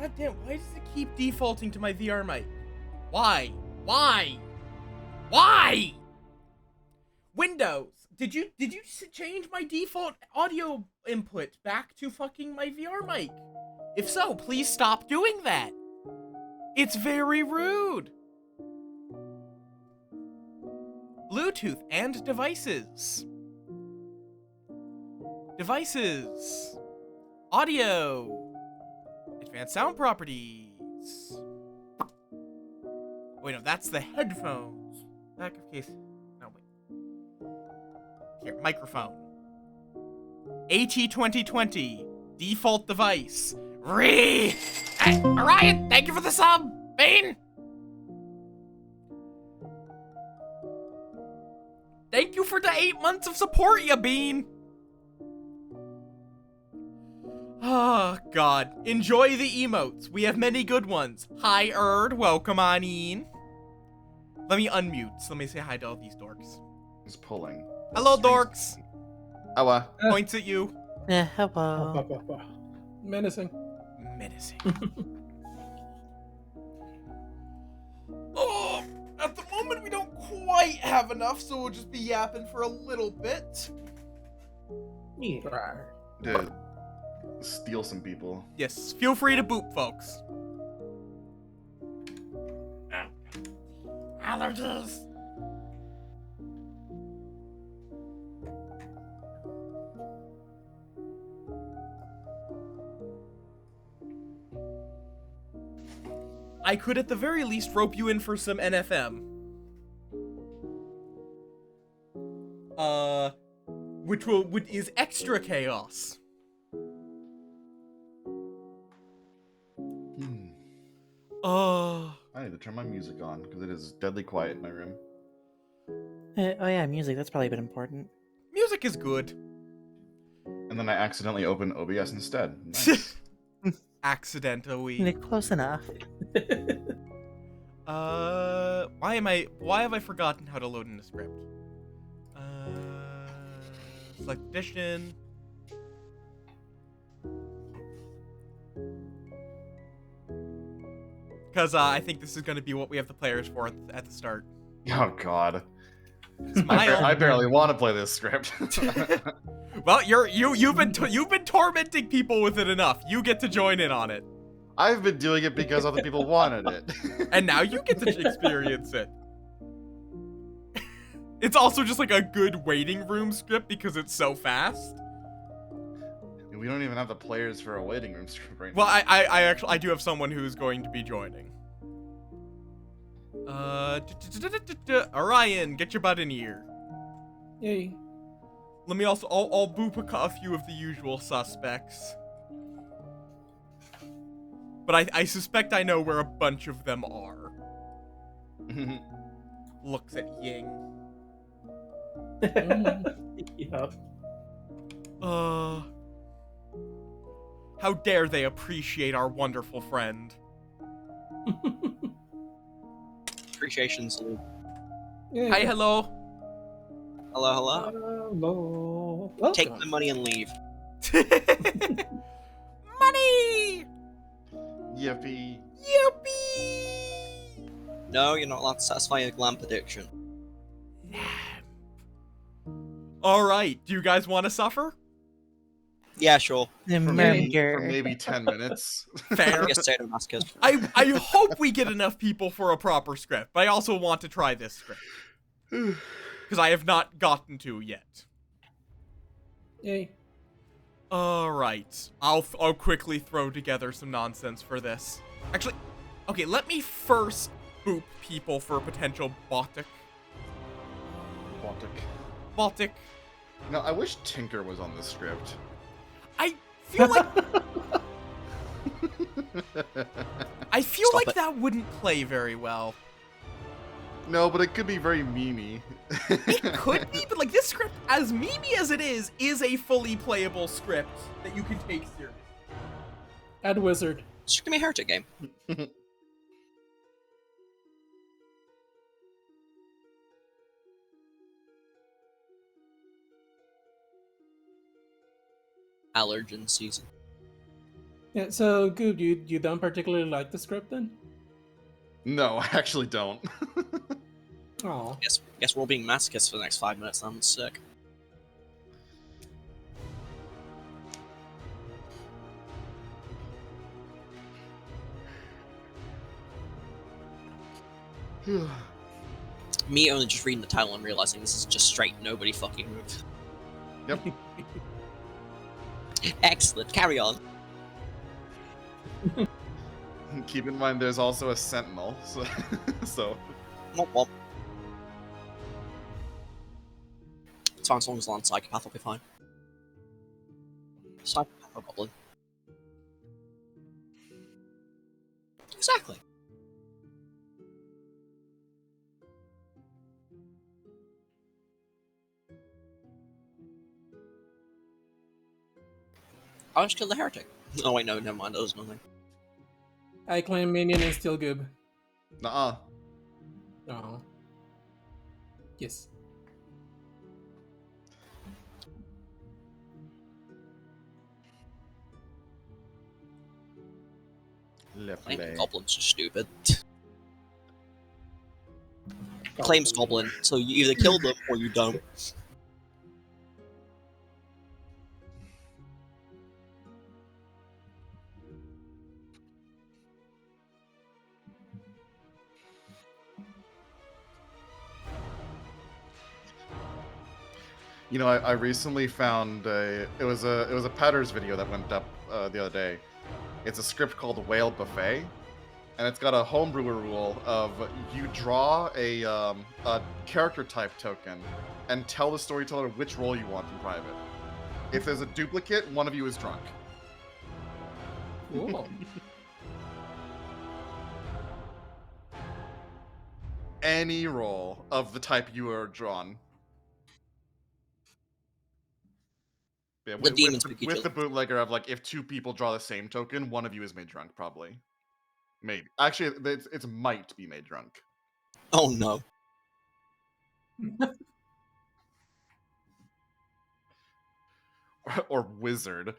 God damn, why does it keep defaulting to my VR mic? Why? Why? Why? Windows, did you change my default audio input back to fucking my VR mic? If so, please stop doing that. It's very rude. Bluetooth and devices. Devices. Audio. Advanced sound properties. Wait, no, that's the headphones. Back of case. No, wait. Here, microphone. AT2020. Default device. Hey, Orion, thank you for the sub. Bean. Thank you for the 8 months of support, ya Bean. Oh, God. Enjoy the emotes. We have many good ones. Hi, Erd. Welcome on in. Let me unmute. So let me say hi to all these dorks. He's pulling. Hello, dorks. Hello. Points at you. Yeah, hello. Menacing. Menacing. Oh, at the moment we don't quite have enough, so we'll just be yapping for a little bit. Yeah. To steal some people. Yes, feel free to boop, folks. Allergies. I could at the very least rope you in for some NFM. Which is extra chaos. I need to turn my music on because it is deadly quiet in my room. Oh yeah, music. That's probably been important. Music is good. And then I accidentally opened OBS instead. Nice. Accidentally. Close enough. Why have I forgotten how to load in a script? Select edition. Because I think this is going to be what we have the players for at the start. Oh God. Smile. I barely want to play this script. Well, you've been tormenting people with it enough. You get to join in on it. I've been doing it because other people wanted it. And now you get to experience it. It's also just like a good waiting room script because it's so fast. We don't even have the players for a waiting room script right Well, now. I do have someone who's going to be joining. Orion, get your butt in here. Yay. Let me also, I'll boop a few of the usual suspects. But I suspect I know where a bunch of them are. Looks at Ying. Yep. How dare they appreciate our wonderful friend. Appreciation salute. Yeah. Hi, hello. Hello, hello. Hello. Take Welcome. my money and leave. Money! Yippee. Yippee! No, you're not allowed to satisfy a lamp addiction. Alright, do you guys want to suffer? Yeah, sure. The For murder. maybe 10 minutes. Fair. Yes, sadomasochist. I hope we get enough people for a proper script, but I also want to try this script. Because I have not gotten to yet. Yay. Alright, I'll quickly throw together some nonsense for this. Actually, okay, let me first boop people for potential botic. Botic. No, I wish Tinker was on this script. I feel like Stop like it. that wouldn't play very well. No, but it could be very memey. It could be, but like this script, as memey as it is a fully playable script that you can take seriously. Add wizard. It's just gonna be a heretic game. Allergen season. Yeah, so, Goob, you don't particularly like the script then? No, I actually don't. Oh. Guess we're all being masochists for the next 5 minutes. I'm sick. Me only just reading the title and realizing this is just straight nobody fucking moved. Yep. Excellent. Carry on. Keep in mind, there's also a sentinel, so Womp womp. It's fine as long as Lance Psychopath will be fine. Psychopath or Goblin? Exactly. I'll just kill the heretic. Oh wait, no, never mind. That was nothing. I claim minion and still Goob. nuh-uh. Oh. Yes. Claiming Lovely. goblins are stupid. Claims goblin, so you either kill them or you don't. You know, I recently found it was a Patters video that went up the other day. It's a script called Whale Buffet, and it's got a homebrewer rule of you draw a character type token and tell the storyteller which role you want in private. If there's a duplicate, one of you is drunk. Cool. Any role of the type you are drawn. Yeah, The demons pick each with other. the bootlegger of like, if two people draw the same token, one of you is made drunk, probably. Maybe. Actually, it's might be made drunk. Oh no. Or wizard.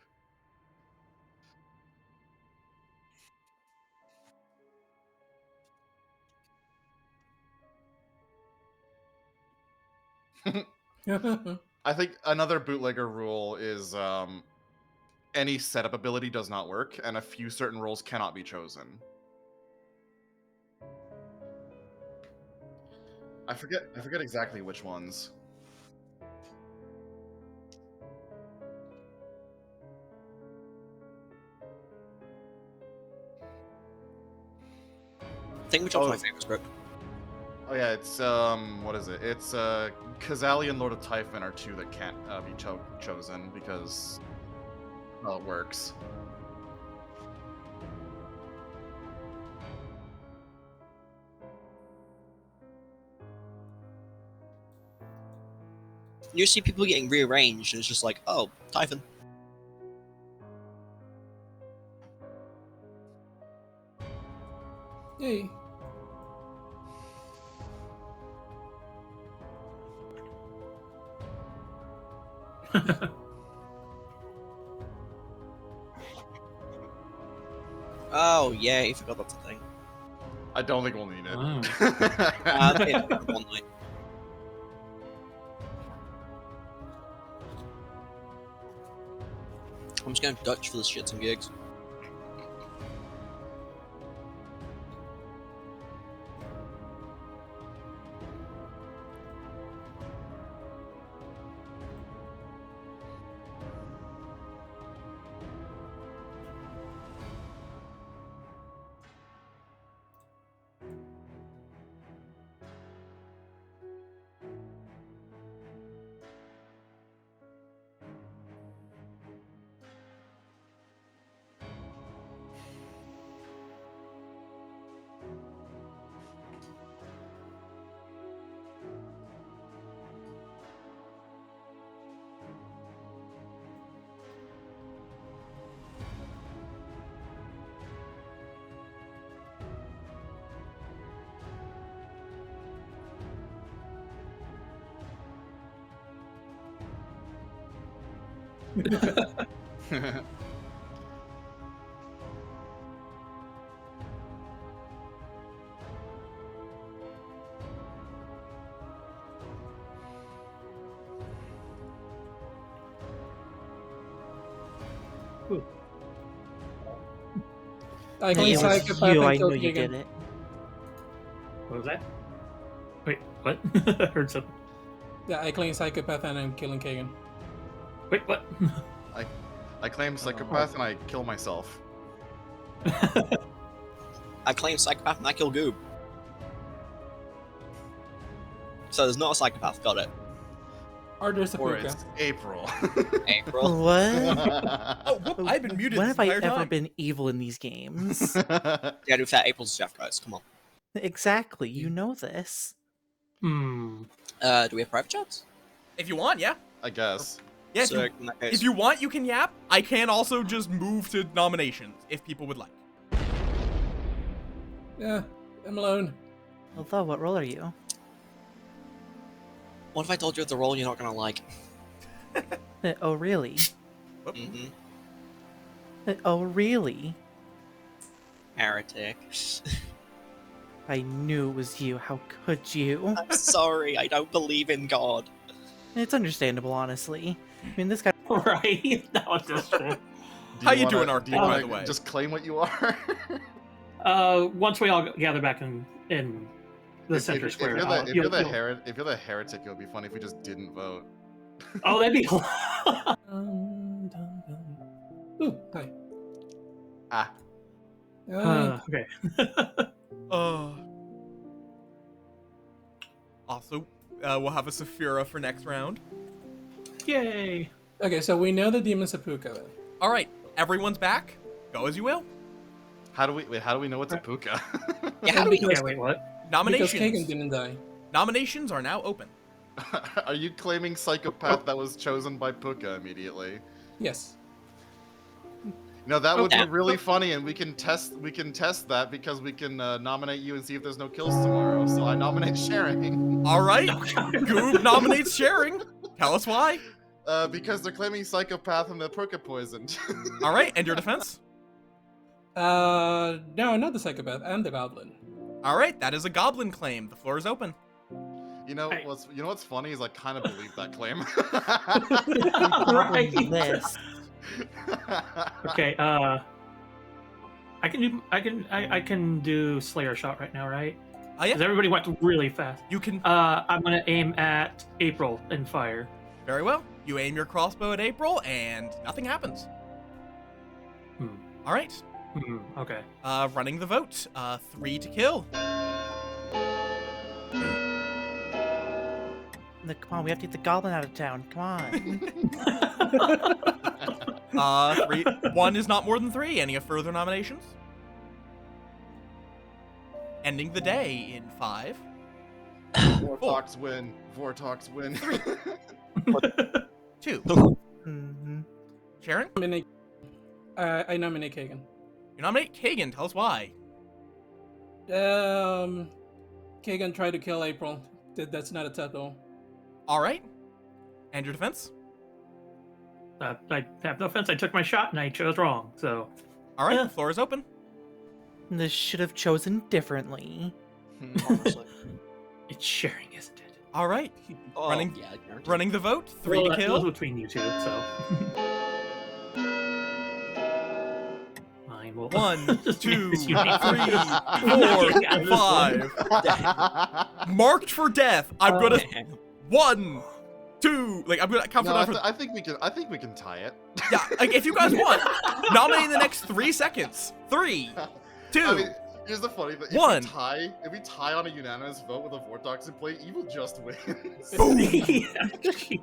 I think another bootlegger rule is any setup ability does not work, and a few certain roles cannot be chosen. I forget exactly which ones. I think which one's my favorite script? Oh yeah, it's what is it? It's Kazali and Lord of Typhon are two that can't be chosen because well, it works. You see people getting rearranged, and it's just like, oh, Typhon. Hey. Oh, yeah, I forgot that's a thing. I don't think we'll need it. Wow. Yeah, one night. I'm just going Dutch for the shits and gigs. Ooh. I Hey, claim it was psychopath you. and I kill knew you Keegan. did it. What was that? Wait, what? I heard something. Yeah, I claim psychopath and I'm killing Kagan. Wait, what? I claim psychopath and I kill myself. I claim psychopath and I kill Goob. So there's not a psychopath, got it. Or there's a Or Puka. it's April. April. What? Oh, whoop, I've been muted When this have I entire ever time. been evil in these games? Yeah, to be fair, April's Jeff, guys. Come on. Exactly. You know this. Hmm. Do we have private chats? If you want, yeah. I guess. Yeah, So, if in that case, you want, you can yap. I can also just move to nominations if people would like. Yeah, I'm alone. Although, what role are you? what if I told you the role you're not gonna like? Oh, really? Mm-hmm. Oh, really? Heretic. I knew it was you. How could you? I'm sorry, I don't believe in God. It's understandable, honestly. I mean, this guy. Right. That was just true. How you doing, Artie, by wanna the way? Just claim what you are. Once we all gather back in the center square, If you'll- you're you'll- the heretic, it would be funny if we just didn't vote. oh, that'd be. Ooh, hi. Ah. Okay. Also, we'll have a Saphira for next round. Yay. Okay, so we know the demon's a Puka then. All right, everyone's back. Go as you will. How do we know it's a puka? Yeah, how do we know? Yeah. Wait. What? Because Nominations. Kagan didn't die. Nominations are now open. Are you claiming psychopath that was chosen by Puka immediately? Yes. No, that would be Yeah. really funny, and we can test that because we can nominate you and see if there's no kills tomorrow. So I nominate sharing. All right, Goob nominates sharing. Tell us why. Because they're claiming psychopath and the Puka poisoned. All right, and your defense. No, not the psychopath, and the goblin. All right, that is a goblin claim. The floor is open. You know Hey. what's funny is I kind of believe that claim. Right. This. Okay. I can do Slayer shot right now, right? Oh yeah, Because everybody went really fast. you can. I'm gonna aim at April and fire. Very well. You aim your crossbow at April, and nothing happens. Hmm. All right. Okay. Running the vote. 3 to kill. Come on, we have to get the goblin out of town. Come on. 3. 1 is not more than 3. Any further nominations? Ending the day in 5. Vortox win. Vortox win. 2. Mhm. Sharon, I nominate Kagan. you nominate Kagan. Tell us why. Kagan tried to kill April. That's not acceptable. All right. And your defense? I have no offense. I took my shot and I chose wrong. So All right. Yeah. The floor is open. This should have chosen differently. Honestly. it's sharing, isn't it? All right. Oh, Running- yeah, guaranteed. Running the vote. 3 Well, to that kill. goes between you two. So. Fine. Well, 1, just 2, because 3, you need- 4, Yeah, this one. 5. Marked for death. I'm gonna 1, 2. Like I'm gonna count for No, that. I think we can tie it. Yeah. Like if you guys want, nominate in the next 3 seconds. 3, 2. I mean, here's the funny thing. One. If we tie on a unanimous vote with a Vortox in play, evil just wins.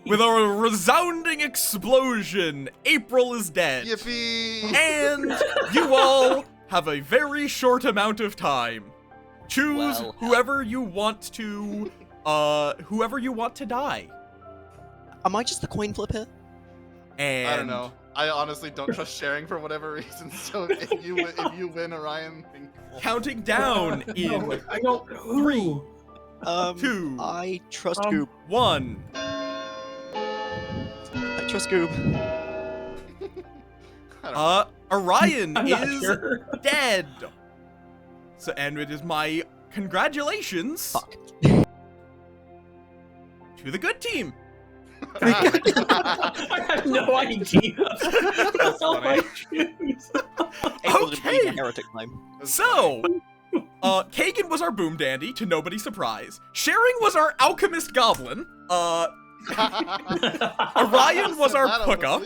With a resounding explosion, April is dead. Yippee! And you all have a very short amount of time. Choose Well, whoever you want to die. Am I just the coin flip here? And I don't know. I honestly don't trust sharing for whatever reason. So if you win, Orion, then cool. Counting down in I don't. 3, 2, I trust Goob. 1. I trust Goob. I don't know. Orion I'm not is sure. dead. So, and it is my congratulations Fuck. to the good team. I have no idea. That's all I choose. Able to believe Okay. a heretic claim. So, Kagan was our boom dandy, to nobody's surprise. Sharing was our alchemist goblin. Orion was our puka,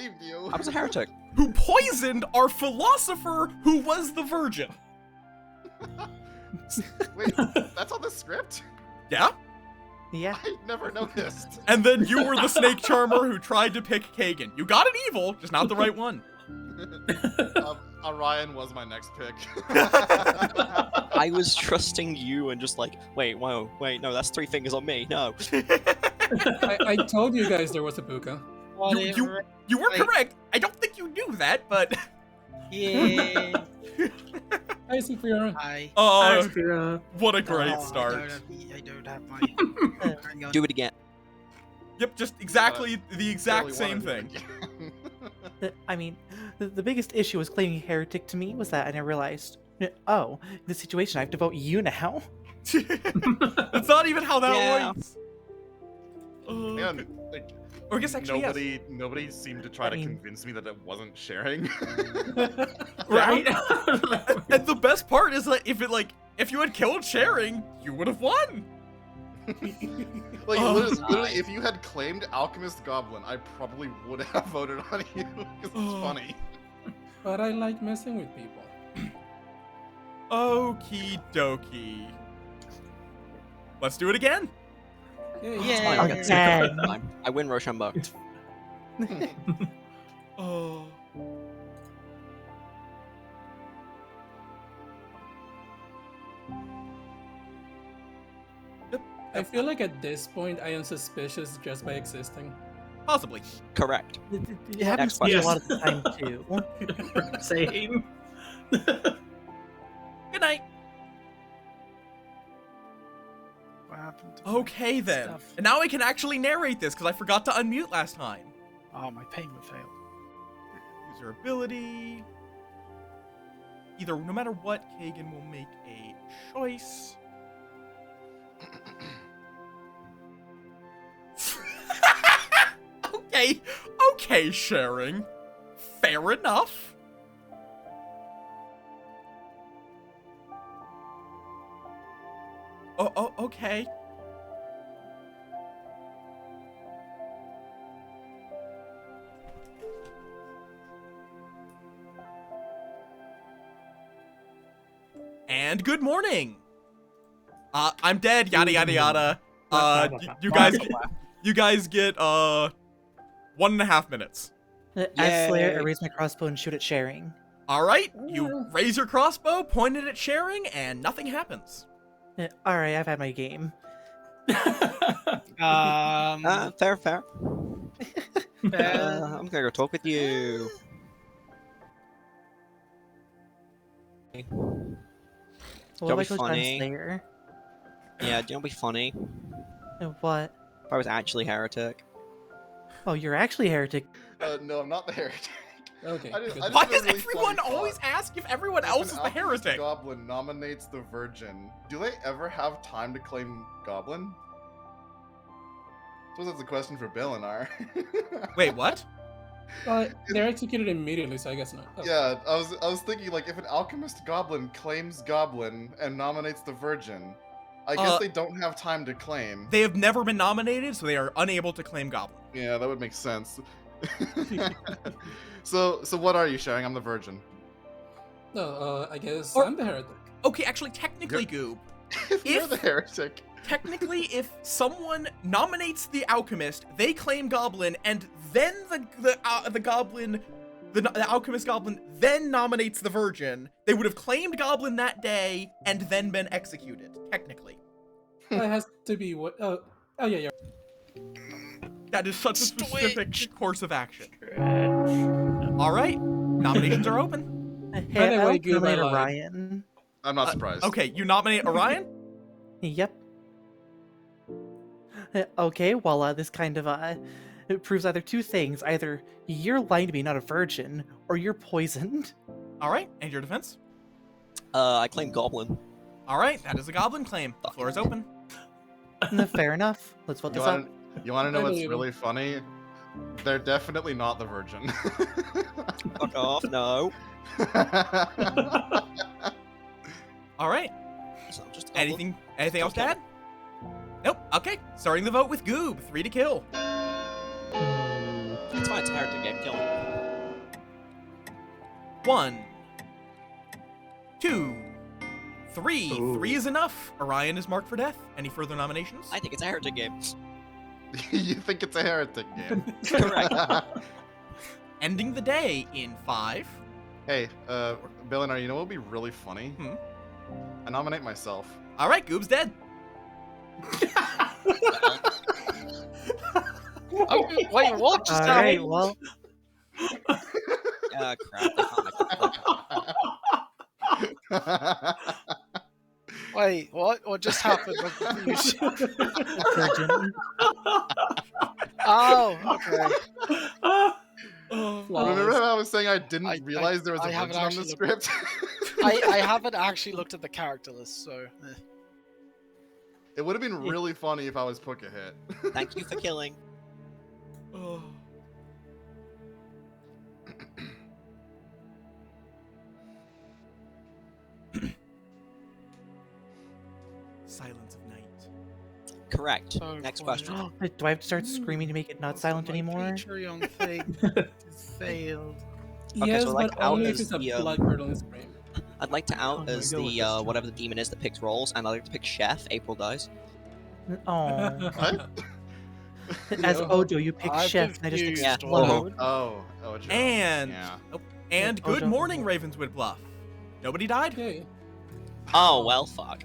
I was a heretic. who poisoned our philosopher, who was the virgin. Wait, that's on the script? Yeah? Yeah. I never noticed. And then you were the snake charmer who tried to pick Kagan. You got an evil, just not the right one. Orion was my next pick. I was trusting you and just like, wait, whoa, wait, no, that's 3 fingers on me. No. I told you guys there was a puka. You were correct. I don't think you knew that, but... Yay! I see for your I What a great I start. don't have my. Hang on. Do it again. Yep, just exactly the exact Really same wanted thing. it. I mean, the biggest issue with claiming heretic to me was that I never realized, oh, in this situation I have to vote you now. That's not even how that Yeah. works. Man, like, Or I guess actually, yes. nobody seemed to try to convince me that it wasn't sharing. Right? And the best part is that if you had killed Sharing, you would have won. Like, Oh. literally, if you had claimed Alchemist Goblin, I probably would have voted on you, because it's Oh. funny. But I like messing with people. Okie dokie. Let's do it again. Yay. It's Yay. fine, I'll get the second Again. time. I win Rochambeau. Oh. I feel like at this point I am suspicious just by existing. Possibly. Correct. It happens to me Yes. a lot of the time too. Same. Good night. What happened? to my Okay then. stuff? And now I can actually narrate this because I forgot to unmute last time. Oh, my payment failed. User ability. Either, no matter what, Kagan will make a choice. Okay, Sharing. Fair enough. Oh, okay. And good morning. I'm dead. Yada yada yada. You guys get 1.5 minutes. As Slayer, I Yay. raise my crossbow and shoot at Sharing. All right, you raise your crossbow, point it at Sharing, and nothing happens. Alright, I've had my game. Fair, fair. Uh, I'm gonna go talk with you. What Don't if be I go down funny. Slayer? Yeah, don't be funny. What? If I was actually heretic. Oh, you're actually heretic. No, I'm not the heretic. Okay. I just- because- I Why have a does really everyone funny always thought. ask if everyone If else an is the Alchemist heretic? Goblin nominates the Virgin, do they ever have time to claim Goblin? I suppose that's a question for Bill and R. Wait, what? They're executed immediately, so I guess not. Oh. Yeah, I was thinking, like, if an Alchemist Goblin claims Goblin and nominates the Virgin, I guess they don't have time to claim. They have never been nominated, so they are unable to claim Goblin. Yeah, that would make sense. So what are you sharing? I'm the Virgin. No, I guess Or- I'm the heretic. Okay, actually, technically, Goob. If you're If- the heretic. Technically, if someone nominates the Alchemist, they claim Goblin, and then the Alchemist Goblin then nominates the Virgin, they would have claimed Goblin that day and then been executed, technically. That has to be what. Oh yeah. That is such a specific course of action. Alright, nominations are open. Hey, the way, I'll Goob, I nominate lied. Orion. I'm not surprised. Okay, you nominate Orion? Yep. Okay, well, this kind of, it proves either two things. Either you're lying to me, not a virgin, or you're poisoned. Alright, and your defense? I claim Goblin. Alright, that is a Goblin claim. The floor is open. Fair enough. Let's vote this out. You want to know I what's believe really funny? They're definitely not the Virgin. Fuck off, no. All right. So I'm just a goblin. Anything else to Don't add? Nope. Okay. Starting the vote with Goob. 3 to kill. It's fine, it's a heretic game, kill him. 1, 2, 3. Ooh. 3 is enough. Orion is marked for death. Any further nominations? I think it's a heretic game. You think it's a heretic game? Correct. Ending the day in 5. Hey, Billionaire, you know what would be really funny? I nominate myself. All right, Goob's dead. Oh, wait, what just All right, happened? well, Ah, crap. They can't make it. Wait, what? What just happened? I'm confused. Virgin. Oh, okay. Remember how I was saying I didn't realize there was a I haven't Virgin on the actually script? I haven't actually looked at the character list, so. It would have been really funny if I was Puka hit. Thank you for killing. Oh. Silence of night. Correct. So Next quiet. question. Do I have to start screaming to make it not silent My anymore? Patreon thing failed. Yes, so, like, but only out if is it's a the, blood curdling scream. I'd like to out Oh my as God, the with this whatever the demon is that picks rolls, and I'd like to pick Chef. April dies. Oh. What? As Yo. Ojo, you pick I'm chef and I just confused. Yeah. explode. Oh, Joe. And Yeah. and Yeah, good Ojo. morning, Ravenswood Bluff. Nobody died? Okay. Oh, well, fuck.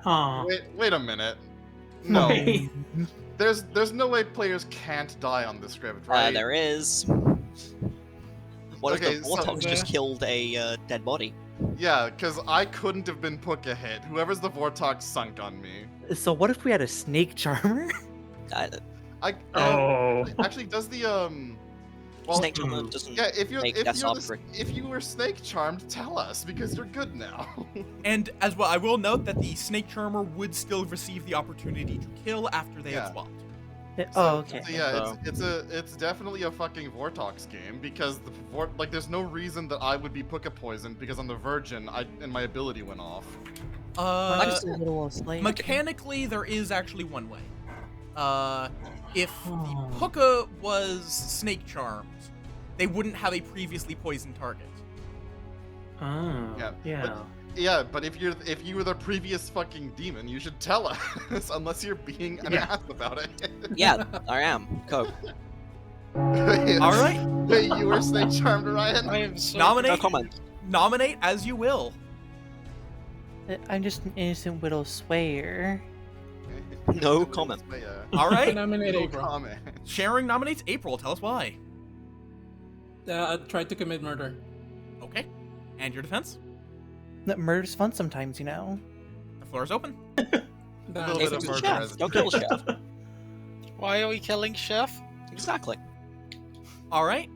Huh. Wait a minute. No, Wait. there's no way players can't die on this script, right? There is. What Okay, if the so- Vortox just killed a dead body? Yeah, because I couldn't have been Puka hit. Whoever's the Vortox sunk on me. So what if we had a snake charmer? Oh. Actually, does the well, Snake Charmer doesn't yeah, if make deaths arbitrary. if you were snake charmed, tell us because you're good now. And as well, I will note that the Snake Charmer would still receive the opportunity to kill after they Yeah. had swapped. Oh, okay. So yeah, So- it's definitely a fucking Vortox game because like there's no reason that I would be Puka poisoned because I'm the Virgin. And my ability went off. I'm just a little slave. Mechanically, there is actually one way. If the Oh. Puka was Snake Charmed, they wouldn't have a previously poisoned target. Oh. Yeah, Yeah. Yeah, but if you were the previous fucking demon, you should tell us unless you're being an Yeah. ass about it. Yeah, I am. Coke. All right, Wait, you were snake charmed, Ryan? I am so. No nominate comment. nominate as you will. I'm just an innocent widow swayer. No comment. All right, Nominate No April. comment. Sharing nominates April. Tell us why. I tried to commit murder. Okay, and your defense. That murder's fun sometimes, you know. The floor is open. A little bit of It's murder Chef. as a Don't kill the chef. Why are we killing Chef? Exactly. All right,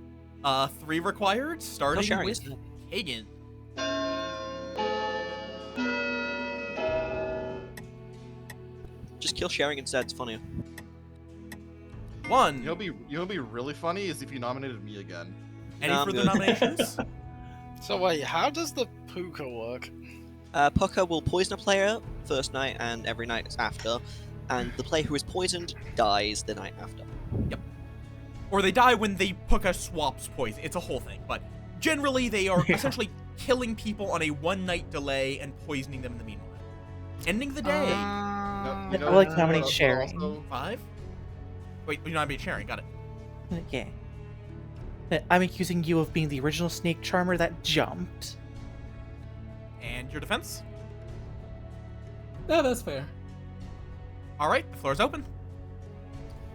3 required. Starting sharing with is- Hagen. Just kill sharing instead. It's funnier. 1. You'll be really funny is if you nominated me again. Any No, I'm further good. nominations? So wait, how does the puka work? Puka will poison a player first night and every night after, and the player who is poisoned dies the night after. Or they die when the Puka swaps poison. It's a whole thing, but generally they are Yeah. essentially killing people on a 1-night delay and poisoning them in the meanwhile. Ending the day. No, I like to what nominate also- sharing. 5? Wait, you're not being sharing. Got it. Yeah. I'm accusing you of being the original snake charmer that jumped. And your defense? Yeah, that's fair. All right, the floor is open.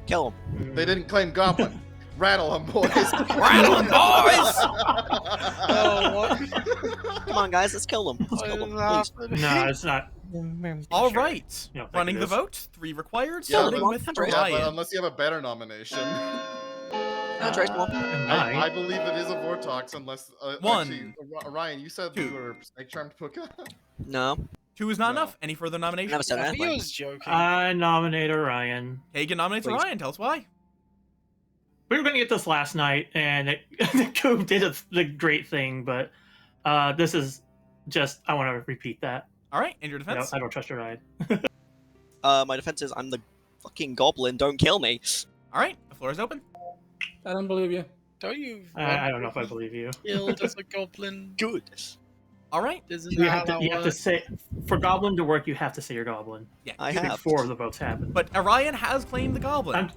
Kill him. They didn't claim Goblin. Rattle them, boys. Rattle 'em, boys! Oh, what? Come on, guys, let's kill them. Let's kill them, please. No, it's not. All Sure. right. Yeah, I think Running it the is. vote. 3 required. Yeah, Starting but- with Yeah, Yeah, but Ryan. unless you have a better nomination. Andres, come on. Am I believe it is a Vortox unless... 1, actually, Ryan, you said 2. you were snake charmed Puka? No. 2 is not No. enough. Any further nominations? Never said I anything. was joking. I nominate Orion. Kagan nominates Please. Orion. Tell us why. We were going to get this last night, and Coop did the great thing, but this is just, I want to repeat that. All right, and your No, defense. I don't trust Orion. My defense is I'm the fucking goblin. Don't kill me. All right, the floor is open. I don't believe you. Don't you? I don't know if I believe you. Killed as a goblin. Good. All right. Isn't You that have, how to, that you have to works? say, for Goblin to work, you have to say you're Goblin. Yeah. I you- have. Before the votes happen. But Orion has claimed the goblin.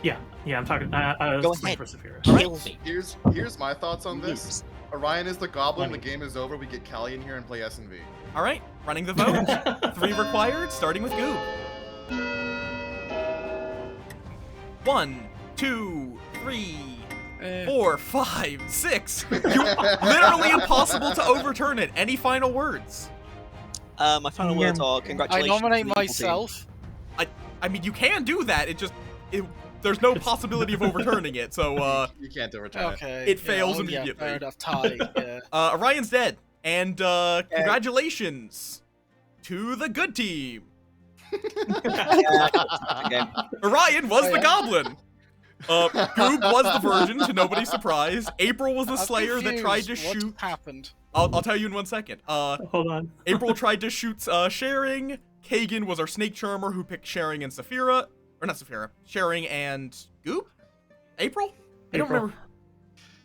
Yeah, I'm talking. Go ahead. For Saphira. Kill me. Here's my thoughts on this. Orion is the goblin. The Let me- game is over. We get Callie in here and play S&V. All right, running the vote. 3 required, starting with Goob. 1, 2, 3, 4, 5, 6. Literally impossible to overturn it. Any final words? My final words are I congratulations. nominate to the evil team. myself. I mean, you can do that. There's no possibility of overturning it. So You can't overturn it. Okay. It fails yeah, immediately. Yeah, fair enough. Tie. Yeah. Orion's dead, and congratulations to the good team. Okay. Orion was the yeah. goblin. Goob was the virgin, to nobody's surprise. April was the I'm slayer that tried to confused. shoot. What happened? I'll tell you in 1 second. Hold on. April tried to shoot Sharing. Kagan was our snake charmer who picked Sharing and Saphira. Or not Saphira. Sharing and Goob? April? I don't April.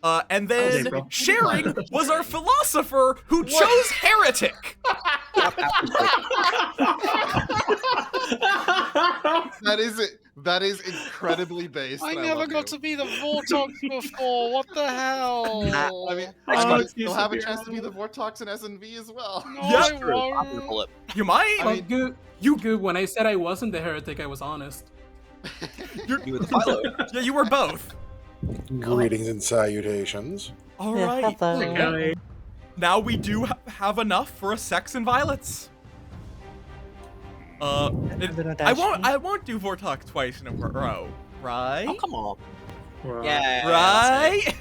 remember. And then April. Sharing was our philosopher who chose Heretic. That is incredibly based. I and never love got you. to be the Vortox before. What the hell? I mean, Oh, you'll have a Saphira. chance to be the Vortox in S&V as well. No, Yeah, I True. I'm gonna won't. pull it. You might. Well, Good. When I said I wasn't the heretic, I was honest. You were the Philo. Yeah, you were both. Greetings and salutations. All Yeah, right. hello. Okay. Now we do have enough for a sex and violets. I won't do Vortox twice in a row, right? Oh, come on. Well, Yeah. Right?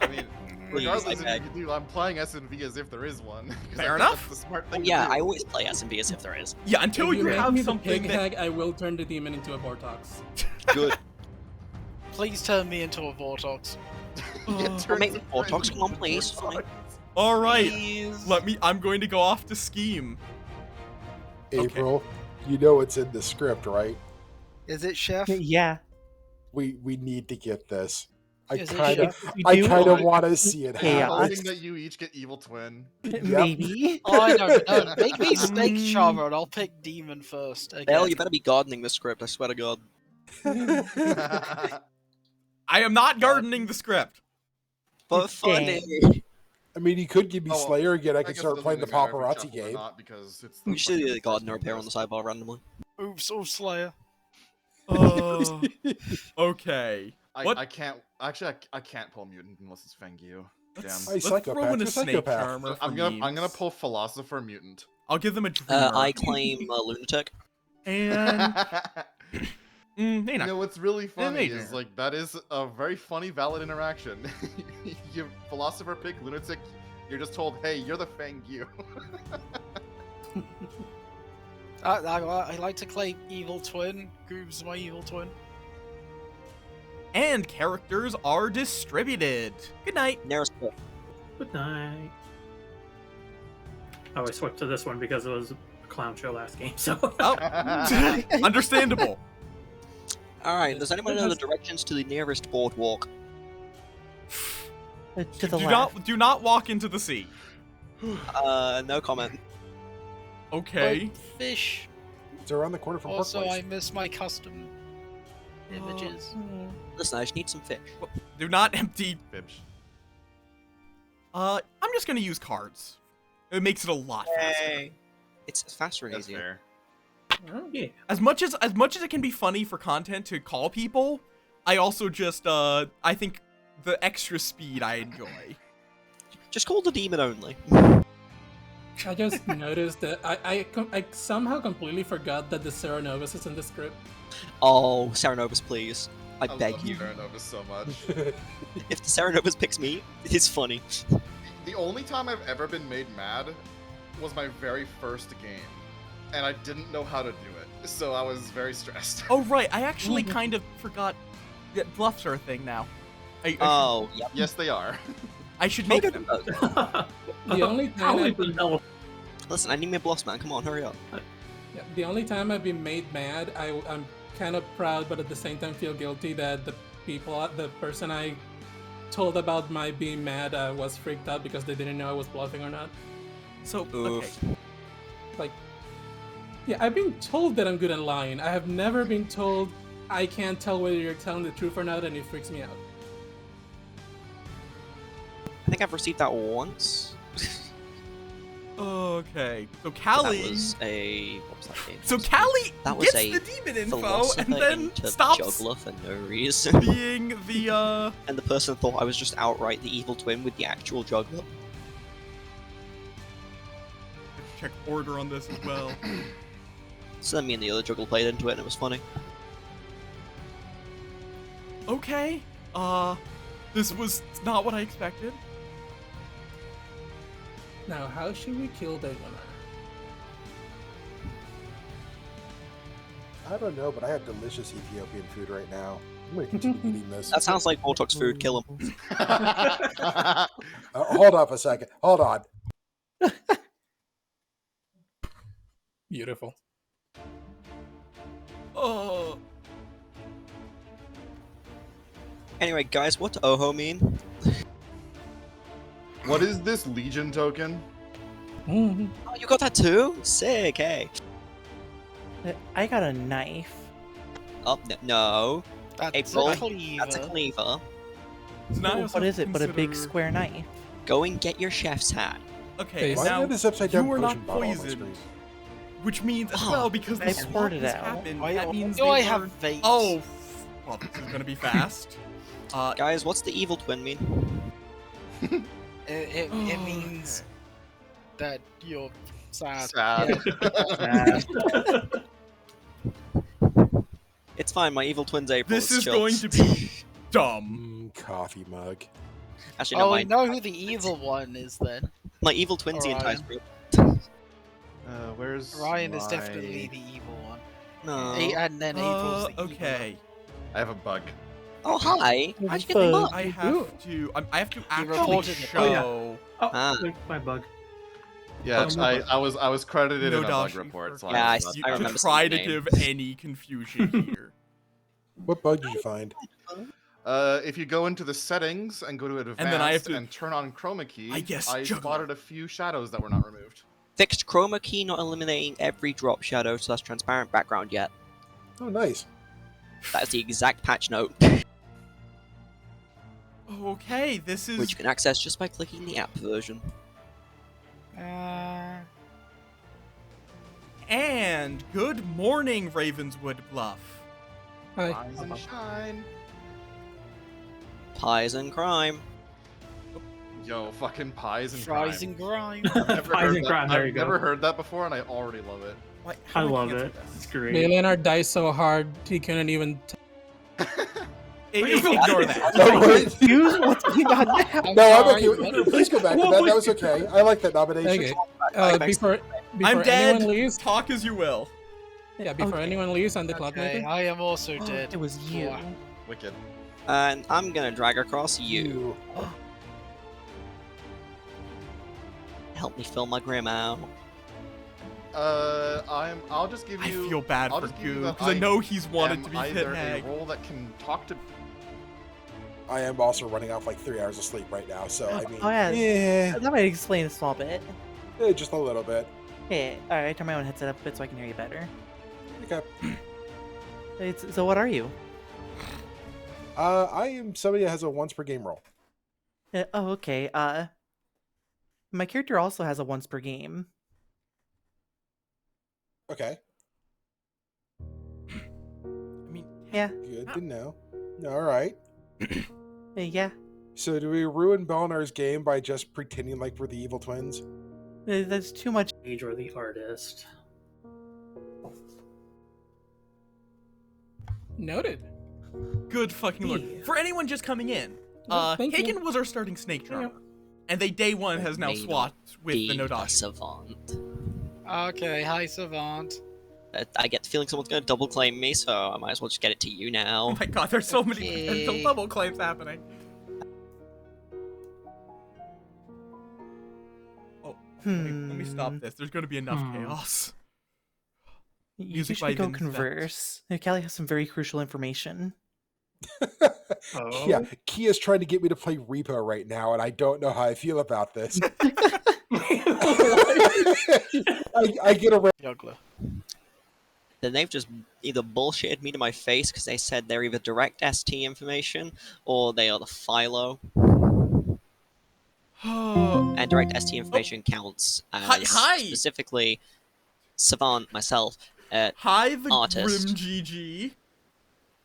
I mean, Please, regardless I of beg. what you do, I'm playing S&V as if there is one. 'cause I Fair think enough. That's the smart Oh, thing yeah, to do. I always play S&B as if there is. Yeah, until If you make have me the something pig that... hag, I will turn the demon into a Vortox. Good. Please turn me into a Vortox. Or make me Vortox, come on, please. Fine. All right. Please. I'm going to go off to scheme. April, you know it's in the script, right? Is it, Chef? Yeah. We need to get this. I Is it kind of Chef? We do? want to see it Yeah. happen. Hoping that you each get evil twin. Maybe. Oh, I know. No, make me Snake Charmer and I'll pick Demon first. Again. Belle, you better be gardening the script, I swear to God. I am not gardening the script. For funny. I mean, you could give me Oh, Slayer again. I guess could it start doesn't playing the really matter if we paparazzi shuffle or game. Not because it's the We should fucking do the gardener first appear on the person. sidebar randomly. Oops, oh Slayer. Okay. What? I can't. Actually, I can't pull mutant unless it's Fengu. Damn. Let's, Hey, let's psychopath, throw in a you're snake psychopath. charmer for I'm gonna memes. pull philosopher mutant. I'll give them a dreamer. I claim lunatic. And hey, You not. know what's really funny major. is like that is a very funny valid interaction. You philosopher pick lunatic. You're just told, hey, you're the Fengu. I like to claim Evil Twin. Goob's my Evil Twin. And characters are distributed. Good night. Nearest. Good night. Oh, I switched to this one because it was a clown show last game, so. Oh, understandable. Alright, does anyone know the directions to the nearest boardwalk? To the left. Do not walk into the sea. No comment. Okay. But fish. It's around the corner from Park Also, I Place. miss my custom images. Listen, I just need some fish. Do not empty. Fibs. I'm just gonna use cards. It makes it a lot faster. It's faster and That's easier. fair. Yeah. As much as it can be funny for content to call people, I also just I think the extra speed I enjoy. Just call the demon only. I just noticed that I somehow completely forgot that the Serenovus is in the script. Oh, Serenovus, please. I beg love you. Terranova so much. If the Serenovus picks me, it is funny. The only time I've ever been made mad was my very first game. and I didn't know how to do it, so I was very stressed. Oh right, I actually kind of forgot that bluffs are a thing now. Oh, yep. Yes, they are. I should make them. The only time I've been, Listen, I need my bluffs, man. Come on, hurry up. yeah, the only time I've been made mad, I'm kind of proud, but at the same time feel guilty that the person I told about my being mad was freaked out because they didn't know I was bluffing or not. So okay. Oof. Like, yeah, I've been told that I'm good at lying. I have never been told I can't tell whether you're telling the truth or not, and it freaks me out. I think I've received that once. Okay. So That Callie. was a what was that game? So Callie That was gets a the demon info philosopher and then into stops juggler for no reason. being the And the person thought I was just outright the evil twin with the actual juggler. check order on this as well. So then me and the other juggler played into it, and it was funny. Okay. This was not what I expected. Now, how should we kill Daywinner? I don't know, but I have delicious Ethiopian food right now. I'm going to continue eating this. That sounds like Vortox food. Kill him. Hold up a second. Hold on. Beautiful. Oh. Anyway, guys, what does Oho mean? What is this Legion token? Mm-hmm. Oh, you got that too? Sick, hey. I got a knife. Oh, no. That's April, a cleaver. That's a cleaver. So now I What also is it but a big consider- square knife? Go and get your chef's hat. Okay, Why Why do I now have this upside down you are potion not bottle on my poisoned, screen? which means as Oh, well because the I swap poured it has out. happened. Why That means do they I were- have vape? Oh, well, this is gonna be fast. Guys, what's the evil twin mean? It means that you're sad. Sad. It's fine, my evil twin's April. This it's is chill. going to be dumb. Coffee mug. Actually, no, Oh, I my, know who the evil one is then. my evil twin's the entire Orion. group. Where's Ryan is my- definitely the evil one. No. And then April's the evil Okay. I have a bug. Oh, hi. How'd you get the Bug. bug? I have to actually reported it. show. Oh, yeah. Oh, Ah. my bug. Yeah, Oh, I was credited in a bug Nodashi report. So for- Yeah, I was see- not- I to remember try seeing to the name. give any confusion here. What bug did you find? If you go into the settings and go to advanced and, then I have to- turn on chroma key, I guess I juggler. spotted a few shadows that were not removed. Fixed chroma key not eliminating every drop shadow / transparent background yet. Oh, nice. That is the exact patch note, Okay, this is which you can access just by clicking the app version. and good morning, Ravenswood Bluff. Hi. Rise and shine. Pies and crime. Yo, fucking pies and Fries crime. and grime. I've never Pies heard and that- crime, there I've you go. never heard that before, and I already love it. Why, I how do love cancel it. this? It's great. Leonard died so hard he couldn't even. Ignore that. No, wait. Use what's going on now? I'm No, I'm sorry, okay. with- Please go back to that. That was okay. I like that nomination. Okay. Thanks. Before I'm dead. anyone leaves, Talk as you will. yeah, before Okay. anyone leaves on the Okay, clockmaker. I am also dead. It was you. Wow. Wicked. And I'm gonna drag across you. Help me fill my grim out. I'll just give I you. feel bad I'll for just give you Goo that because I know he's wanted am to be pit either a hag. role that can talk to. I am also running off like 3 hours of sleep right now, so I mean, Oh, yeah. yeah, That might explain a small bit. just a little bit. Hey, alright, turn my own headset up a bit so I can hear you better. Okay. So what are you? I am somebody that has a once per game roll. Oh, okay. My character also has a once per game. Okay, I mean, Yeah, good to know. All right. yeah. So do we ruin Belnar's game by just pretending like we're the evil twins? That's too much. Age or the artist. Noted. good fucking lord. Yeah. For anyone just coming in, Thank you. Hagen was our starting snake drummer, and they day one has now Made swapped with the Be a Nodashi. savant. Okay, hi, Savant. I get the feeling someone's going to double claim me, so I might as well just get it to you Oh now. my god, there's so many potential Okay. double claims happening. Oh, let me stop this. There's gonna be enough chaos. You Music by should go Vincent. converse. Callie has some very crucial information. Yeah, Kia's trying to get me to play Repo right now, and I don't know how I feel about this. I get around. Juggler. Then they've just either bullshitted me to my face because they said they're either direct ST information or they are the Philo. And direct ST information counts as Hi. specifically Savant, myself, Hi, the artist. Grim GG.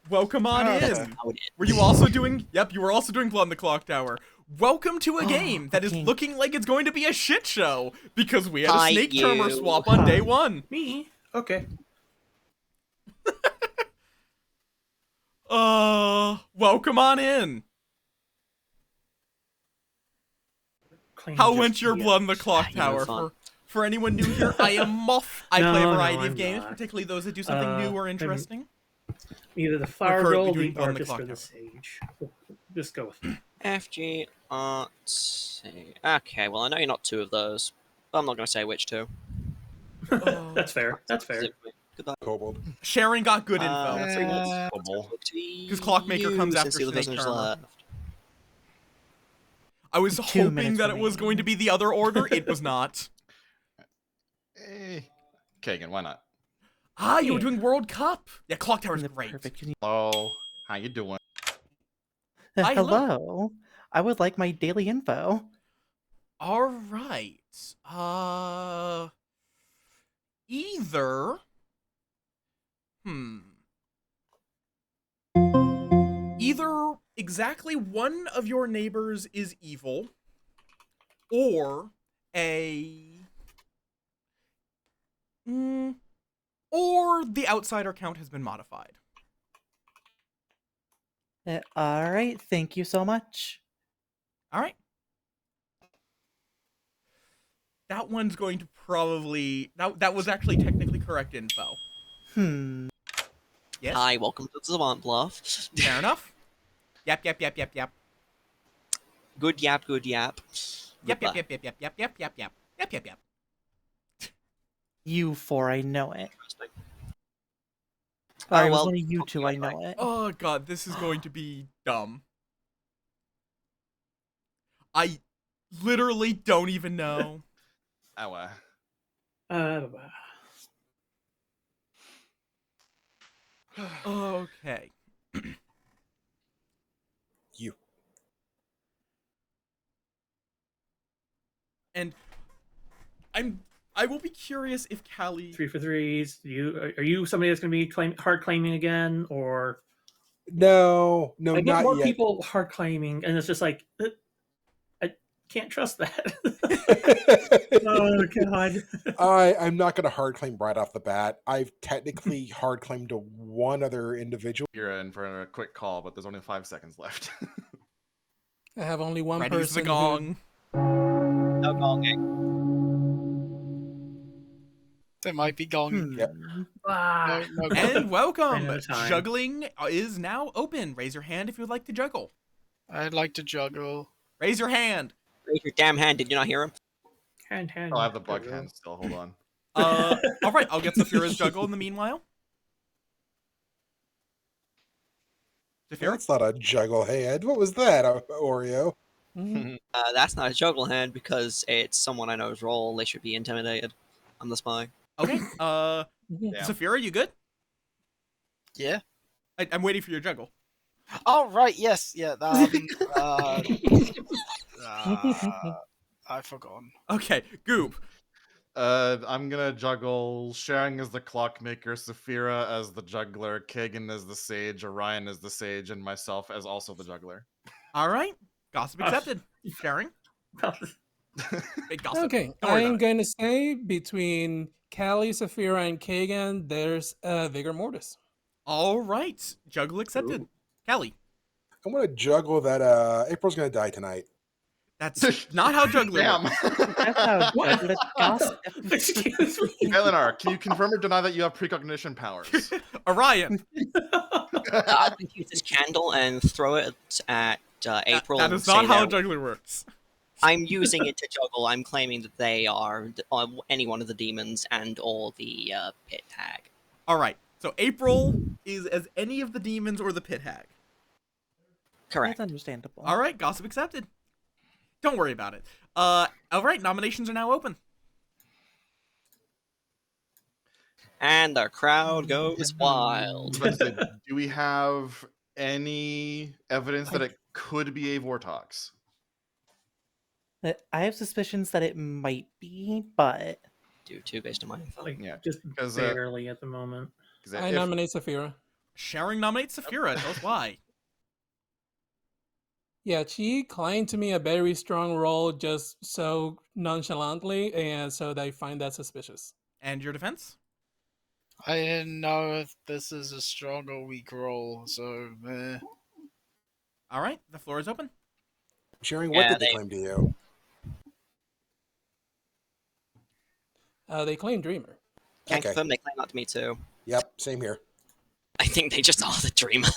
Welcome on That's in. how it is. Were you also doing? Yep, you were also doing Blood on the Clock Tower. Welcome to a game that is okay. looking like it's going to be a shit show because we had a Hi, snake charmer you. swap on day one. Me? Okay. Welcome on in. Claim How just went your yet. Blood on the Clock You know, Tower? fun. For anyone new here, I am Moth. I play a No, variety no, of I'm games, not. particularly those that do something new or I'm- interesting. Either the Fire currently Girl, doing the Blood on the Artist, Clock or the Tower. Sage. Just go with it. FG Art. Okay, well I know you're not two of those, but I'm not going to say which two. That's fair. That's fair. Goodbye. Kobold. Sharon got good info. Because Clockmaker comes after Snake Charmer. I was 2 hoping minutes that it was going to be the other order. It was not. Kagan, why not? Ah, you were Yeah. doing World Cup. Yeah, Clock Tower's The great. perfect Hello, how you doing? Hi, hello. Hello. I would like my daily info. All right. Either. Either exactly one of your neighbors is evil, or or the outsider count has been modified. All right, thank you so much. All right. That one's going to probably that was actually technically correct info. Yes. Hi, welcome to the Savant Bluff. Fair enough. Yep. Good yap, good yap. Yep. Goodbye. Yep. You four, I know it. Interesting. Or Oh, it was well, one of you two, I anyway. know it. Oh god, this is going to be dumb. I literally don't even know. Oh, Okay. You. And I will be curious if Callie 3 for 3s. Are you somebody that's going to be hard claiming again, or No, I get not more yet. people hard claiming, and it's just like I can't trust that. Oh god. I'm not going to hard claim right off the bat. I've technically hard claimed to one other individual. you're in for a quick call, but there's only 5 seconds left. I have only one ready's person the gong. No gonging. They might be gone. Yep. Ah. No, And welcome. Ran out of time. Juggling is now open. Raise your hand if you would like to juggle. I'd like to juggle. Raise your hand. Raise your damn hand, did you not hear him? Hand. Oh, I have the bug hand still. Hold on. All right, I'll get Saphira's juggle in the meanwhile. Saphira? That's not a juggle hand. What was that, Oreo? That's not a juggle hand because it's someone I know's role. They should be intimidated. I'm the spy. Okay. Yeah. Saphira, you good? Yeah. I'm waiting for your juggle. Oh right, yes, yeah. I've forgotten. Okay, Goop. I'm gonna juggle Sharing as the clockmaker, Saphira as the juggler, Kagan as the sage, Orion as the sage, and myself as also the juggler. All right. Gossip accepted. Sharing. Big gossip. Okay, Don't worry I'm about it. going to say between Callie, Saphira, and Kagan, there's Vigor Mortis. All right. Juggle accepted. Callie. I'm going to juggle that April's going to die tonight. That's not how juggling Damn. works. That's how What? good gossip. Excuse me. Eleanor, can you confirm or deny that you have precognition powers? Orion. I'll use this candle and throw it at April. That and is not say how a that juggler works. I'm using it to juggle. I'm claiming that they are any one of the demons and or the pit hag. All right. So April is as any of the demons or the pit hag. Correct. That's understandable. All right. Gossip accepted. Don't worry about it. All right. Nominations are now open. And the crowd goes wild. But do we have any evidence that it could be a Vortox? I have suspicions that it might be, but Do two based on my info. Like, Yeah, just 'cause, barely at the moment. 'Cause I if- nominate Saphira. Sharing nominates Saphira. Tell us why. Yeah, she claimed to me a very strong role just so nonchalantly, and so they find that suspicious. And your defense? I didn't know if this is a strong or weak roll, so All right. The floor is open. Sharing, what Yeah, did they they- claim to you? They claim Dreamer. Can Okay. confirm they claim that to me too. Yep, same here. I think they just are the dreamer.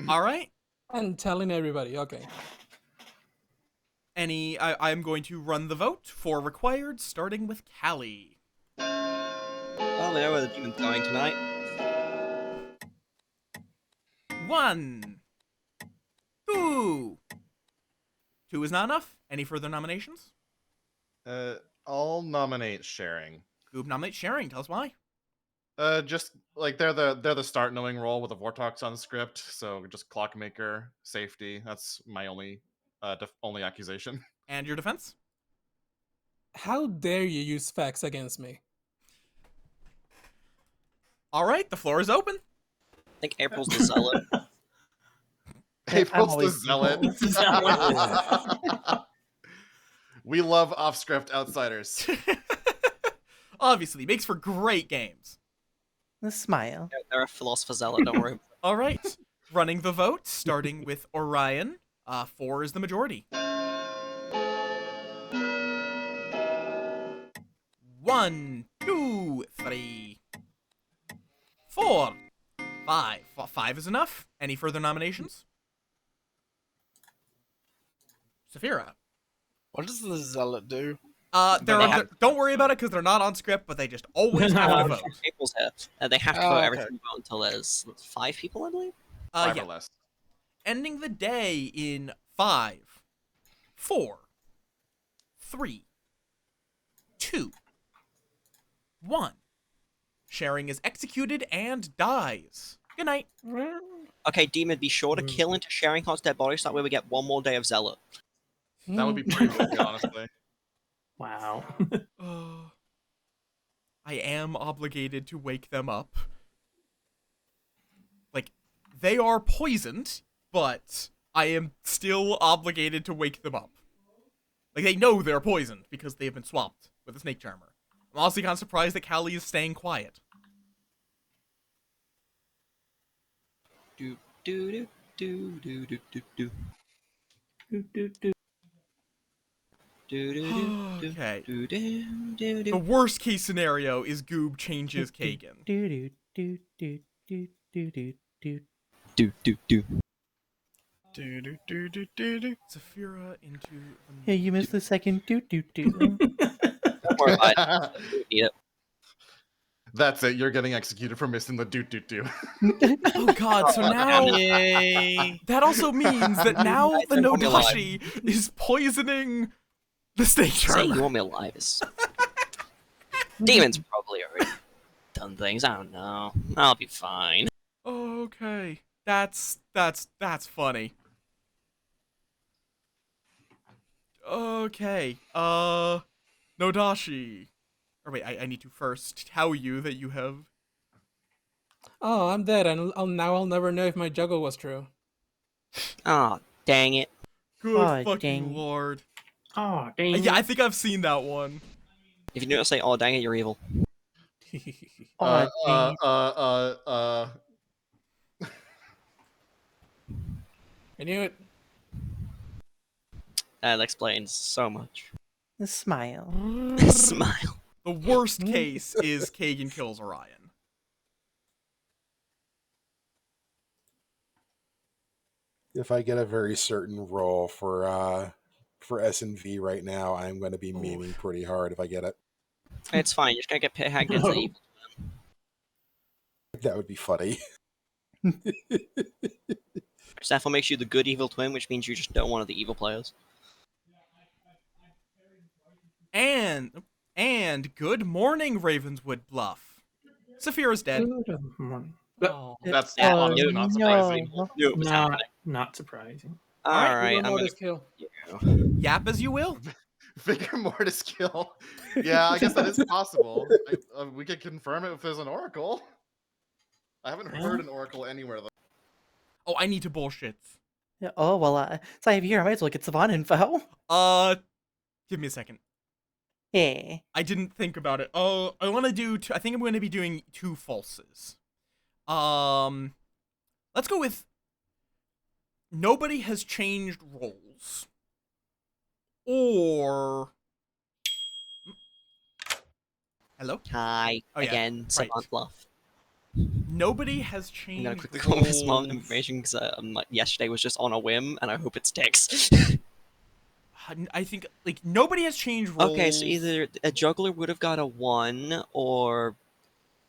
All right. And telling everybody, okay. I'm going to run the vote for required, starting with Callie. Well, we know where the demon's going tonight. 1, 2. 2 is not enough. Any further nominations? I'll nominate Sharing. Goob nominates Sharing. Tell us why. Just like they're the start knowing role with a Vortox on the script, so just clockmaker, safety. That's my only only accusation. And your defense? How dare you use facts against me? All right. The floor is open. I think April's the zealot. April's the always zealot. zealot. We love off-script outsiders. Obviously, makes for great games. the smile. They're a philosopher zealot, don't worry. All right. Running the vote, starting with Orion. 4 is the majority. 1, 2, 3, 4, 5. 5 is enough. Any further nominations? Saphira. what does the zealot do? Don't worry about it because they're not on script, but they just always have to vote. April's here. They have to Oh, vote okay. everything vote until there's 5 people, I believe. 5 Yeah. or less. Ending the day in 5, 4, 3, 2, 1. Sharing is executed and dies. Good night. Okay, demon, be sure to kill into Sharing Heart's dead body so that way we get one more day of zealot. That would be pretty good, honestly. Wow. I am obligated to wake them up. Like, they are poisoned, but I am still obligated to wake them up. Like, they know they're poisoned because they have been swapped with a snake charmer. I'm honestly kind of surprised that Callie is staying quiet. Do do do do do do do do. Okay. Do do do The do. worst case scenario is Goob changes Kagan. Do do do do do do do do. Do do do. Do do do do do do. Saphira into Yeah, you missed the second do do do. Don't worry about it. We don't need it. That's it. You're getting executed for missing the doot. Oh god, so now Yay! that also means that now Guys, the don't want me alive. Nodashi is poisoning the snake Saying you charmer. want me alive is. Demons probably already done things. I don't know. I'll be fine. Okay. That's funny. Okay. Nodashi. Or wait, I need to first tell you that you have Oh, I'm dead, and I'll never know if my juggle was true. Oh, dang it. good Oh, fucking dang. lord. Oh, dang. Yeah, I think I've seen that one. If you don't say, oh, dang it, you're evil. Oh, dang. I knew it. That explains so much. Smile. Smile. The worst case is Kagan kills Orion. If I get a very certain roll for S&V right now, I'm going to be memeing pretty hard if I get it. It's fine. You're just gonna get pit hacked into the evil. That would be funny. Stephon makes you the good evil twin, which means you just don't one of the evil players. And good morning, Ravenswood Bluff. Saphira's dead. Good morning. Oh. That's Yeah, honestly no, not surprising. no. Knew it was happening. Not surprising. Alright, Alright, Rigor I'm gonna mortis kill. Yap as you will. Vigor Mortis kill. Yeah, I guess that is possible. We could confirm it if there's an oracle. I haven't heard an oracle anywhere though. Oh, I need to bullshit. Yeah, oh, well, since I have here, I might as well get Savon info. Give me a second. Yeah. I didn't think about it. Oh, I want to do. I think I'm going to be doing 2 falses. Let's go with. Nobody has changed roles. Or. Hello? Hi, Oh, yeah, again, right. Savant Bluff. Nobody has I'm changed gonna quickly call this small roles. information because yesterday was just on a whim, and I hope it sticks. I think, like, nobody has changed roles. Okay, so either a juggler would have got a 1, or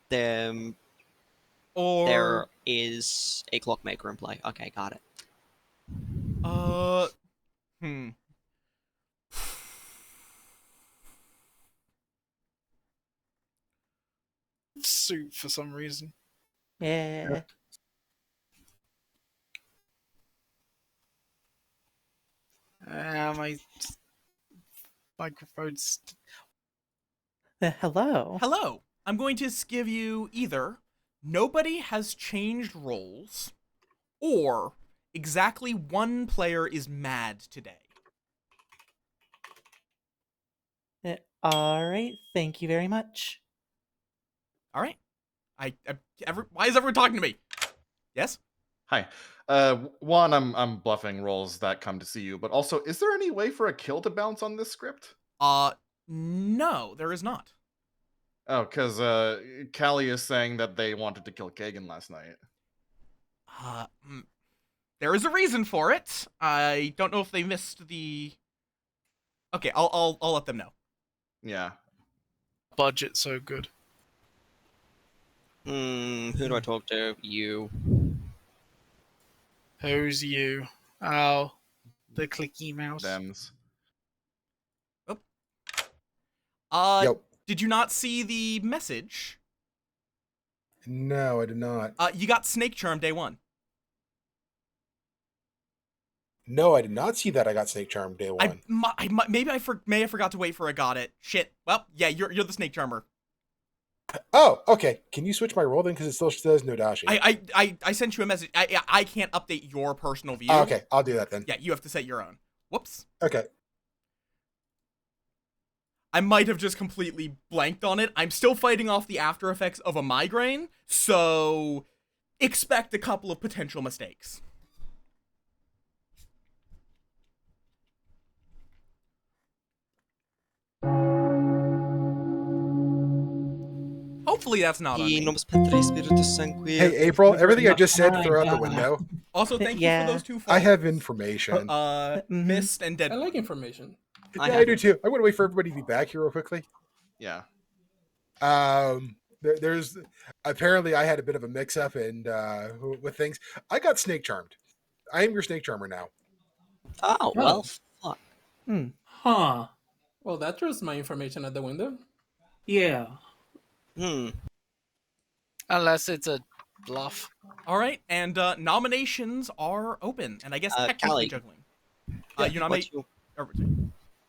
there is a clockmaker in play. Okay, got it. Hmm. Suit for some reason. Yeah. My microphone's. Hello. Hello. I'm going to give you either nobody has changed roles or exactly 1 player is mad today. All right. Thank you very much. All right. Why is everyone talking to me? Yes? Hi. One, I'm bluffing rolls that come to see you, but also, is there any way for a kill to bounce on this script? No, there is not. Oh, because Callie is saying that they wanted to kill Kagan last night. There is a reason for it. I don't know if they missed the. Okay, I'll let them know. Yeah. Budget so good. Who do I talk to? You. Who's you? Oh, the clicky mouse. Thems. Yep. Did you not see the message? No, I did not. You got Snake Charm day 1. No, I did not see that I got Snake Charm day 1. Maybe I forgot to wait for I got it. Shit. Well, yeah, you're the Snake Charmer. Oh, okay. Can you switch my role then? Because it still says Nodashi. I sent you a message. I can't update your personal view. Oh, okay, I'll do that then. Yeah, you have to set your own. Whoops. Okay. I might have just completely blanked on it. I'm still fighting off the after effects of a migraine, so expect a couple of potential mistakes. Hopefully that's not on me. Hey, April, everything I just said, throw out the window. Also, thank you Yeah. for those 2 I falls. have information. Mist and Dead. I like information. I do too. I'm going to wait for everybody to be back here real quickly. Yeah. There's apparently I had a bit of a mix-up and with things. I got Snake Charmed. I am your Snake Charmer now. Oh, well, fuck. Huh. Well, that throws my information at the window. Yeah. Unless it's a bluff. All right, and nominations are open, and I guess technically Callie. juggling. Yeah, You nominate.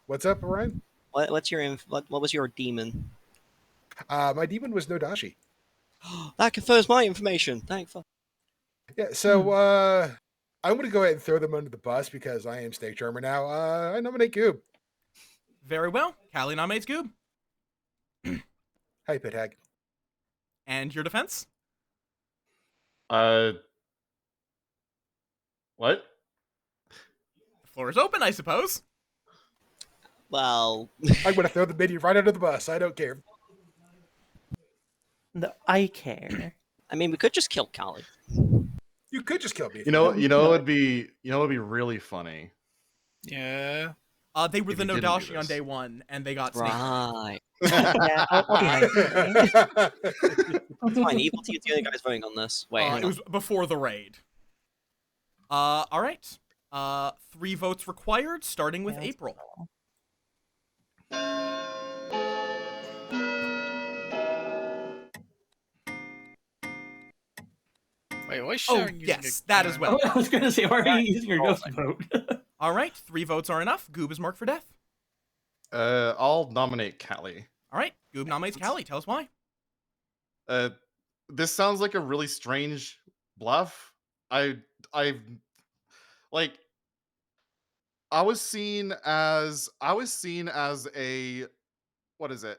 What's up, Orion? What's your what was your demon? My demon was Nodashi. That confirms my information. Thank fuck. Yeah, so I'm going to go ahead and throw them under the bus because I am Snake Charmer now. I nominate Goob. Very well. Callie nominates Goob. Hi, Pit Hag. And your defense? What? The floor is open, I suppose. Well, I'm going to throw the minion right under the bus. I don't care. No, I care. I mean, we could just kill Callie. You could just kill me. If You know, we you know, could. it'd be, it'd be really funny. Yeah. They were If the you didn't do Nodashi on this. day one, and they got snake. Right. Yeah, I'll be nice. It's fine. Evil Team's the only guys voting on this. Wait, hang It on. was before the raid. All right. 3 votes required, starting with Yeah, let's April. go. Wait, why is Oh, Sharon using yes, a that as well. Oh, I was gonna say, why are you using your ghost vote? All right, 3 votes are enough. Goob is marked for death. I'll nominate Callie. All right, Goob nominates Callie. Tell us why. This sounds like a really strange bluff. I like. I was seen as a, what is it?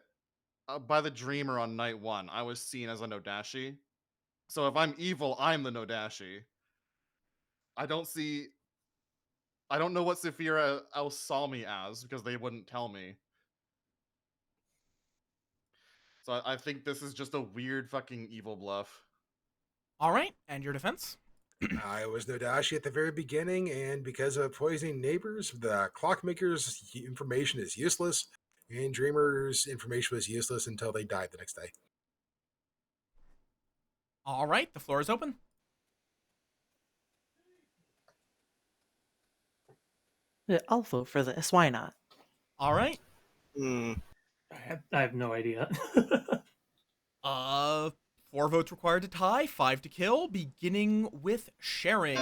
By the Dreamer on night 1. I was seen as a Nodashi. So if I'm evil, I'm the Nodashi. I don't know what Saphira else saw me as because they wouldn't tell me. So I think this is just a weird fucking evil bluff. All right, and your defense? I was Nodashi at the very beginning, and because of poisoning neighbors, the clockmaker's information is useless, and Dreamer's information was useless until they died the next day. All right, the floor is open. Yeah, I'll vote for this. Why not? All right. Hmm. I have no idea. 4 votes required to tie, 5 to kill, beginning with sharing.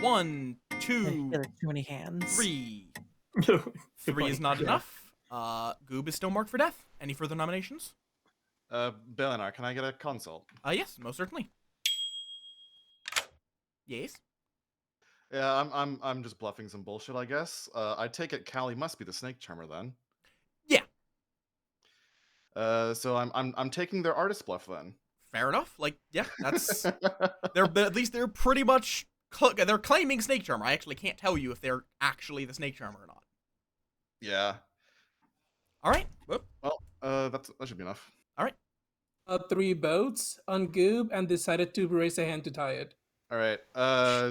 1, I 2, feel like too many hands. 3. Good 3 is point. not Yeah. enough. Goob is still marked for death. Any further nominations? Belenar, can I get a consult? Yes, most certainly. Yes. Yeah, I'm just bluffing some bullshit, I guess. I take it Callie must be the snake charmer then. Yeah. So I'm taking their artist bluff then. Fair enough. Like, yeah, that's at least they're pretty much they're claiming snake charmer. I actually can't tell you if they're actually the snake charmer or not. Yeah. All right. Whoop. Well, that should be enough. All right. 3 votes on Goob and decided to raise a hand to tie it. All right.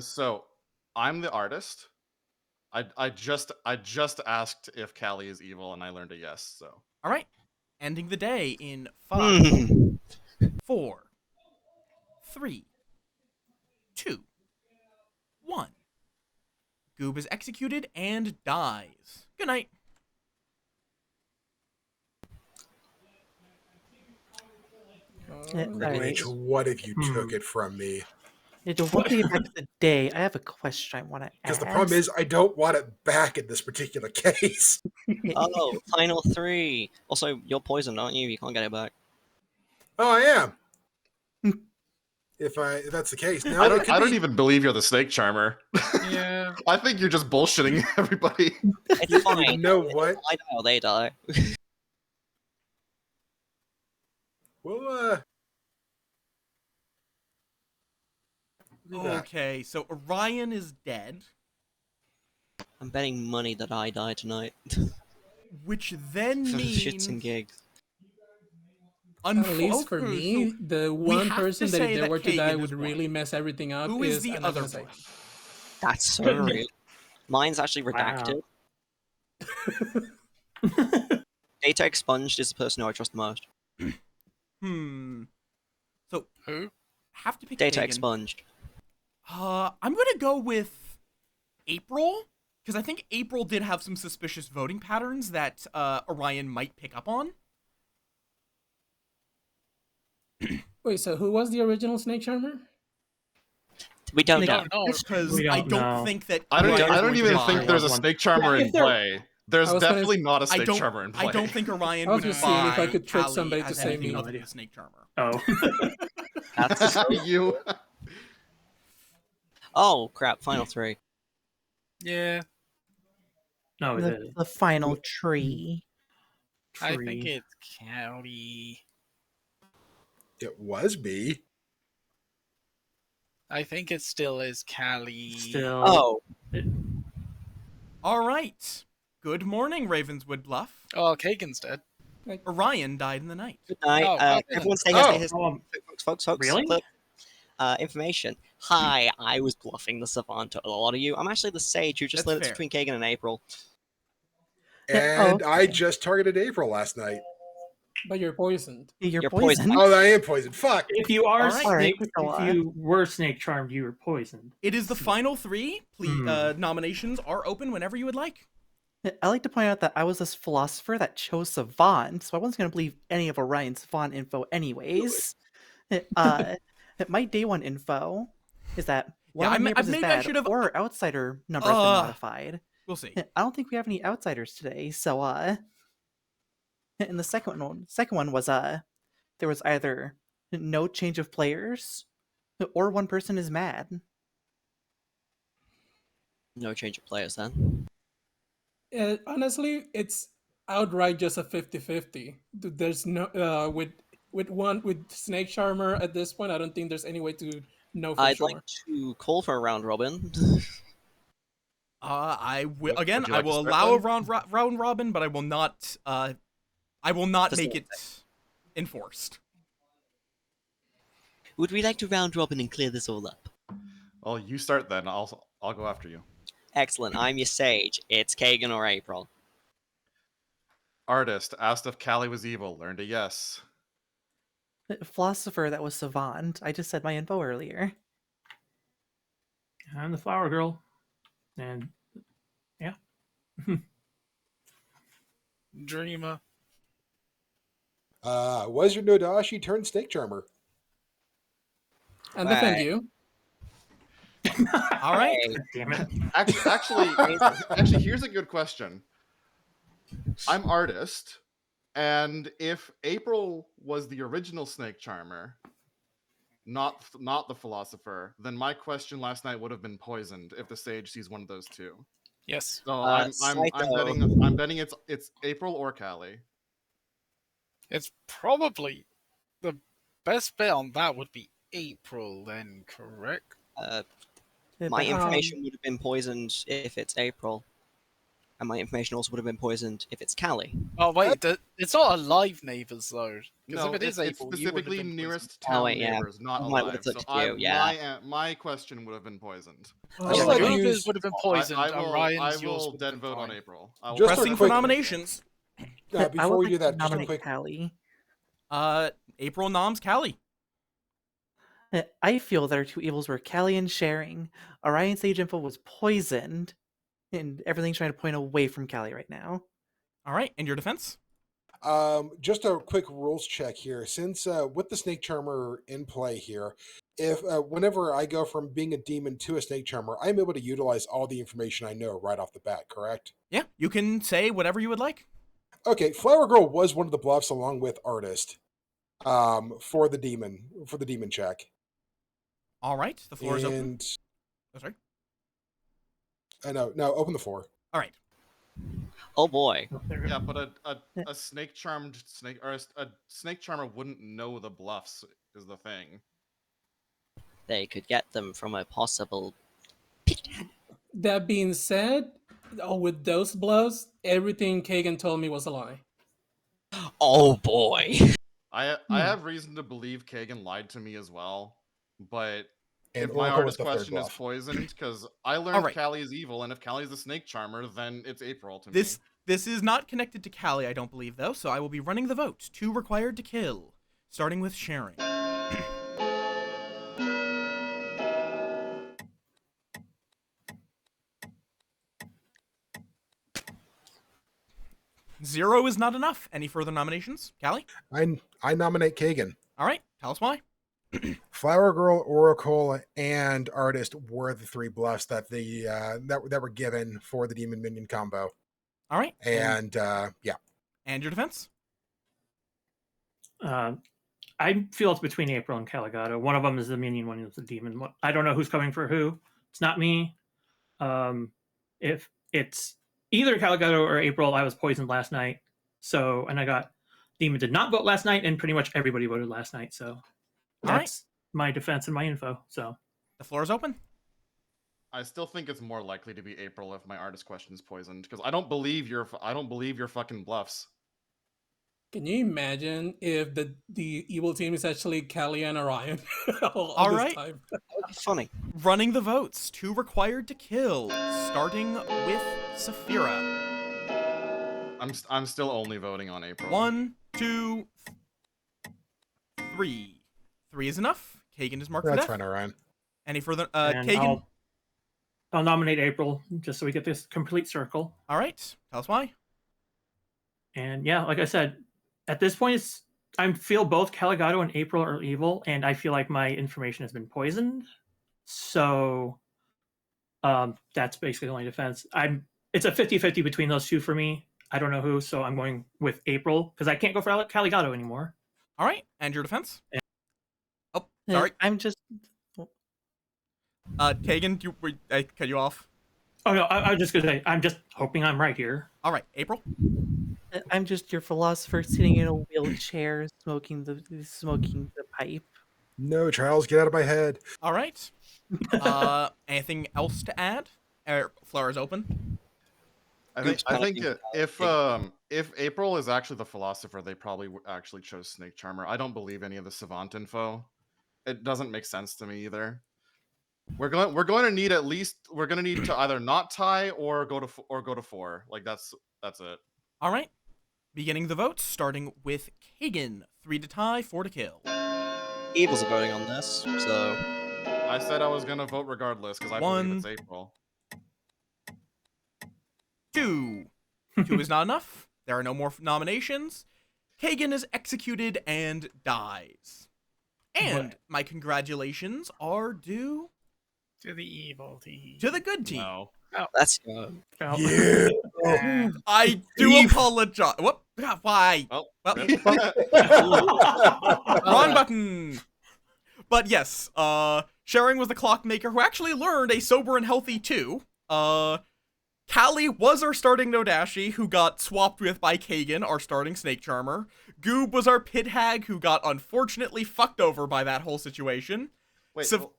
So I'm the artist. I just asked if Callie is evil, and I learned a yes. So. All right. Ending the day in 5, 4, 3, 2, 1. Goob is executed and dies. Good night. Alright. Which one of you took it from me? Before we get back to the day, I have a question I want to ask. Because the problem is, I don't want it back in this particular case. Oh, final 3. Also, you're poisoned, aren't you? You can't get it back. Oh, I am. If that's the case, no, I don't even believe you're the snake charmer. Yeah. I think you're just bullshitting everybody. It's fine. You know what? I die or they die. Well, look at that. Okay, so Orion is dead, I'm betting money that I die tonight. which then For means shits and gigs. At least for me, the one have to person that say if they that were to Kagan die is would one. really mess everything up. Who is the I'm not other gonna say. one? That's so rude. Mine's actually redacted. Data expunged is the person who I trust the most. So Who? have to pick Data Kagan. expunged. I'm gonna go with April because I think April did have some suspicious voting patterns that Orion might pick up on. Wait, so who was the original snake charmer? We don't They know. got- No, Because We I don't don't know. think that I Orion don't would even buy- think there's a snake charmer Yeah, in if there- play. There's I was gonna- definitely not a I snake don't. charmer in play. I don't think Orion I was would just seeing if I buy could trick Callie somebody to as say anything me. other than a snake charmer. Oh. That's so... you. Oh, crap. Final 3. yeah. No, it is. the final tree. I think Tree. it's Callie. It was me. I think it still is Callie. Still. Oh, All right. Good morning, Ravenswood Bluff. Oh, Kagan's dead. Orion died in the night. good night. Oh, okay then. Everyone stay Oh. here, stay here. Folks. Really? Look, information. Hi, I was bluffing the savant to a lot of you. I'm actually the sage who just That's lit it fair. between Kagan and April. And I okay. just targeted April last night. But you're poisoned. You're You're poisoned. poisoned. Oh, I am poisoned. Fuck. If you are All right. snake, All right, if you were snake charmed, you were poisoned. It is the final three. Please, Hmm. nominations are open whenever you would like. I like to point out that I was this philosopher that chose Savant, so I wasn't going to believe any of Orion's Savant info anyways. My day one info is that one Yeah, of my neighbors is maybe I bad, should have. or our outsider number has been modified. We'll see. I don't think we have any outsiders today, so and the second one was there was either no change of players or one person is mad. No change of players then. Honestly, it's outright just a 50-50. There's no with Snake Charmer at this point. I don't think there's any way to know for I'd sure. like to call for a round robin. I will Would again. you I like to will start allow a then? round robin, but I will not. I will not Just make one it enforced. Would we like to round robin and clear this all up? Well, you start then. I'll go after you. Excellent. I'm your sage. It's Kagan or April. Artist asked if Callie was evil. Learned a yes. Philosopher that was Savant. I just said my info earlier. I'm the flower girl, and yeah. Dreamer. Was your Nodashi turned snake charmer? And defend Right. you. All right. Hey, Damn it. Actually, here's a good question. I'm artist, and if April was the original snake charmer, not the philosopher, then my question last night would have been poisoned if the sage sees one of those two. Yes. So Psycho. I'm betting it's April or Callie. It's probably the best bet on that would be April, then, correct? My But, information would have been poisoned if it's April. And my information also would have been poisoned if it's Callie. Oh wait, it's not alive neighbors though. Because No, if it is it's April, you would have specifically been nearest Oh, town wait, yeah. neighbors, not I might alive. would've So touched you, yeah. my question would have been poisoned. poisoned. Just Yeah, like Goobers use- would have been poisoned. I will, Orion's yours will would have dead been vote on fine. April. I will Just a Pressing for quick- nominations. I Before would we like do to that, just a nominate quick. Callie. April noms Callie. I feel that our two evils were Callie and Sharing. Orion Sage info was poisoned, and everything's trying to point away from Callie right now. All right, and your defense? Just a quick rules check here. Since with the snake charmer in play here, if whenever I go from being a demon to a snake charmer, I'm able to utilize all the information I know right off the bat. Correct? Yeah, you can say whatever you would like. Okay, Flower Girl was one of the bluffs along with Artist. For the demon check. All right, the floor is open. And Oh, sorry. no, open the floor. All right. Oh boy. Oh, there we go. Yeah, but a snake charmed snake or a snake charmer wouldn't know the bluffs is the thing. They could get them from a possible. That being said, with those blows, everything Kagan told me was a lie. Oh boy. I have reason to believe Kagan lied to me as well, but And if my Oracle was artist the third question is bluff. poisoned, because I learned right. Callie is evil, and if Callie's the snake charmer, then it's April to me. This is not connected to Callie, I don't believe, though, so I will be running the vote. 2 required to kill, starting with Sharing. Zero is not enough. Any further nominations? Callie? I nominate Kagan. All right, tell us why. Flower Girl, Oracle, and Artist were the three bluffs that that were given for the Demon Minion combo. All right. And yeah. And your defense? I feel it's between April and Caligado. One of them is the minion, one is the demon. I don't know who's coming for who. It's not me. If it's either Caligado or April, I was poisoned last night. So, and I got demon did not vote last night, and pretty much everybody voted last night. So that's my defense and my info. So The floor is open. I still think it's more likely to be April if my artist question is poisoned, because I don't believe your fucking bluffs. Can you imagine if the evil team is actually Callie and Orion All this right. time? That would be funny. Running the votes. 2 required to kill. Starting with Saphira. I'm still only voting on April. 1, 2, 3. 3 is enough. Kagan is marked for That's death. fine, Orion. Any further? And Kagan. I'll nominate April just so we get this complete circle. All right. Tell us why. And yeah, like I said, at this point, I feel both Caligato and April are evil, and I feel like my information has been poisoned. So that's basically the only defense. It's a 50-50 between those two for me. I don't know who, so I'm going with April because I can't go for Caligato anymore. All right. And your defense? Yeah. Oh, sorry. I'm just. Kagan, I cut you off. Oh no, I was just gonna say I'm just hoping I'm right here. All right. April. I'm just your philosopher sitting in a wheelchair, smoking the pipe. No, Charles, get out of my head. All right. Anything else to add? Floor is open. I Good think spelling. if April is actually the philosopher, they probably actually chose Snake Charmer. I don't believe any of the Savant info. It doesn't make sense to me either. We're going to need to either not tie or go to 4. Like that's it. All right. Beginning the votes, starting with Kagan. 3 to tie, 4 to kill. Evils are voting on this, so I said I was gonna vote regardless because I believe it's April. 2. 2 is not enough. There are no more nominations. Kagan is executed and dies. And my congratulations are due To the evil team. to the good team. No. let's go. Yeah. I do apologize. Whoop. Why? Well, Wrong button. But yes, Sharing was the clockmaker who actually learned a sober and healthy 2. Callie was our starting Nodashi, who got swapped with by Kagan, our starting Snake Charmer. Goob was our pit hag, who got unfortunately fucked over by that whole situation. Wait, hold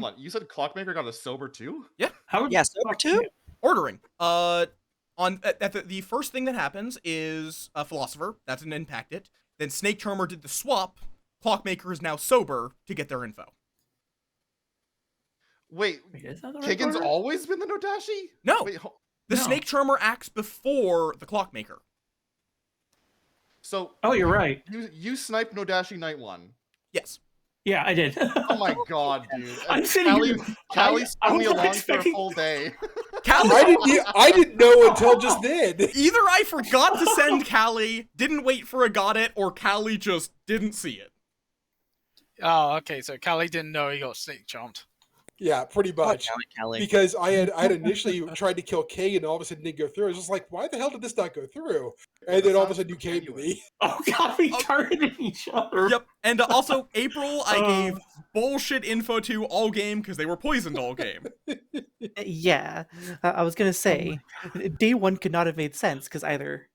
on. You said Clockmaker got a sober too? Yeah. How? Yes, number 2. Ordering. The first thing that happens is a philosopher. That's an impact it. Then Snake Charmer did the swap. Clockmaker is now sober to get their info. Wait, Is that the right Kagan's order? always been the Nodashi? No. Wait, The No. Snake Charmer acts before the Clockmaker. so Oh, you're right. you sniped Nodashi night 1. Yes. Yeah, I did. Oh my god, dude. I'm sitting here- Callie I spun me was along expecting- for a full day. Callie, I didn't know until just then. either I forgot to send Callie, didn't wait for a got it, or Callie just didn't see it. Oh, okay. So Callie didn't know he got snake charmed. Yeah, pretty much. Callie. Because I had initially tried to kill Kagan, and all of a sudden it didn't go through. I was just like, why the hell did this not go through? And then all of a sudden you came to me. Oh god, we targeted each other. Yep. And also, April, I gave bullshit info to all game because they were poisoned all game. Yeah, I was gonna say, day 1 could not have made sense because either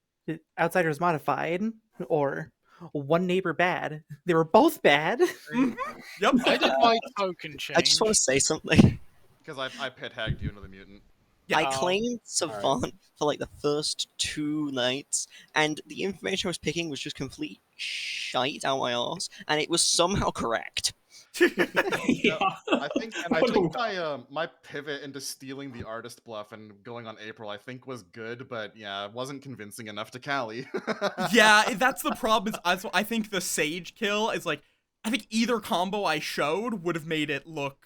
Outsiders modified or one neighbor bad. They were both bad. Yep. I did my token change. I just want to say something. Because I pit hagged you into the mutant. I Yeah. claimed Savant for like the first 2 nights, and the information I was picking was just complete shite out my arse, and it was somehow correct. Yeah. I think my pivot into stealing the artist bluff and going on April, I think was good, but yeah, it wasn't convincing enough to Callie. Yeah, that's the problem. I think the Sage kill is like, I think either combo I showed would have made it look.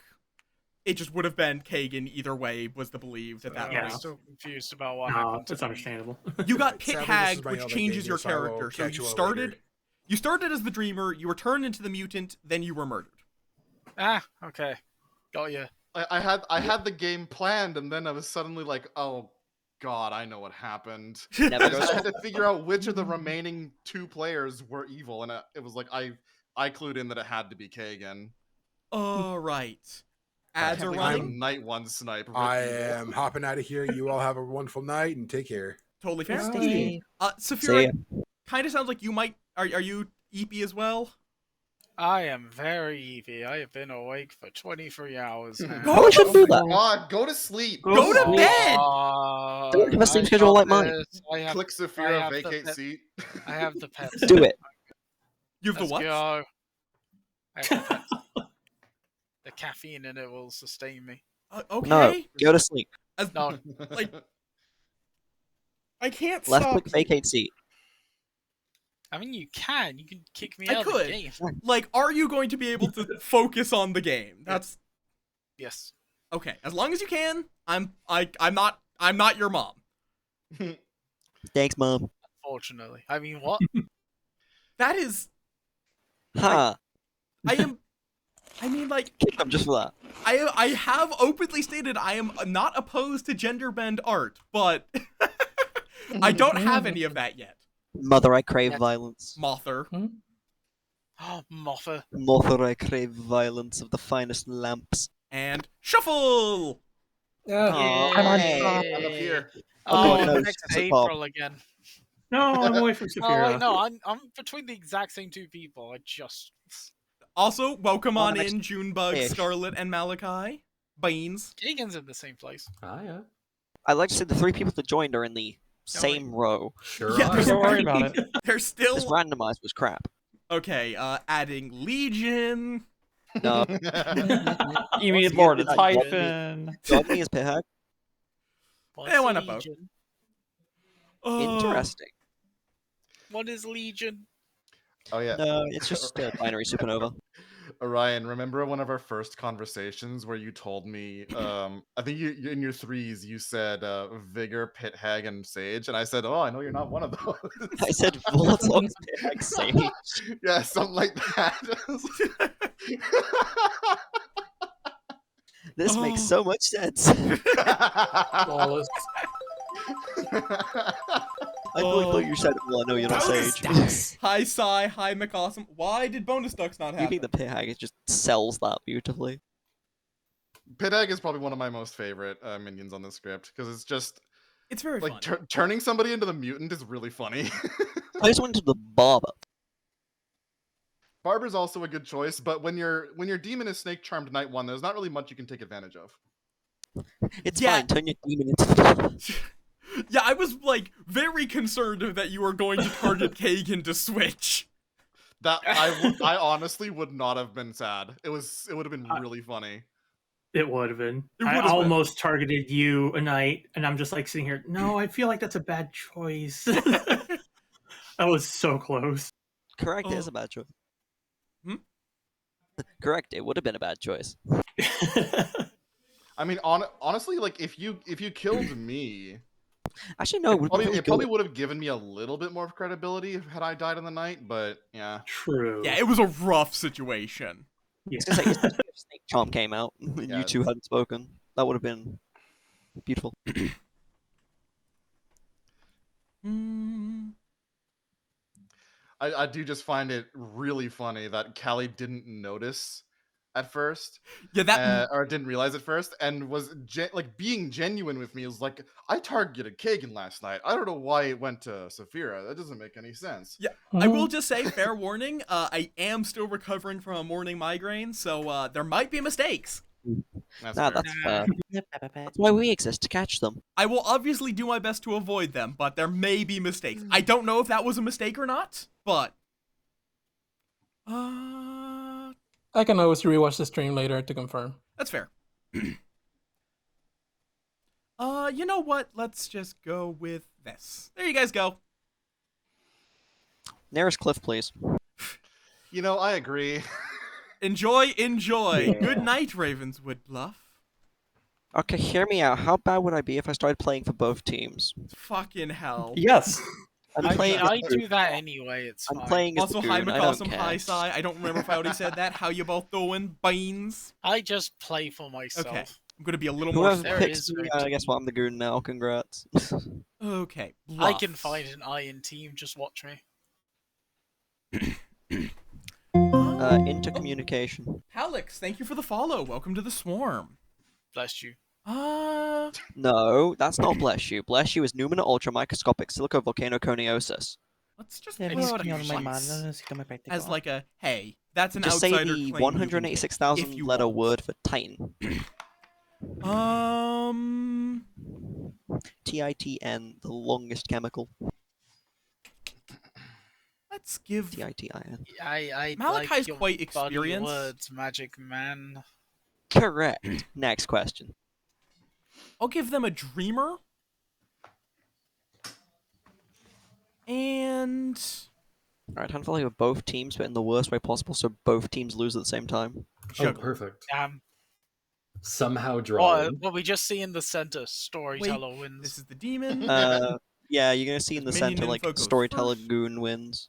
It just would have been Kagan either way was the believed at that Yeah. I'm point. still confused about what No, happened. it's understandable. You got Right, Pit sadly, this is Hag, my which only changes game, your so I will character. So catch you you all started. later. You started as the dreamer. You were turned into the mutant. Then you were murdered. Ah, okay. Got you. I had the game planned, and then I was suddenly like, oh god, I know what happened. Never I goes just had to figure out which of the remaining 2 players were evil, and it was like I clued in that it had to be Kagan. All right. Ads I are can't believe running. Night 1 snipe. I evil. am hopping out of here. You all have a wonderful night and take care. Totally fair. Stay. Saphira, See kind of sounds like you might. Are you EP as well? I am very Evie. I have been awake for 23 hours now. Go should to do that. God, go to sleep. Go to sleep. bed! Don't have a sleep I schedule got like mine. this. I have, Click I Saphira, have the vacate pep- seat. I have the pep. Do it. You have the Let's what? go. I have the pep. The caffeine in it will sustain me. Okay. No, go to sleep. As- No, like, I can't Left stop. click vacate seat. I mean you can. You can kick me I out of could. the game. Like, are you going to be able to focus on the game? That's Yes. okay. As long as you can, I'm not your mom. Thanks, Mom. Fortunately. I mean what? That is, Ha! I mean, like, Kick them just for that. I have openly stated I am not opposed to gender bend art, but I don't have any of that yet. Mother, I crave Yes. violence. Mother. Mother. Mother, I crave violence of the finest lamps. And shuffle! Aw. I'm on Yay. I'm up here. Oh, God, no, next it's a pop. April again. No, I'm away from Oh Saphira. wait, no, I'm between the exact same two people. I just Also, welcome On on the next in, Junebug, ish. Scarlet, and Malachi. Beans. Keegan's in the same place. Ah, yeah. I'd like to say the three people that joined are in the same row. Sure Yeah, are. there's- Don't worry about it. They're This still randomized was crap. okay. Adding Legion. No, You mean Once Lord of again, Typhon? Dogme is Pithag. What's why not both? Legion? Oh, Interesting. What is Legion? Oh yeah. No, it's just binary supernova. Orion, remember one of our first conversations where you told me, I think you in your threes you said Vigor, Pit Hag, and Sage, and I said, oh, I know you're not one of those. I said Vortox, Pithag, Sage. Yeah, something like that. This makes so much sense. Flawless. I really thought you said it. Well, I know you're not Bonus Sage. ducks. Hi, Psy. Hi, McAwesome. Why did bonus ducks not You happen? think the Pithag it just sells that beautifully? Pit Hag is probably one of my most favorite minions on the script because it's just It's very like fun. turning somebody into the mutant is really funny. I just went to the barber. Barber's also a good choice, but when your demon is snake charmed night one, there's not really much you can take advantage of. It's Yeah. fine. Turn your demon into the barber. Yeah, I was like very concerned that you were going to target Kagan to switch. That I honestly would not have been sad. It would have been really funny. It would have been. It I would've been. almost targeted you a night, and I'm just like sitting here. No, I feel like that's a bad choice. That was so close. Correct. It Oh. is a bad choice. Hmm? Correct. It would have been a bad choice. I mean, honestly, like if you killed me, Actually, no. it probably would have given me a little bit more credibility had I died in the night. But yeah, True. Yeah, it was a rough situation. Yeah. I was gonna say, if Snake Charm came out and Yeah. you two hadn't spoken, that would have been beautiful. I do just find it really funny that Callie didn't notice at first, Yeah, that or didn't realize at first, and was like being genuine with me. Is like, I targeted Kagan last night. I don't know why it went to Saphira. That doesn't make any sense. Yeah, I will just say, fair warning, I am still recovering from a morning migraine, so there might be mistakes. That's Nah, fair. that's fair. That's why we exist, to catch them. I will obviously do my best to avoid them, but there may be mistakes. I don't know if that was a mistake or not, but... I can always rewatch the stream later to confirm. That's fair. You know what? Let's just go with this. There you guys go. Nearest cliff, please. You know, I agree. Enjoy. Yeah. Good night, Ravenswood Bluff. Okay, hear me out. How bad would I be if I started playing for both teams? Fucking hell. Yes. I'm I playing. mean, as I the do goon. that anyway. It's I'm fine. playing as Also, the hi, goon. I don't McAwesome. care. Hi, Sai. I don't remember if I already said that. How you both doing? Beans. I just play for myself. Okay. I'm gonna be a little more... Whoever There picks is me, no I guess I'm the goon now. Congrats. Okay. I can Bluff. find an iron team. Just watch me. Intercommunication. Halix, thank you for the follow. Welcome to the swarm. Bless you. No, that's not bless you. Bless you is Numina Ultra Microscopic Silico Volcano Coniosis. Let's just Yeah, put me out a on my place man. No necesito me practico. as like a, hey, that's an Just say outsider the claim you can take if 186,000 you letter want. word for Titan. Titn, the longest chemical. Let's give Titin. I Malachi's like your quite body experienced. words, Magic Man. Correct. Next question. I'll give them a dreamer. And Alright, handful of both teams, but in the worst way possible, so both teams lose at the same time. Oh, Juggler. perfect. Damn. Somehow drawing. What we just see in the center, Storyteller Wait, wins. this is the demon. Yeah, you're gonna see in the Minion center, like, info goes Storyteller first. Goon wins.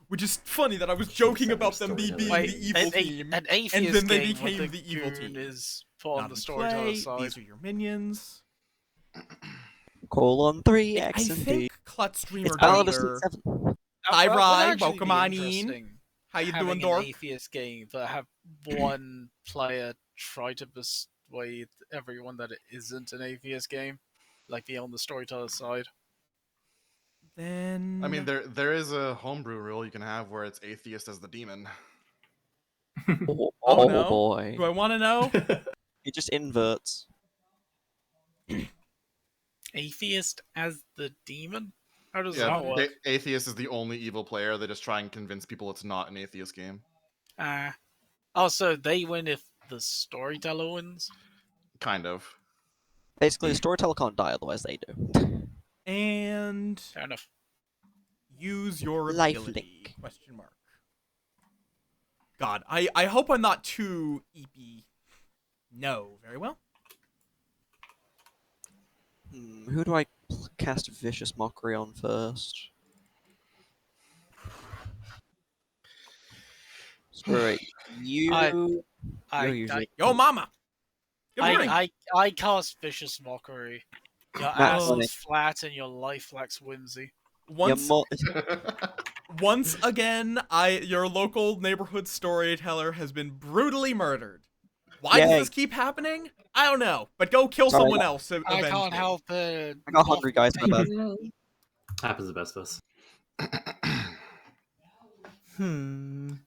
Which is funny that I was joking about them being Storyteller. the evil team. An atheist and then they game became with the evil Goon team. is put on Not the in Storyteller play. side. These are your minions. Call on 3, I X and D. think Klutz Dreamer It's Ballad of Juggler. Sleep 7. Hi, That would Rye. actually Welcome be on in. interesting, How you having doing, an Dork? atheist game, but have one player try to persuade everyone that it isn't an atheist game, like the on the Storyteller side. Then I mean, there is a homebrew rule you can have where it's atheist as the demon. Oh, no. Boy. Do I want to know? It just inverts. Atheist as the demon? How does Yeah, that work? atheist is the only evil player. They just try and convince people it's not an atheist game. Also, they win if the Storyteller wins. Kind of. Basically, the Storyteller can't die, otherwise they do. And Fair enough. use your Lifelink. ability? Question mark. God, I hope I'm not too eepy. No, very well. Who do I cast Vicious Mockery on first? Screw it. You're usually... Yo, mama. Good morning. I cast Vicious Mockery. Your ass is flat and your life lacks whimsy. Once again, your local neighborhood storyteller has been brutally murdered. Why does this keep happening? I don't know, but go kill someone else. I can't help it. I got hungry, guys. My bad. Happens to the best of us.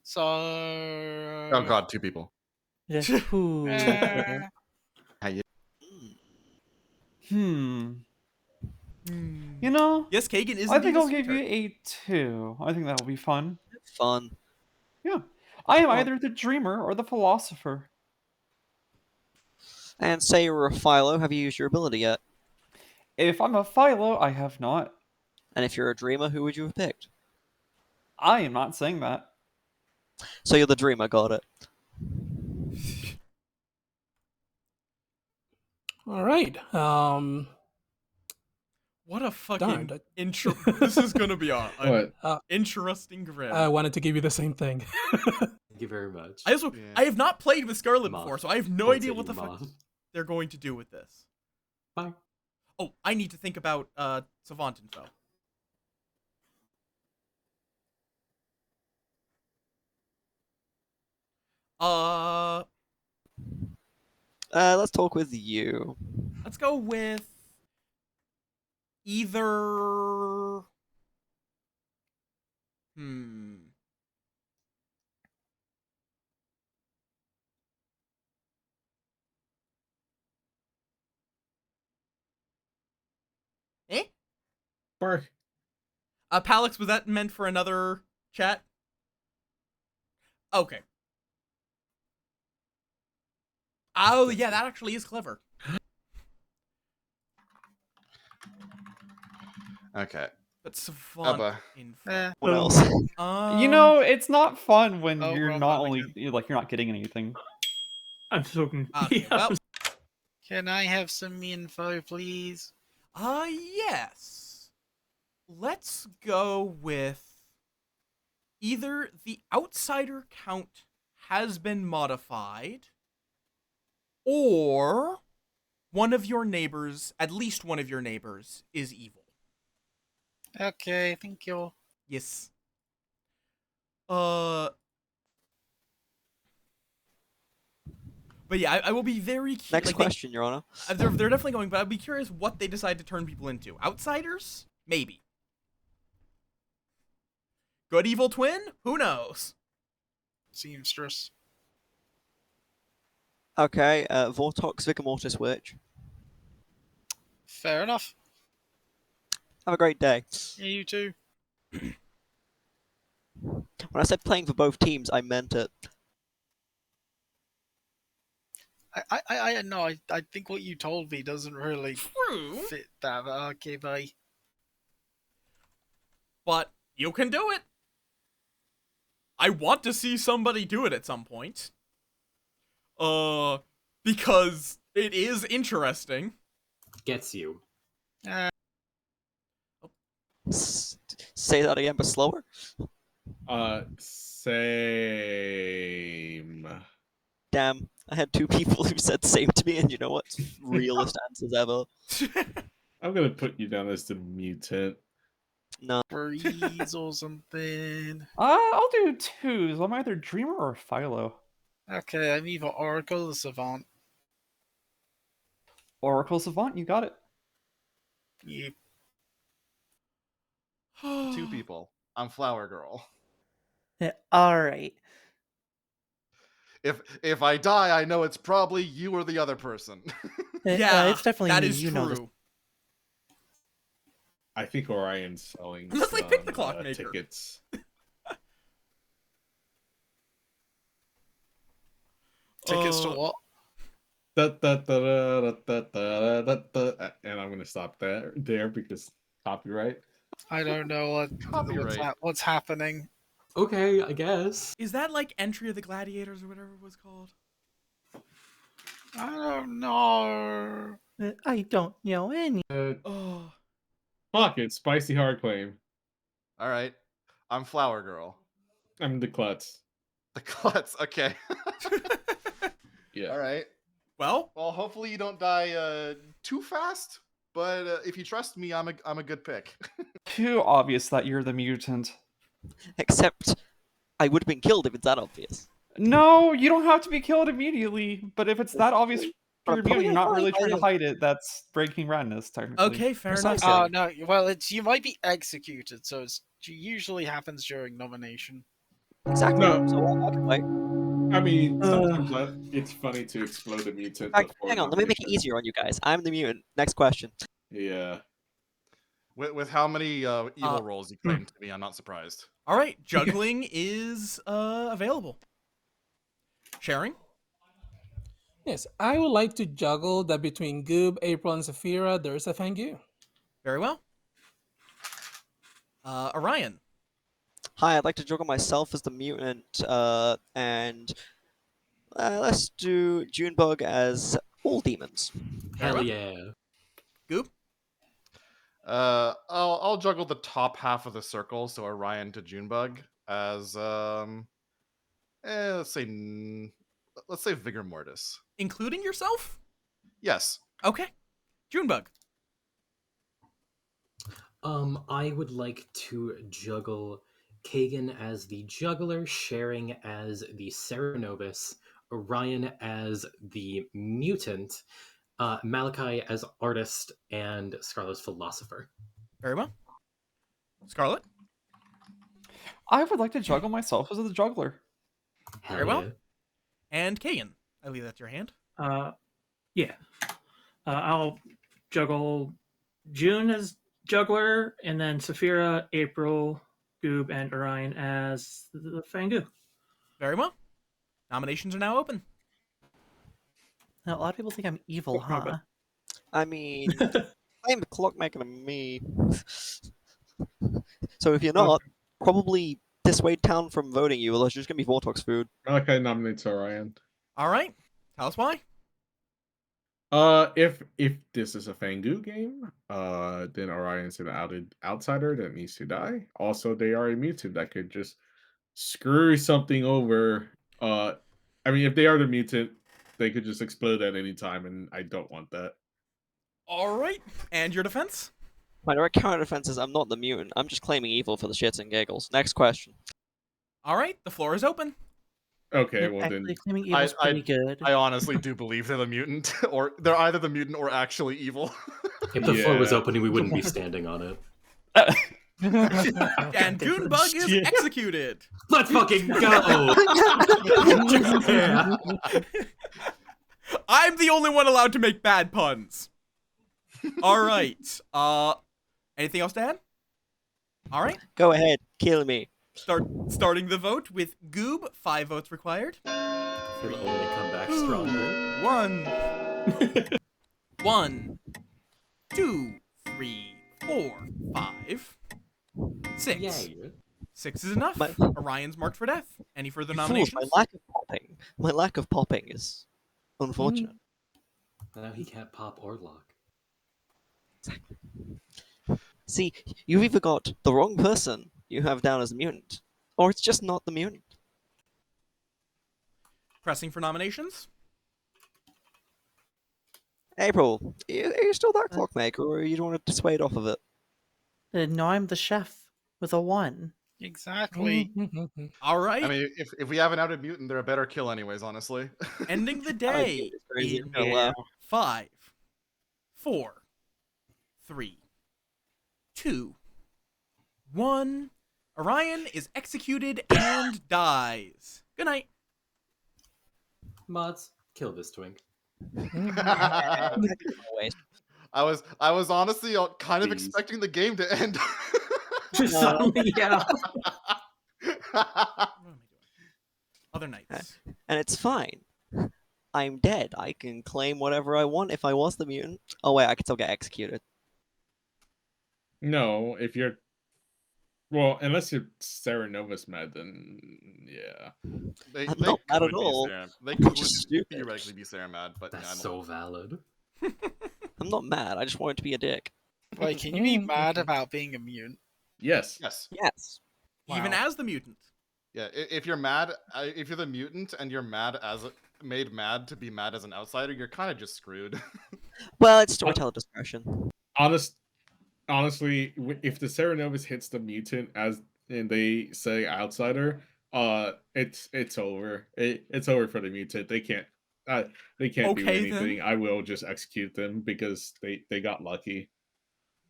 So. Oh god, 2 people. Who? You know, yes, Kagan is. I think I'll give you a 2. I think that'll be fun. Fun. Yeah. I am either the dreamer or the philosopher. And say you're a Philo, have you used your ability yet? If I'm a Philo, I have not. And if you're a dreamer, who would you have picked? I am not saying that. So you're the dreamer, got it. Alright, what a fucking Darn. intro. This is gonna be an interesting grid. I wanted to give you the same thing. Thank you very much. I have not played with Scarlet before, so I have no idea what the fuck Mom. they're going to do with this. Bye. Oh, I need to think about Savant info. Let's talk with you. Let's go with either. Bark. Palix, was that meant for another chat? Okay. Oh, yeah, that actually is clever. Okay. But Savant info. What else? You know, it's not fun when Oh, you're wrong not one only again. you're not getting anything. I'm so Okay, well, Can I have some info, please? yes. Let's go with either the outsider count has been modified, or one of your neighbors, at least one of your neighbors, is evil. Okay, thank you. Yes. But yeah, I will be very curious. Next question, Your Honor. They're definitely going, but I'd be curious what they decide to turn people into. Outsiders? Maybe. Good evil twin? Who knows? Seamstress. Okay, Vortox, Vigor Mortis, Witch. Fair enough. Have a great day. Yeah, you too. When I said playing for both teams, I meant it. I no, I think what you told me doesn't really True. fit that. Okay, bye. But you can do it. I want to see somebody do it at some point. Because it is interesting. Gets you. Say that again, but slower. Same. Damn, I had two people who said same to me, and you know what? Realist answers ever. I'm gonna put you down as the mutant. No. Breeze or something. I'll do twos. I'm either Dreamer or Philo. Okay, I'm either Oracle or Savant. Oracle Savant, you got it. Yeah. Two people. I'm Flower Girl. All right. If I die, I know it's probably you or the other person. Yeah, it's definitely that me. is You know this. true. I think Orion's selling Unless they pick the some, clockmaker. tickets. Tickets to what? And I'm gonna stop there because copyright. I don't know Copyright. what's happening. Okay, I guess. Is that like Entry of the Gladiators or whatever it was called? I don't know. I don't know any. Oh. Fuck it, spicy hard claim. All right. I'm Flower Girl. I'm the klutz. The klutz. Okay. Yeah. All right. Well, hopefully you don't die too fast. But if you trust me, I'm a good pick. Too obvious that you're the mutant. Except, I would have been killed if it's that obvious. No, you don't have to be killed immediately. But if it's that obvious for your Probably mutant, you're not not really right trying to now. hide it. That's breaking randomness, technically. okay, fair enough. Precisely. Oh no, well you might be executed, so it usually happens during nomination. Exactly. No. So I can wait. I mean, sometimes it's funny to explode a mutant. In fact, before hang on, let me make it nomination. easier on you guys. I'm the mutant. Next question. Yeah. With how many evil rolls you claimed to me, I'm not surprised. All right, juggling is available. Sharing? Yes, I would like to juggle that between Goob, April, and Saphira, there's a Fangu. Very well. Orion. Hi, I'd like to juggle myself as the mutant, and let's do Junebug as all demons. Hell well. yeah. Goop. I'll juggle the top half of the circle, so Orion to Junebug as let's say Vigor Mortis. Including yourself? Yes. Okay. Junebug. I would like to juggle Kagan as the juggler, Sharing as the Cerenovus, Orion as the mutant, Malachi as artist, and Scarlet's philosopher. Very well. Scarlet. I would like to juggle myself as the juggler. Hell Very well. yeah. And Kagan. I leave that to your hand. Yeah. I'll juggle June as juggler, and then Saphira, April, Goob, and Orion as the Fangu. Very well. Nominations are now open. Now, a lot of people think I'm evil, Oh, huh? I mean, blame the clockmaker to me. So if you're not, probably dissuade town from voting you, otherwise you're just gonna be Vortox food. Malachi nominates Orion. All right. Tell us why. If this is a Fangu game, then Orion's an outsider that needs to die. Also, they are a mutant that could just screw something over. I mean, if they are the mutant, they could just explode at any time, and I don't want that. All right. And your defense? My direct counter defense is I'm not the mutant. I'm just claiming evil for the shits and giggles. Next question. All right. The floor is open. Okay, well Actually, then. claiming evil's pretty good. I honestly do believe they're the mutant, or they're either the mutant or actually evil. If the floor was Yeah. open, we wouldn't be standing on it. And Goonbug is Shit. executed. Let's fucking go. Yeah. I'm the only one allowed to make bad puns. All right. Anything else to add? All right. Go ahead, kill me. Starting the vote with Goob, 5 votes required. He'll only come back stronger. 1, 2, 3, 4, 5, 6. Yay. 6 is enough. My- Orion's marked for death. Any further You fools, nominations? my lack of popping is unfortunate. Now he can't pop or lock. See, you've either got the wrong person you have down as a mutant, or it's just not the mutant. Pressing for nominations? April, are you still that clockmaker, or you don't want to dissuade off of it? No, I'm the chef with a 1. Exactly. All right. I mean, if we have an outed mutant, they're a better kill anyways, honestly. Ending the I day think it's crazy. in I'm gonna laugh. 5, 4, 3, 2, 1. Orion is executed and dies. Good night. Mods, kill this twink. Always. I was honestly kind of Please. expecting the game to end. Yeah. What am I doing? Other nights. And it's fine. I'm dead. I can claim whatever I want if I was the mutant. Oh wait, I can still get executed. No, if you're well, unless you're Sarah Novus mad, then yeah. They I'm not mad at could be all. They I'm could just stupid. theoretically be Sarah mad, but That's yeah, I so valid. I'm not mad. I just want it to be a dick. Wait, can you be mad about being a mutant? Yes. yes. Yes. Even Wow. as the mutant. Yeah, if you're mad, if you're the mutant and you're mad made mad to be mad as an outsider, you're kind of just screwed. Well, it's storyteller discretion. Honestly, if the Sarah Novus hits the mutant and they say outsider, it's over. It's over for the mutant. They can't do Okay, then. anything. I will just execute them because they got lucky.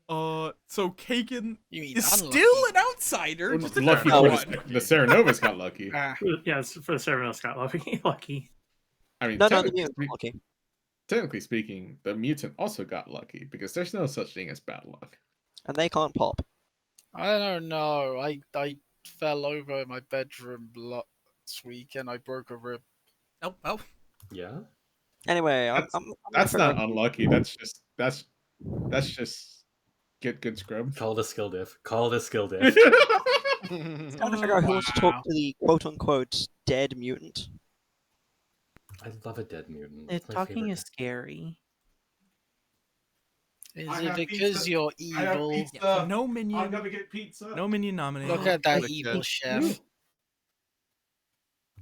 So Kagan You mean is unlucky? still an outsider. Just a Lucky different for one. the Sarah Novus got lucky. Ah, Yeah, it's for the Serenal Scott lucky. Lucky. I mean, No, the technically, mutant. Okay. technically speaking, the mutant also got lucky because there's no such thing as bad luck. And they can't pop. I don't know. I fell over in my bedroom last week and I broke a rib. Oh, well. Yeah? Anyway, That's I'm not unlucky. That's just get good scrub. Call the skill diff. Call the skill diff. trying to figure out who wants to talk to the quote-unquote dead mutant. I love a dead mutant. It, It's my talking favorite. is scary. Is I it have because pizza. you're I have evil? pizza. Yeah, so no minion. I'm gonna get pizza. No minion nominated. Look at that Like, evil chef.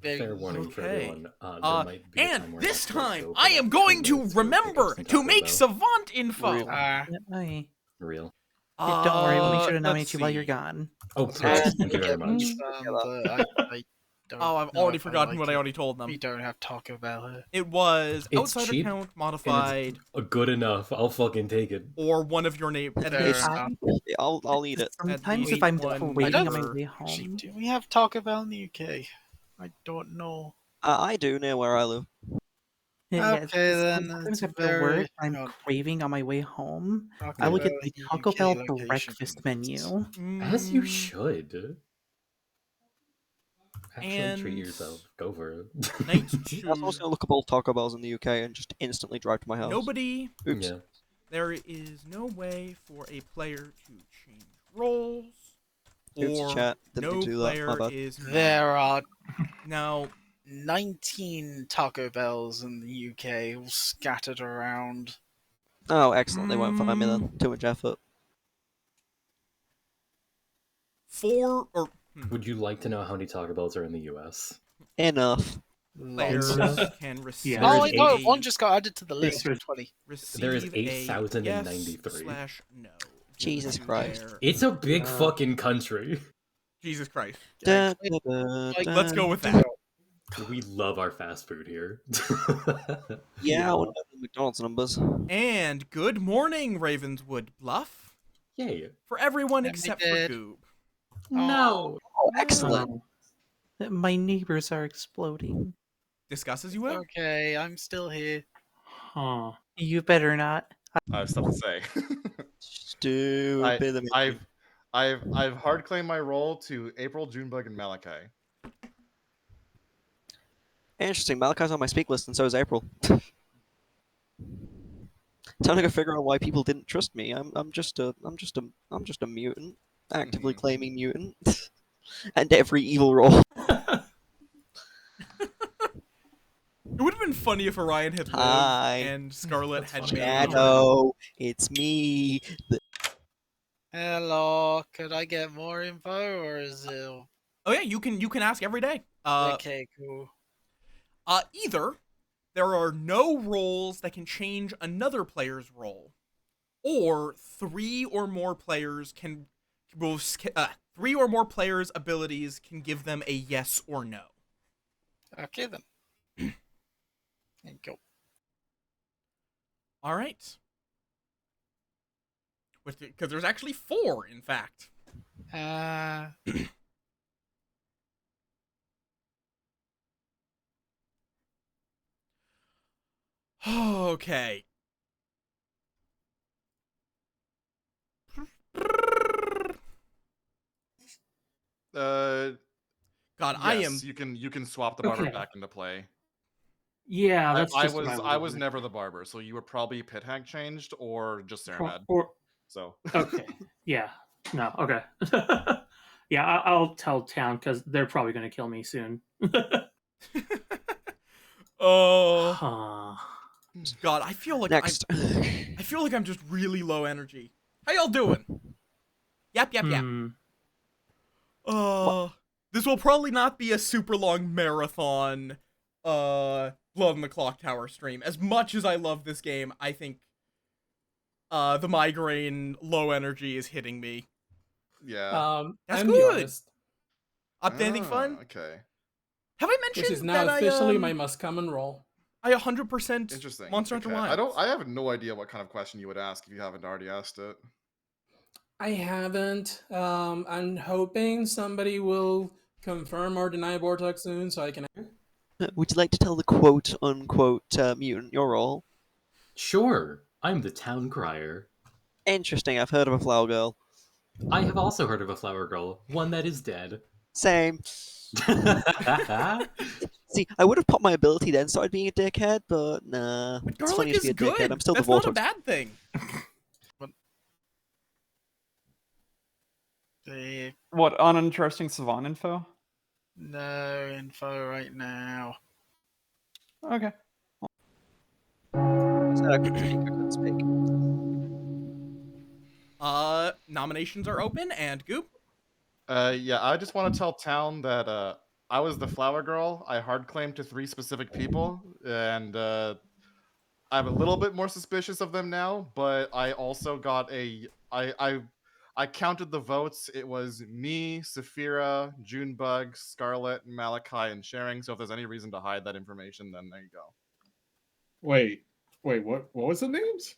Very Fair warning for Okay. everyone. There might be a time And where this I'll time, go I for am like going 2 to minutes pick up remember some to Taco make Bell. savant info. Real. Ah, Aye. Real. Yeah, don't worry, we'll make sure to let's nominate you while you're see. gone. Oh, perfect. Thank you very much. I don't Oh, I've know already if I forgotten like what I it. already told them. We don't have Taco Bell here. It was It's outsider cheap, count And modified it's good enough. I'll fucking take it. or one of your neighbors. Fair It's- enough. Yeah, I'll eat it. Sometimes the if I'm one waiting on my neighbor. way Actually, home, do we have Taco Bell in the UK? I don't know. I do near where I live. Okay, then, sometimes it's after work, I'm hang on. craving on my way home. Taco I will get Bell the UK Taco Bell locations. breakfast menu. As you Mm, should. Actually, treat And- yourself. Go for it. Night I was also 2. gonna look up all Taco Bells in the UK and just instantly drive to my house. Nobody. Oops. Yeah. There is no way for a player to change roles. Oops, Or chat. Didn't no mean to do that. My player bad. is There are now 19 Taco Bells in the UK, all scattered around. Oh, excellent. They won't find me then. Too much effort. 4 or Would you like to know how many Taco Bells are in the US? Enough. players Lots. can receive. There Oh, is no, a- one just got added to the list. there's- 20. receive There is a 8,093. yes/no. Jesus to Christ. their- It's a big Uh, fucking country. Jesus Christ. Da, Like, da, da, like, da. Let's go with that. We love our fast food here. Yeah, I wouldn't know the McDonald's numbers. And good morning, Ravenswood Bluff. Yay. For everyone And we except for did. Goob. No. Oh, excellent. My neighbors are exploding. Discuss as you will. Okay, I'm still here. Huh. You better not. I have stuff to say. Stupid. I've hard claimed my role to April, Junebug, and Malachi. Interesting. Malachi's on my speak list, and so is April. Time to go figure out why people didn't trust me. I'm just a mutant, actively claiming mutant, and every evil role. It would have been funny if Orion had lived Hi. and Scarlet That's had funny. made. Shadow, it's me. Hello, could I get more info or is it Oh yeah, you can ask every day. okay? Cool. Either there are no roles that can change another player's role, or three or more players abilities can give them a yes or no. Okay then. Thank you. All right. Because there's actually 4, in fact. Okay. God, Yes, I am. You can swap the barber Okay. back into play. Yeah, that's I just was what I was was never the barber, so you were probably pit hag changed or just Serenad. So Okay. Yeah. No. Okay. Yeah, I'll tell town because they're probably going to kill me soon. Oh Huh. God, I feel like Next. I'm just really low energy. How y'all doing? Yap. Hmm. This will probably not be a super long marathon. Love in the Clock Tower stream. As much as I love this game, I think the migraine low energy is hitting me. yeah. That's I'm the good. artist, Up to anything fun? Okay. Have I which mentioned is now that officially my most common role. I 100% Interesting. Monster Hunter Okay. Wilds? I have no idea what kind of question you would ask if you haven't already asked it. I haven't. I'm hoping somebody will confirm or deny Vortex soon, so I can. Would you like to tell the quote unquote mutant your role? Sure. I'm the town crier. Interesting. I've heard of a flower girl. I have also heard of a flower girl, one that is dead. Same. See, I would have popped my ability then, started being a dickhead, but nah. But It's garlic funny to is be a good. dickhead. I'm still That's the not a Vortex. bad thing. What uninteresting Savant info? No info right now. Okay. I couldn't speak. Nominations are open, and Goop. Yeah, I just want to tell town that I was the flower girl. I hard claimed to 3 specific people, and I'm a little bit more suspicious of them now. But I also got I counted the votes. It was me, Saphira, Junebug, Scarlet, Malachi, and Sharing. So if there's any reason to hide that information, then there you go. Wait, what was the names?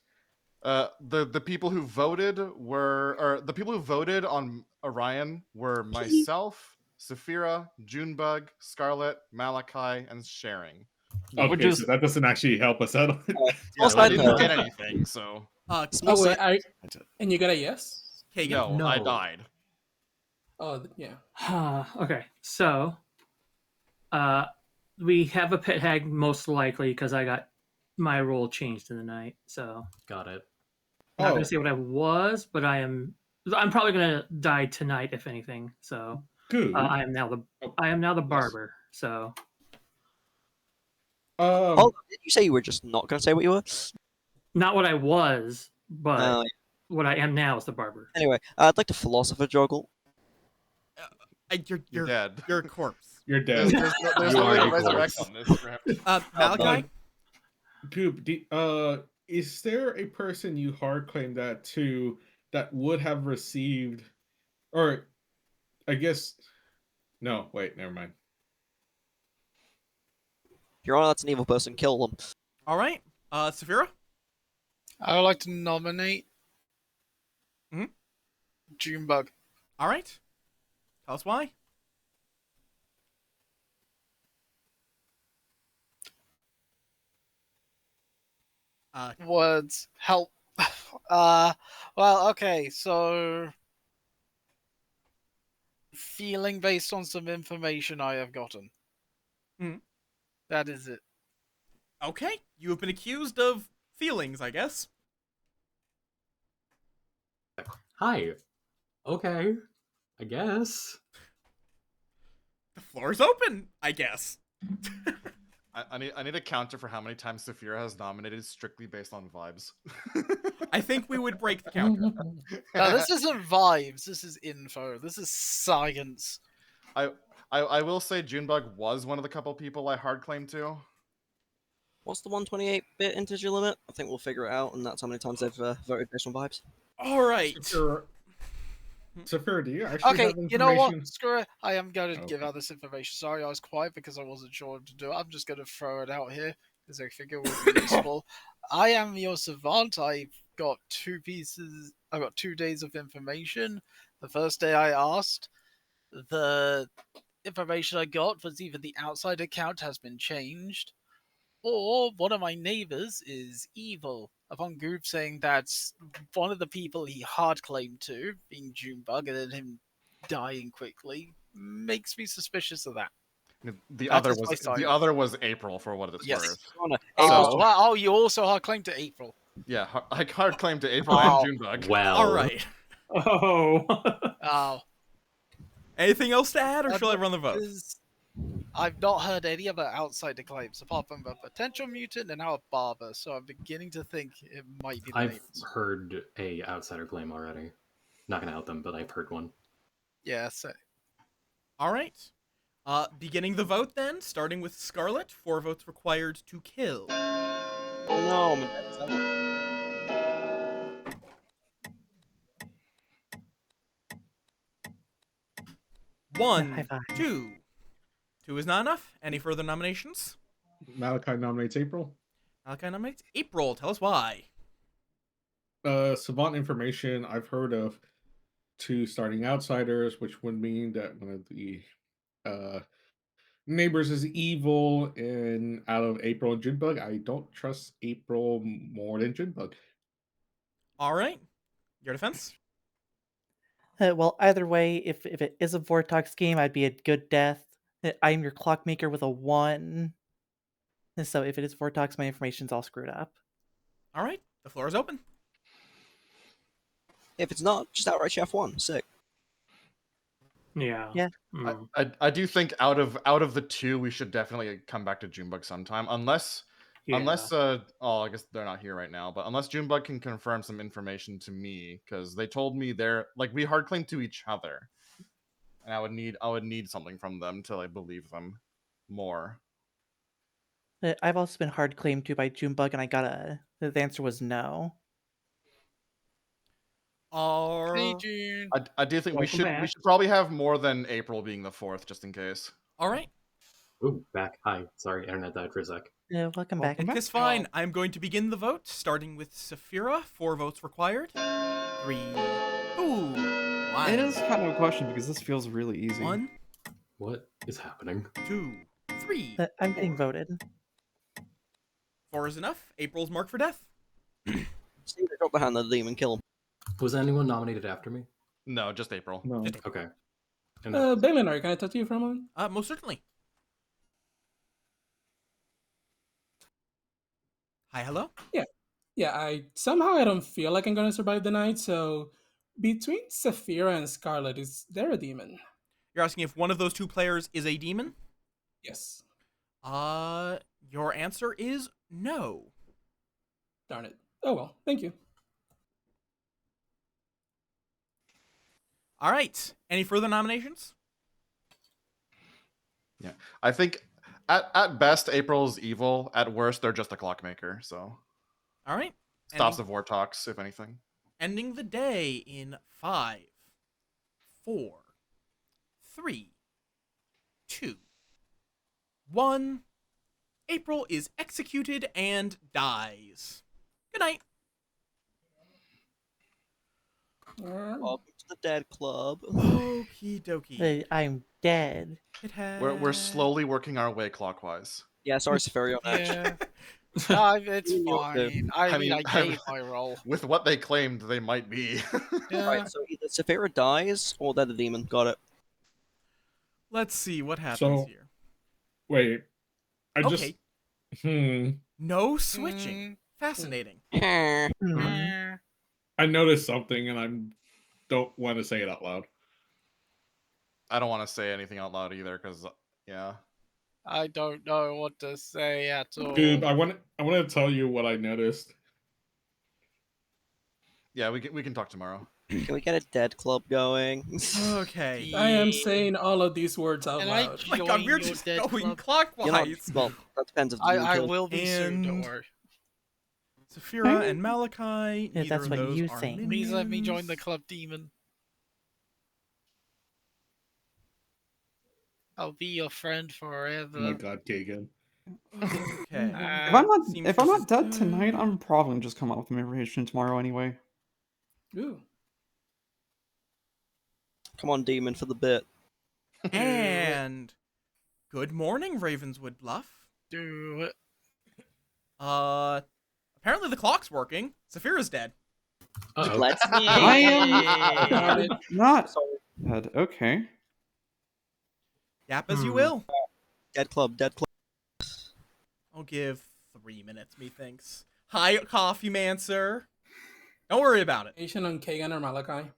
The people who voted the people who voted on Orion were myself, Saphira, Junebug, Scarlet, Malachi, and Sharing. Okay, Which is so that doesn't actually help us out. Yeah, Small I side didn't note. get anything, so Small Oh wait, side. and you got a yes? Kagan. no, I No. died. Oh yeah. Okay, so we have a pit hag most likely because I got my role changed in the night. So Got it. I'm not Oh, gonna say what I was, but I'm probably gonna die tonight if anything. So good. I am now the Yes. barber. So Oh, did you say you were just not going to say what you were? not what I was, but Oh, what I am now is the barber. anyway, I'd like to philosopher juggle. You're dead. You're a corpse. You're dead. There's You no way are to a resurrect corpse. on this script. Malachi. Goop, is there a person you hard claim that to that would have received, or I guess, no, wait, never mind. If you're that's an evil person, kill them. All right. Saphira. I would like to nominate. Mhm. Junebug. All right. Tell us why. Words help. Well, okay, so feeling based on some information I have gotten. Mhm. That is it. Okay. You have been accused of feelings, I guess. Hi. Okay. I guess. The floor is open, I guess. I need a counter for how many times Saphira has nominated strictly based on vibes. I think we would break the counter. Now, this isn't vibes. This is info. This is science. I will say Junebug was one of the couple people I hard claimed to. What's the 128-bit integer limit? I think we'll figure it out, and that's how many times they've voted based on vibes. All right. Saphira, do you actually Okay, have you know what? information? Screw it. I am going to Okay. give out this information. Sorry, I was quiet because I wasn't sure what to do. I'm just going to throw it out here because I figure it would be useful. I am your savant. I've got 2 pieces. I've got 2 days of information. The first day I asked, the information I got was either the outside account has been changed, or one of my neighbors is evil. Upon Goop saying that's one of the people he hard claimed to, being Junebug, and then him dying quickly, makes me suspicious of that. The That other is my was side. the other was April for what it's Yes. worth. Connor, Oh, April's wow. Oh, you also hard claimed to April. Yeah, I hard claimed to April and Oh, Junebug. Well. All right. Oh. Oh. Anything else to add, or shall I run the vote? I've not heard any other outsider claims apart from a potential mutant and now a barber, so I'm beginning to think it might be the I've neighbors. heard a outsider claim already. Not gonna out them, but I've heard one. Yeah, so All right. Beginning the vote then, starting with Scarlet. 4 votes required to kill. Oh no, my dad's out. One, High five. 2. 2 is not enough. Any further nominations? Malachi nominates April. Malachi nominates April. Tell us why. Savant information. I've heard of 2 starting outsiders, which would mean that one of the neighbors is evil. And out of April and Junebug, I don't trust April more than Junebug. All right. Your defense? Well, either way, if it is a Vortox game, I'd be a good death. I'm your clockmaker with a 1. So if it is Vortox, my information's all screwed up. All right. The floor is open. If it's not, just outright F1. Sick. Yeah. Yeah. Mm. I do think out of the 2, we should definitely come back to Junebug sometime, unless Yeah. I guess they're not here right now, but unless Junebug can confirm some information to me, because they told me they're like we hard claim to each other, and I would need something from them to like believe them more. I've also been hard claimed to by Junebug, and I got the answer was no. Hey, June. I do think we Welcome should back. probably have more than April being the 4th, just in case. All right. Ooh, back. Hi. Sorry, internet died for a sec. Welcome back. Welcome back. It's fine. I'm going to begin the vote, starting with Saphira. 4 votes required. 3, 2, 1. It is kind of a question because this feels really easy. 1, What is happening? 2, 3. I'm getting voted. 4 is enough. April's marked for death. See, they drop behind the demon, kill him. Was anyone nominated after me? No, just April. No. Okay. And Bailenar, can I talk to you for a moment? Most certainly. Hi, hello. Yeah, I don't feel like I'm gonna survive the night, so between Saphira and Scarlet, is there a demon? You're asking if one of those 2 players is a demon? Yes. Your answer is no. Darn it. Oh well, thank you. All right. Any further nominations? Yeah, I think at best April's evil. At worst, they're just a clockmaker. So All right. stops the Vortox, if anything. Ending the day in 5, 4, 3, 2, 1. April is executed and dies. Good night. Alright. Welcome the Dead Club. Okie dokie. I'm dead. We're slowly working our way clockwise. Yeah, sorry, Safario. Yeah. No, it's You knew it, fine. I mean, I gave my role. With what they claimed, they might be. Yeah. Right, so either Saphira dies or they're the demon. Got it. Let's see what happens So- here. Wait, I Okay, just no switching. Fascinating. Hmm. I noticed something and I don't want to say it out loud. I don't want to say anything out loud either, because yeah. I don't know what to say at all. Dude, I want to tell you what I noticed. Yeah, we can talk tomorrow. Can we get a Dead Club going? Okay. I am saying all of these words out Can I loud. Oh my god, join we're your just Dead going Club? You're not. clockwise. Well, that depends if you I kill. will be soon, don't And- worry. Saphira and Malachi, Yeah, neither that's of what those you are think. Please let me join the minions. club, demon. I'll be your friend forever. Oh my god, Kagan. Okay. If I'm not Seems if I'm this not is dead tonight, good. I'm probably gonna just come up with some information tomorrow anyway. Ooh. Come on, demon, for the bit. And good morning, Ravenswood Bluff. Do it. Apparently the clock's working. Saphira's dead. Uh-oh. Let's. I am Yay. not Sorry. dead. Okay. Yap as you Hmm. will. Dead Club. Dead Club. I'll give 3 minutes, methinks. Hi, Coffee Man, sir. Don't worry about it. Asian on Kagan or Malachi?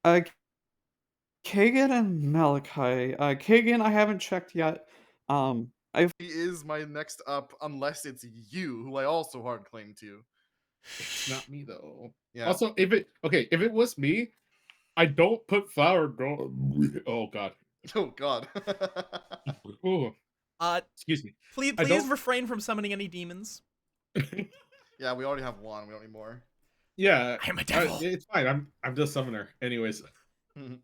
Uh, Kagan and Malachi. Kagan, I haven't checked yet. I He is my next up, unless it's you, who I also hard claim to. It's not me though. Yeah. Also, if it was me, I don't put flower girl. Oh god. Oh God. Oh, Uh, excuse me. please I don't- refrain from summoning any demons. Yeah, we already have one. We don't need more. Yeah, I am a devil. it's fine. I'm just summoner. Anyways, Mhm.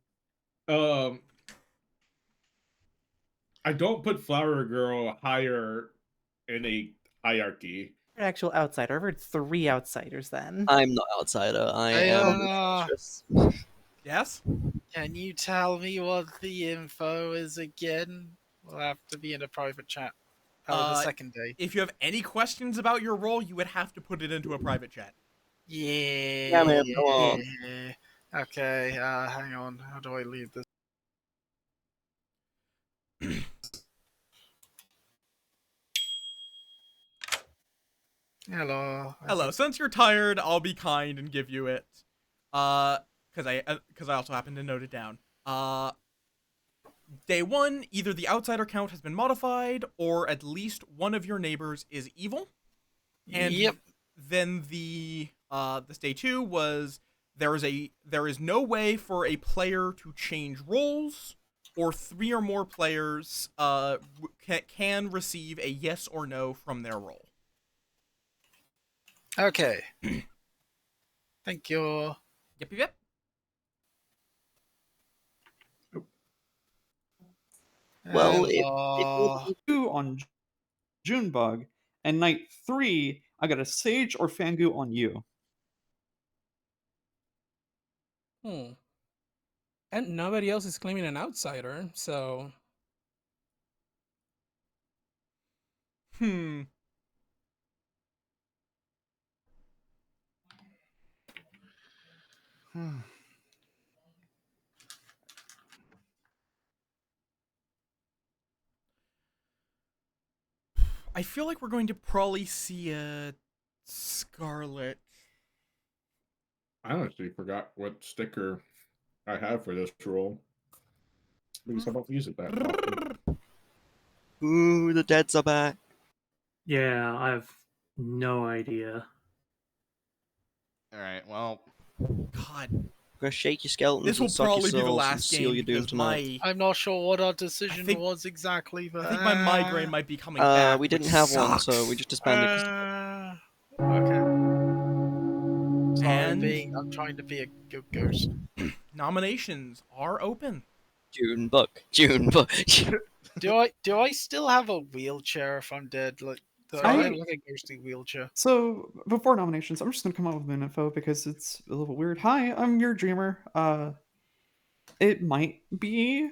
I don't put flower girl higher in a hierarchy. An actual outsider. I've heard 3 outsiders then. I'm not outsider. I am. Mistress. Yes? Can you tell me what the info is again? We'll have to be in a private chat. The second day. If you have any questions about your role, you would have to put it into a private chat. Yeah. Yeah, man, go on. Okay, hang on. How do I leave this? Hello. Hello. Since you're tired, I'll be kind and give you it. Because I also happen to note it down. Day 1, either the outsider count has been modified, or at least one of your neighbors is evil. And Yep. then this day 2 was there is no way for a player to change roles, or 3 or more players can receive a yes or no from their role. Okay. Thank you. Yep. Well, Hello. 2 on Junebug, and night 3, I got a Sage or Fangu on you. Hmm. And nobody else is claiming an outsider, so Hmm. I feel like we're going to probably see a Scarlet. I honestly forgot what sticker I have for this role because I don't use it that often. Ooh, the Deads are back. Yeah, I have no idea. All right. Well, God, I'm gonna shake your skeletons this will and suck your probably be the souls and last seal game your doom because tonight. my I'm not sure what our decision think- was exactly, but I think my migraine might be coming back. We didn't which have one, sucks. so we just disbanded. Okay. Sorry, And I'm trying to be a good ghost. nominations are open. June book. Do I still have a wheelchair if I'm dead? Like, I have like a ghostly wheelchair. So before nominations, I'm just gonna come up with an info because it's a little bit weird. Hi, I'm your dreamer. It might be.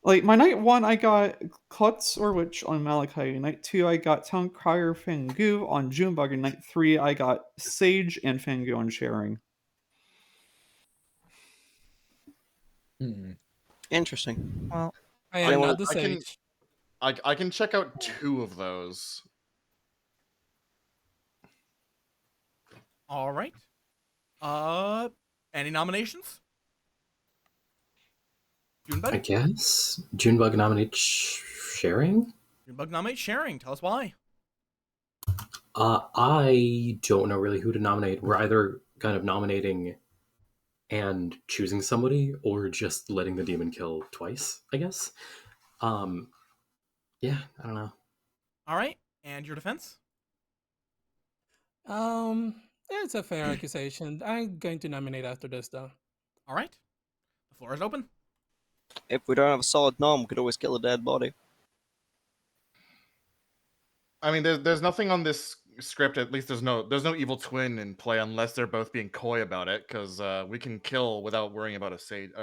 Like my night 1, I got Klutz or Witch on Malachi. Night 2, I got Town Crier Fangu on Junebug, and night 3, I got Sage and Fangu on Sharing. Interesting. Well, I am Anyone- not the I can sage. I can check out 2 of those. All right. Any nominations? I Junebug? guess Junebug nominates sharing. Junebug nominates sharing. Tell us why. I don't know really who to nominate. We're either kind of nominating and choosing somebody, or just letting the demon kill twice, I guess. Yeah, I don't know. All right. And your defense? It's a fair accusation. I'm going to nominate after this, though. All right. The floor is open. If we don't have a solid nom, we could always kill a dead body. I mean, there's nothing on this script. At least there's no evil twin in play unless they're both being coy about it. Because we can kill without worrying about a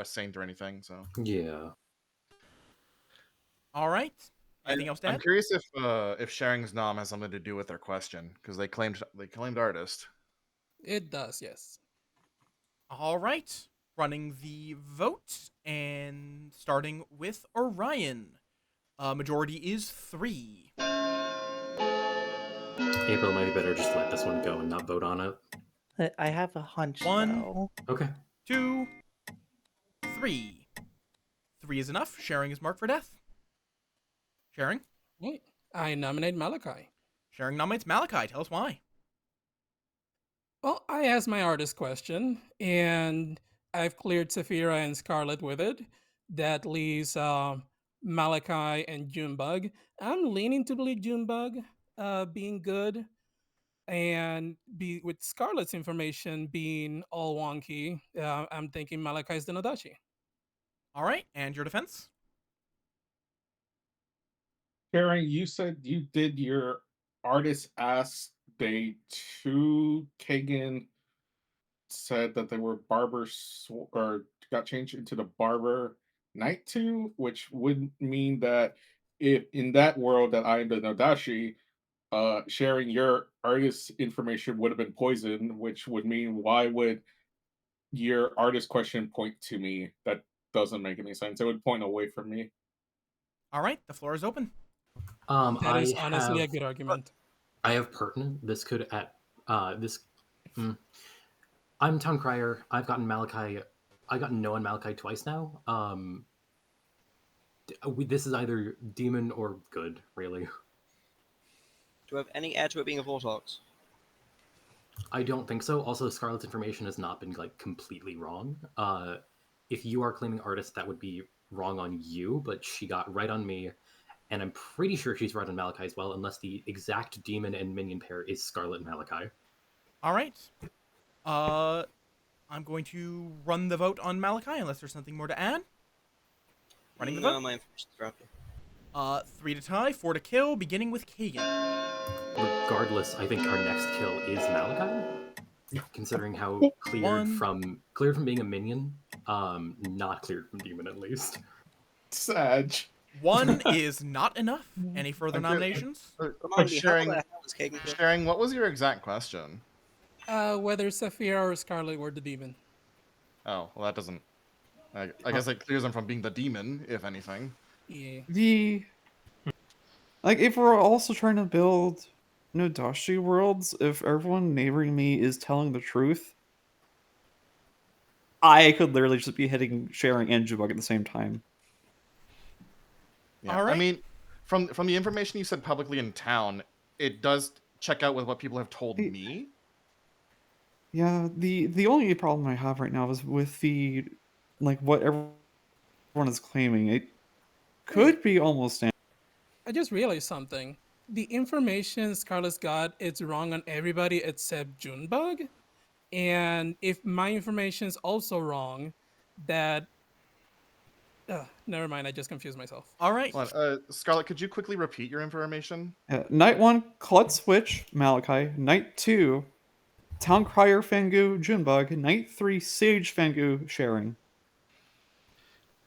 saint or anything. So Yeah. All right. Anything else to I'm add? curious if Sharing's nom has something to do with their question because they claimed artist. It does, yes. All right. Running the vote and starting with Orion. Majority is 3. April, might be better just let this one go and not vote on it. I have a hunch, One. though. Okay. 2, 3. 3 is enough. Sharing is marked for death. Sharing? Wait, I nominate Malachi. Sharing nominates Malachi. Tell us why. Well, I asked my artist question, and I've cleared Saphira and Scarlet with it. That leaves Malachi and Junebug. I'm leaning to believe Junebug being good, and with Scarlet's information being all wonky, I'm thinking Malachi is the Nodashi. All right. And your defense? Karen, you said you did your artist ask day 2. Kagan said that they were or got changed into the barber night 2, which would mean that if in that world that I am the Nodashi, sharing your artist information would have been poisoned, which would mean why would your artist question point to me? That doesn't make any sense. It would point away from me. All right. The floor is open. That is I honestly a have good argument. I have pertinent. This could at this. I'm Town Crier. I've gotten Malachi. I've gotten Noah and Malachi twice now. This is either demon or good, really. Do we have any air to it being a Vortox? I don't think so. Also, Scarlet's information has not been like completely wrong. If you are claiming artist, that would be wrong on you, but she got right on me, and I'm pretty sure she's right on Malachi as well, unless the exact demon and minion pair is Scarlet and Malachi. All right. I'm going to run the vote on Malachi unless there's something more to add. Running the No, vote. my information's drafted. 3 to tie, 4 to kill, beginning with Kagan. Regardless, I think our next kill is Malachi, considering how cleared from being a minion, not cleared from demon at least. Sag. 1 is not enough. Any further Okay. nominations? Remind me, how Sharing, the hell is Kagan killed? Sharing, what was your exact question? Whether Saphira or Scarlet were the demon. Oh, well, that doesn't. I guess it clears them from being the demon, if anything. Yeah. If we're also trying to build Nodashi worlds, if everyone neighboring me is telling the truth, I could literally just be hitting Sharing and Jubug at the same time. Yeah. All right. I mean, from the information you said publicly in town, it does check out with what people have told me. Yeah, the only problem I have right now is with the what everyone is claiming. It could be almost. I just realized something. The information Scarlet's got, it's wrong on everybody except Junebug. And if my information is also wrong, that... never mind, I just confused myself. All right. Scarlet, could you quickly repeat your information? Night 1, Klutz Witch, Malachi. Night 2, Town Crier Fangu Junebug. Night 3 Sage Fangu sharing.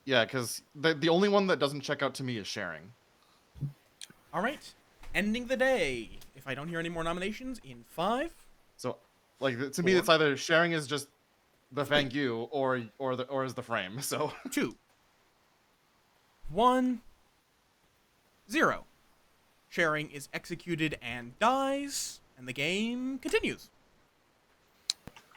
Yeah, because the only one that doesn't check out to me is sharing. All right. Ending the day. If I don't hear any more nominations in 5. So, like to me, it's either sharing is just the Fangu or is the frame. So 2, 1, 0. Sharing is executed and dies, and the game continues.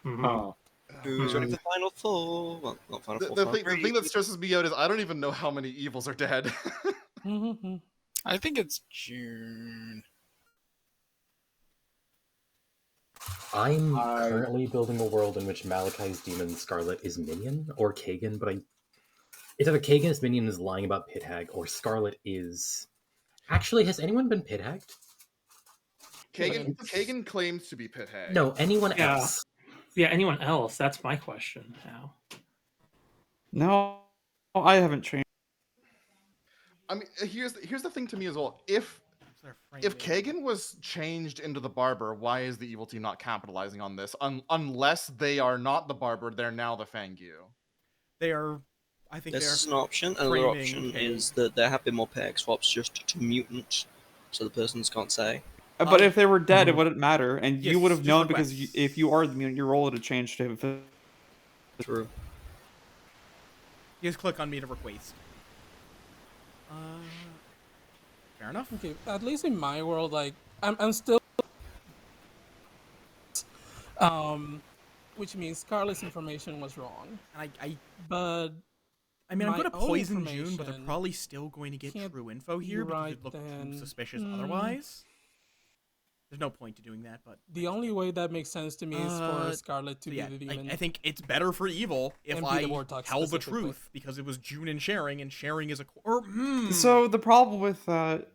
Oh. Who's ready for the final four? Well, not final four. the final thing three. that stresses me out is I don't even know how many evils are dead. I think it's June. I'm currently building a world in which Malachi's demon Scarlet is minion, or Kagan, but it's either Kagan's minion is lying about Pithag, or Scarlet is... Actually, has anyone been Pithagged? Kagan claims to be pit hag. No, anyone else. Yeah, anyone else? That's my question now. No, I haven't changed. I mean, here's the thing to me as well. If Kagan was changed into the barber, why is the evil team not capitalizing on this? Unless they are not the barber, they're now the Fangu. They are, I think This they're is an option. Another option is that there have been more peg swaps just to mutant, so the persons can't say. But if they were dead, it wouldn't matter, and you yes, would have just known requests. because if you are the mutant, your role would have changed to him. True. You just click on me to request. Fair enough. Okay, at least in my world, like I'm still, which means Scarlet's information was wrong. But I mean, I'm my going to own poison June, but they're information probably still going to get can't true info be here because right it looked then. too suspicious otherwise. There's no point to doing that, but The only way that makes sense to me is for Scarlet to be yeah, the demon. I think it's better for evil if And be I the Warthog tell the specifically. truth because it was June and sharing is a So the problem with that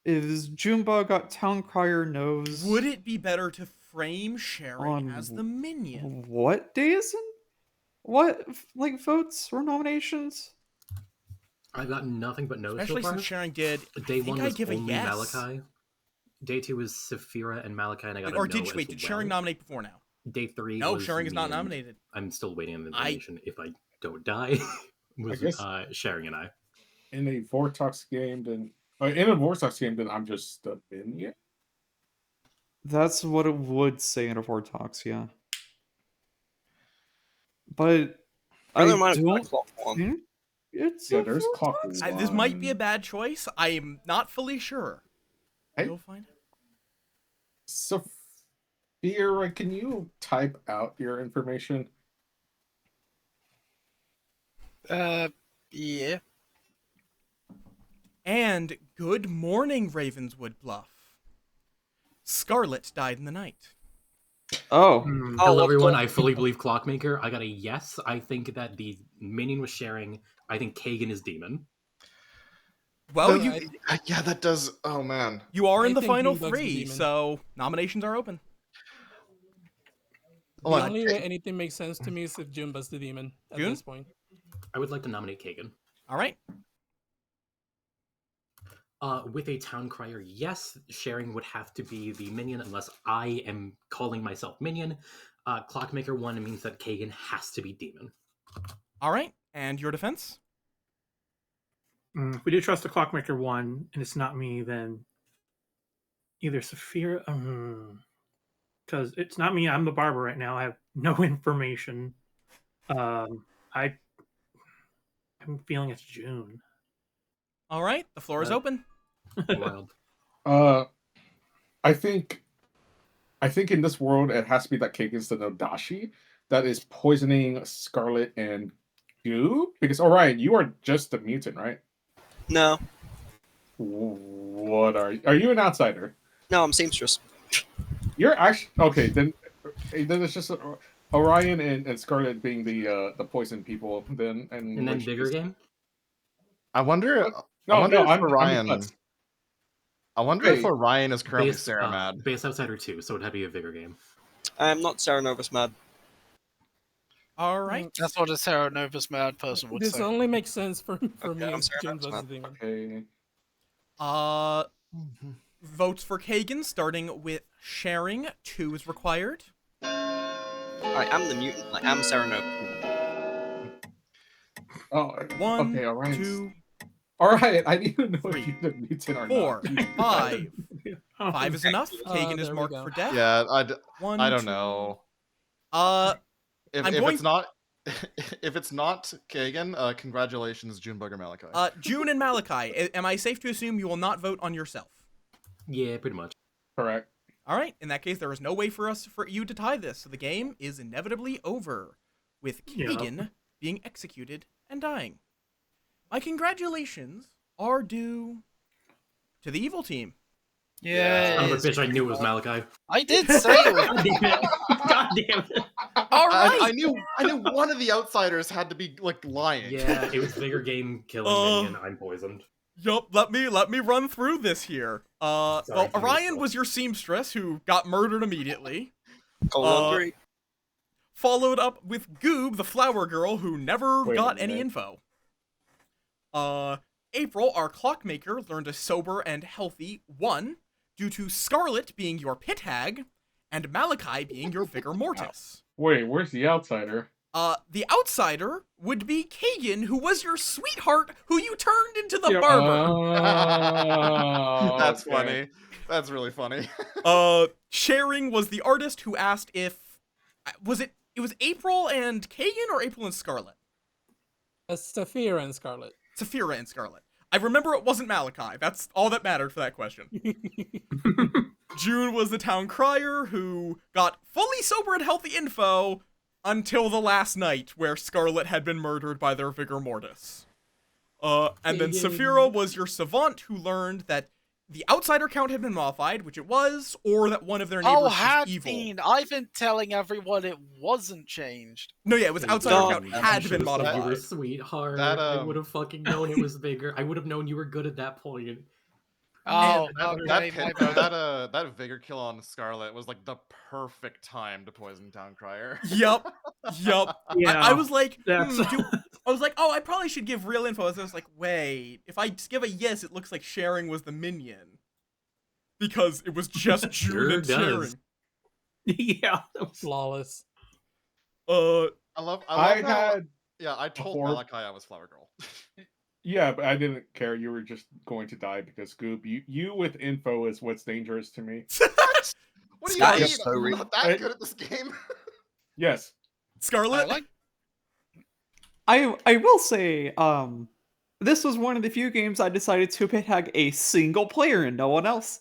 is Junebug got Town Crier knows. Would it be better to frame sharing on as the minion? What day is it? What votes or nominations? I got nothing but no's Especially so far. since sharing did. Day I think 1 I was give a only yes. Malachi. Day 2 was Saphira and Malachi, and I got a Or no did as wait? Did well. sharing nominate before now? Day 3 No, was sharing is me not and- nominated. I'm still waiting on the information. If I don't die, was guess- sharing and I. In a Vortex game, then I'm just a minion. That's what it would say in a Vortox, yeah. But I Rather might have got a don't clock one. think it's Yeah, a there's clock Vortox. This might be a bad choice. I am not fully sure. Hey. You'll find it. Saphira, can you type out your information? Yeah. And good morning, Ravenswood Bluff. Scarlet died in the night. Oh. Hello, everyone. I fully believe Clockmaker. I got a yes. I think that the minion was sharing. I think Kagan is demon. Well, yeah, that does. Oh man, you are in I the think final Junebug's the 3, demon. so nominations are open. The only way anything makes sense to me is if Junebug's the demon at June? this point. I would like to nominate Kagan. All right. With a Town Crier, yes, sharing would have to be the minion unless I am calling myself minion. Clockmaker 1 means that Kagan has to be demon. All right. And your defense? If we do trust the Clockmaker 1 and it's not me, then either Saphira. Because it's not me. I'm the barber right now. I have no information. I'm feeling it's June. All right. The floor is open. Wild. I think in this world it has to be that Kagan's the Nodashi that is poisoning Scarlet and Goo. Because Orion, you are just a mutant, right? No. What are you? Are you an outsider? No, I'm seamstress. You're actually okay. Then it's just Orion and Scarlet being the poison people. Then And then bigger game. I wonder. I'm Orion. nuts. I wonder if Orion is currently Base, Sarah mad. Base Outsider 2, so it'd have to be a bigger game. I'm not Sarah Novus mad. All right. That's what a Sarah Novus mad person would This say. only makes sense for me I'm if sorry, Junebug's that's the demon. Okay. Votes for Kagan, starting with sharing. 2 is required. Alright, I'm the mutant. I am Serenova. Oh, One, okay, all right. 2, All right, I need to know 3, if he's a mutant or 4, not. 5. Oh, 5 is enough. Kagan is there we marked go. for death. Yeah, One, I don't 2. know. I'm If going. it's not if it's not Kagan, congratulations, Junebug or Malachi. June and Malachi. Am I safe to assume you will not vote on yourself? Yeah, pretty much. Correct. All right. In that case, there is no way for you to tie this. So the game is inevitably over, with Kagan being executed and dying. My congratulations are due to the evil team. Yeah. Son of a bitch, I knew it was Malachi. I did say it was. God damn it! God damn it! All right. I knew one of the outsiders had to be like lying. Yeah, it was Vigor Game killing Minion. I'm poisoned. Yup, let me run through this here. Sorry, Well, fingers Orion crossed. was your seamstress who got murdered immediately. Cold 3. Followed up with Goob, the flower girl, who never Wait a got any minute. info. April, our clockmaker, learned a sober and healthy 1 due to Scarlet being your pit hag, and Malachi being your vigor mortis. Wait, where's the outsider? The outsider would be Kagan, who was your sweetheart, who you turned into the Yeah, barber. That's okay. funny. That's really funny. Sharing was the artist who asked if it was April and Kagan or April and Scarlet? Saphira and Scarlet. Saphira and Scarlet. I remember it wasn't Malachi. That's all that mattered for that question. June was the town crier who got fully sober and healthy info until the last night where Scarlet had been murdered by their vigor mortis. And then Saphira was your savant who learned that the outsider count had been modified, which it was, or that one of their neighbors was evil. I've been telling everyone it wasn't changed. No, yeah, it was outsider No, count had been You were modified. sweetheart. That, I would have fucking known it was Vigor. I would have known you were good at that point. Oh, that okay, my bad. that vigor kill on Scarlet was like the perfect time to poison Town Crier. Yup. Yeah, I was like, that's- I was like, oh, I probably should give real info. I was like, wait, if I give a yes, it looks like Sharing was the minion. Because it was just June Sure and does. Sharing. Yeah. Flawless. I love I how, had yeah, I told before- Malachi I was Flower Girl. Yeah, but I didn't care. You were just going to die because Goop, you with info is what's dangerous to me. What do you That mean? is so I'm rude. not that good at this game. Yes. Scarlet? I will say, this was one of the few games I decided to pit hag a single player and no one else.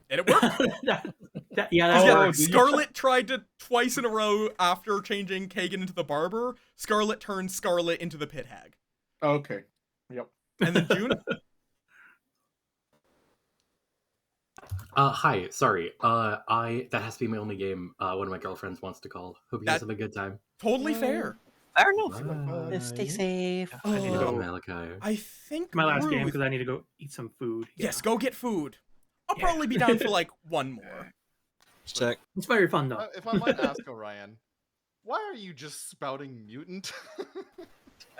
And it worked. That's Yeah, Oh, did you- Scarlet tried to twice in a row after changing Kagan into the barber. Scarlet turned Scarlet into the pit hag. Okay. Yep. And then June? Hi, sorry. That has to be my only game. One of my girlfriends wants to call. Hope you guys have a good time. Totally fair. Fair enough. Bye. Stay safe. I need to Love go. Malachi. I think My last game Ruth- because I need to go eat some food. Yes, go get food. I'll Yeah. probably be down for like one more. Check. It's very fun though. If I might ask Orion, why are you just spouting mutant?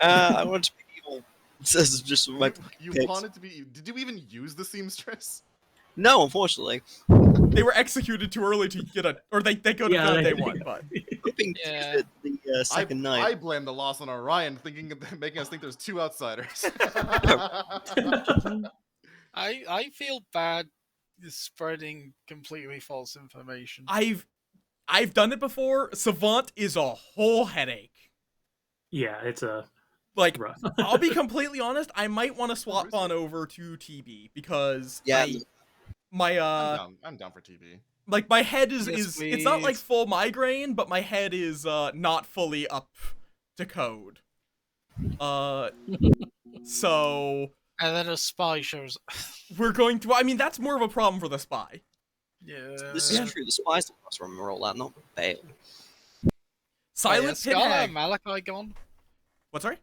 I want to be evil. This is just my You picks. wanted to be. Did you even use the seamstress? No, unfortunately. They were executed too early to get a, or they go to Yeah, go they- day one, but Hoping Yeah. to the second night. I blame the loss on Orion, making us think there's two outsiders. I feel bad spreading completely false information. I've done it before. Savant is a whole headache. Yeah, it's a Like, rough. I'll be completely honest. I might want to swap on over to TB because Yeah. my I'm down for TV. like my head is Yes, it's not like please. full migraine, but my head is not fully up to code. So And then a spy shows. we're going to. I mean, that's more of a problem for the spy. Yeah. This is true. The spies must remember all that, not Bale. Silent pit Scarlet hag. and Malachi gone. What? Sorry.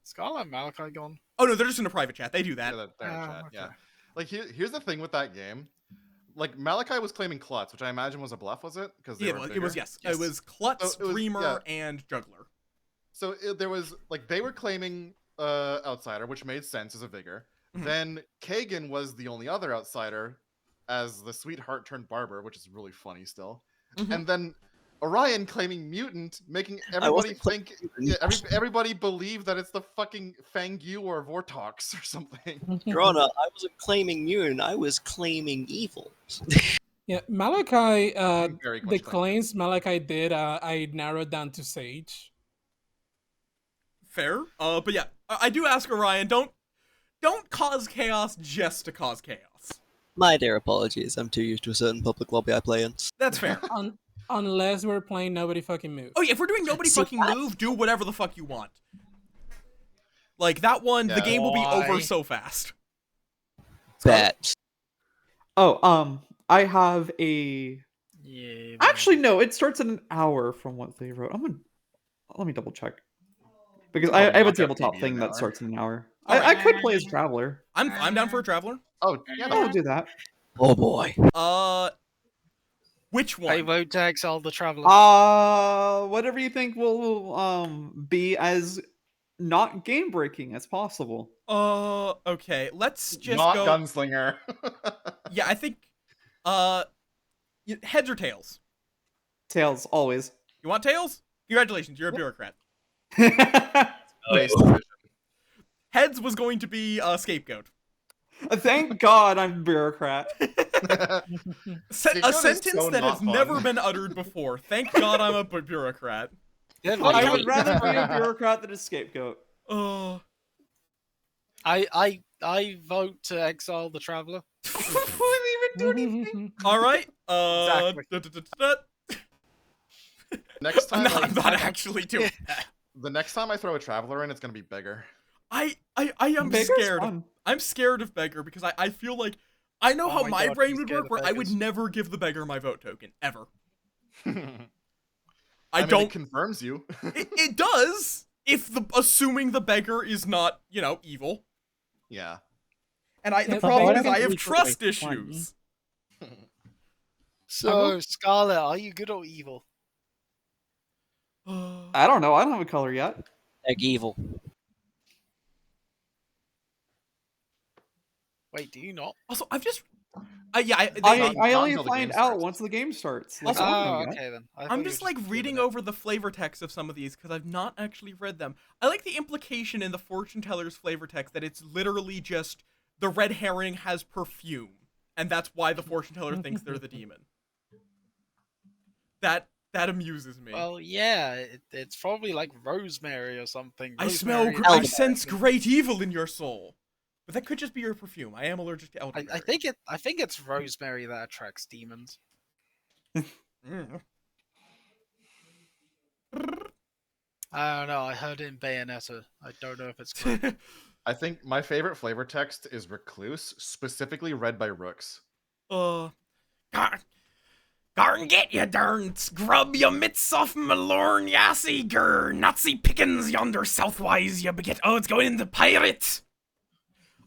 Scarlet and Malachi gone. Oh no, they're just in a private chat. They do that. Yeah, that chat, okay. yeah. Like here's the thing with that game. Like Malachi was claiming Klutz, which I imagine was a bluff, was it? Because Yeah, it was yes. It was Klutz, So it was- Dreamer, yeah. and Juggler. So there was like they were claiming outsider, which made sense as a vigor. Mhm. Then Kagan was the only other outsider as the sweetheart turned barber, which is really funny still. Mhm. And then Orion claiming mutant, making I everybody wasn't claiming think, mutant. everybody believe that it's the fucking Fangyu or Vortox or something. Your Honor, I wasn't claiming mutant. I was claiming evil. Yeah, Malachi, Very the much claim. claims Malachi did, I narrowed down to Sage. Fair. But yeah, I do ask Orion, don't cause chaos just to cause chaos. My dear apologies. I'm too used to a certain public lobby I play in. That's fair. Unless we're playing Nobody Fucking Move. Oh yeah, if we're doing nobody See, fucking move, do whatever the fuck you want. Like that one, the Yeah. game will be over Why? so fast. Bet. Oh, I have a. Yeah. Actually, no. It starts in an hour from what they wrote. Let me double check because I have a not gonna tabletop be thing an that hour. starts in an hour. All I could play as Traveler. I'm down for a traveler. Oh, yeah, I'll do that. Oh boy. Which I one? vote to exile the traveler. Whatever you think will be as not game breaking as possible. Okay. Let's just not go. Gunslinger. Yeah, I think. Heads or tails? Tails always. You want tails? Congratulations, you're a bureaucrat. Base division. Heads was going to be a scapegoat. Thank God I'm bureaucrat. A Scapegoat is sentence so that not has fun. never been uttered before. Thank God I'm a bureaucrat. Yeah, I would rather be a bureaucrat than a scapegoat. I vote to exile the traveler. All right. Exactly. Next I'm time, not, I'm not actually doing that. the next time I throw a traveler in, it's gonna be bigger. I am Beggar's scared. fun. I'm scared of beggar because I feel like I know Oh how my my God, brain I'm would scared work of where I would beggars. never give the beggar my vote token ever. I mean, don't. It confirms you. It does if assuming the beggar is not evil. Yeah. And the Yeah, problem beggar is I have can trust be funny. issues. So, Scarlet, are you good or evil? I don't know. I don't have a color yet. Egg evil. Wait, do you not? Also, I've just I not only until the find game out starts. once the game starts. Also- I don't know Oh, yet. okay then. I thought I'm you were just like giving reading it- over the flavor text of some of these because I've not actually read them. I like the implication in the fortune teller's flavor text that it's literally just the red herring has perfume, and that's why the fortune teller thinks they're the demon. That amuses me. Well, yeah, it's probably like rosemary or something. I smell, Rosemary I and sense elderberry. great evil in your soul. But that could just be your perfume. I am allergic to I elderberry. think it's rosemary that attracts demons. Mm. I don't know. I heard it in Bayonetta. I don't know if it's correct. I think my favorite flavor text is Recluse, specifically read by Rooks. Garn get you darn scrub your mitts off my lorn yassy gur Nazi pickings yonder southwise you beget it's going into pirate.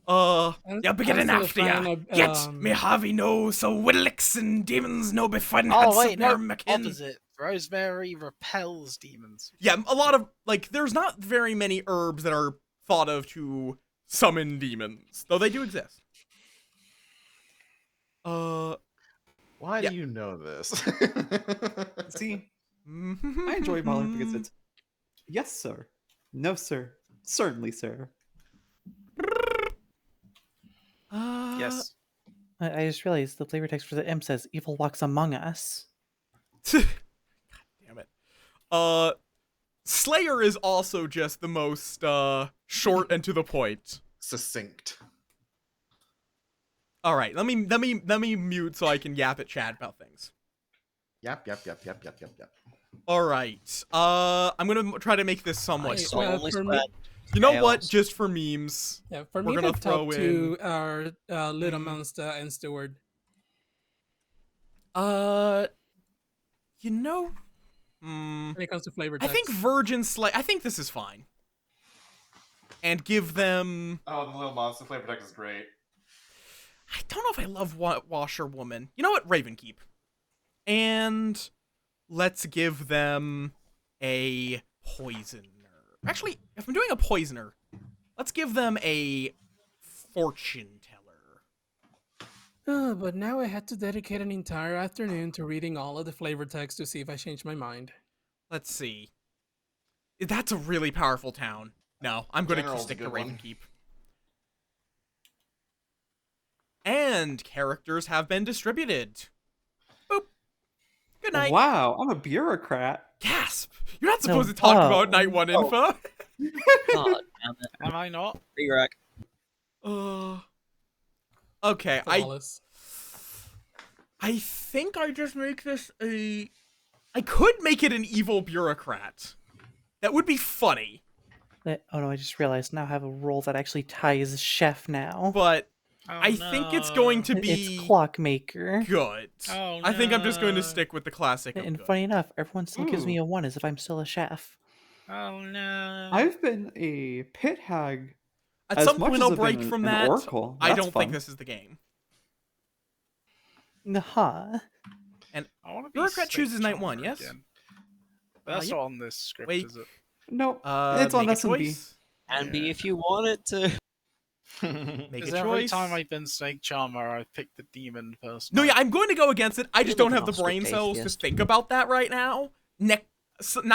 You begetting I'm after still a fan ya. of, Get me havey no so widdlicks and demons no be fighting Oh heads wait, up no, near McKin. opposite. Rosemary repels demons. Yeah, a lot of there's not very many herbs that are thought of to summon demons, though they do exist. Why Yeah. do you know this? See, I enjoy Valor because it's yes, sir. No, sir. Certainly, sir. Yes. I just realized the flavor text for the imp says "Evil walks among us." God damn it. Slayer is also just the most short and to the point. Succinct. All right, let me mute so I can yap at chat about things. Yep. All right. I'm gonna try to make this somewhat. Nice. short. Only for me- spread. You know what? Chaos. Just for memes. Yeah, for We're me, gonna the throw top two are Little Monster and Steward. You know, When it comes to flavor I text. think Virgin Slay. I think this is fine. And give them. Oh, the little monster flavor text is great. I don't know if I love Washerwoman. You know what? Ravenkeep. And let's give them a poisoner. Actually, if I'm doing a poisoner, let's give them a fortune teller. But now I had to dedicate an entire afternoon to reading all of the flavor text to see if I changed my mind. Let's see. That's a really powerful town. No, I'm going to General's a stick to good one. Ravenkeep. And characters have been distributed. Boop. Good night. Wow, I'm a bureaucrat. Gasp! You're not No, supposed to talk about oh. Night 1 info. God damn it. Am I not? Rerak. Okay, Flawless. I think I just make this a... I could make it an evil bureaucrat. That would be funny. Oh no, I just realized now I have a role that actually ties chef now. But Oh, I think it's going to be It's clockmaker. good. Oh, I think I'm just going to no. stick with the classic of And good. funny enough, everyone still gives me Ooh. a 1 as if I'm still a chef. Oh no. I've been a pit hag. At as some much point as I'll I've been break from an that. oracle. I That's don't think fun. this is the game. Huh. And I want to be bureaucrat Snake chooses Night 1, Charmer yes? again. That's yep. not on this script, Wait. is it? Nope, it's on make a SMB. choice. And be Yeah. if you wanted to. Make Because a every choice. time I've been Snake Charmer, I pick the demon person. No, yeah, I'm going to go against it. I just You're don't have the like an brain off-script cells to atheist. think about that right now. Not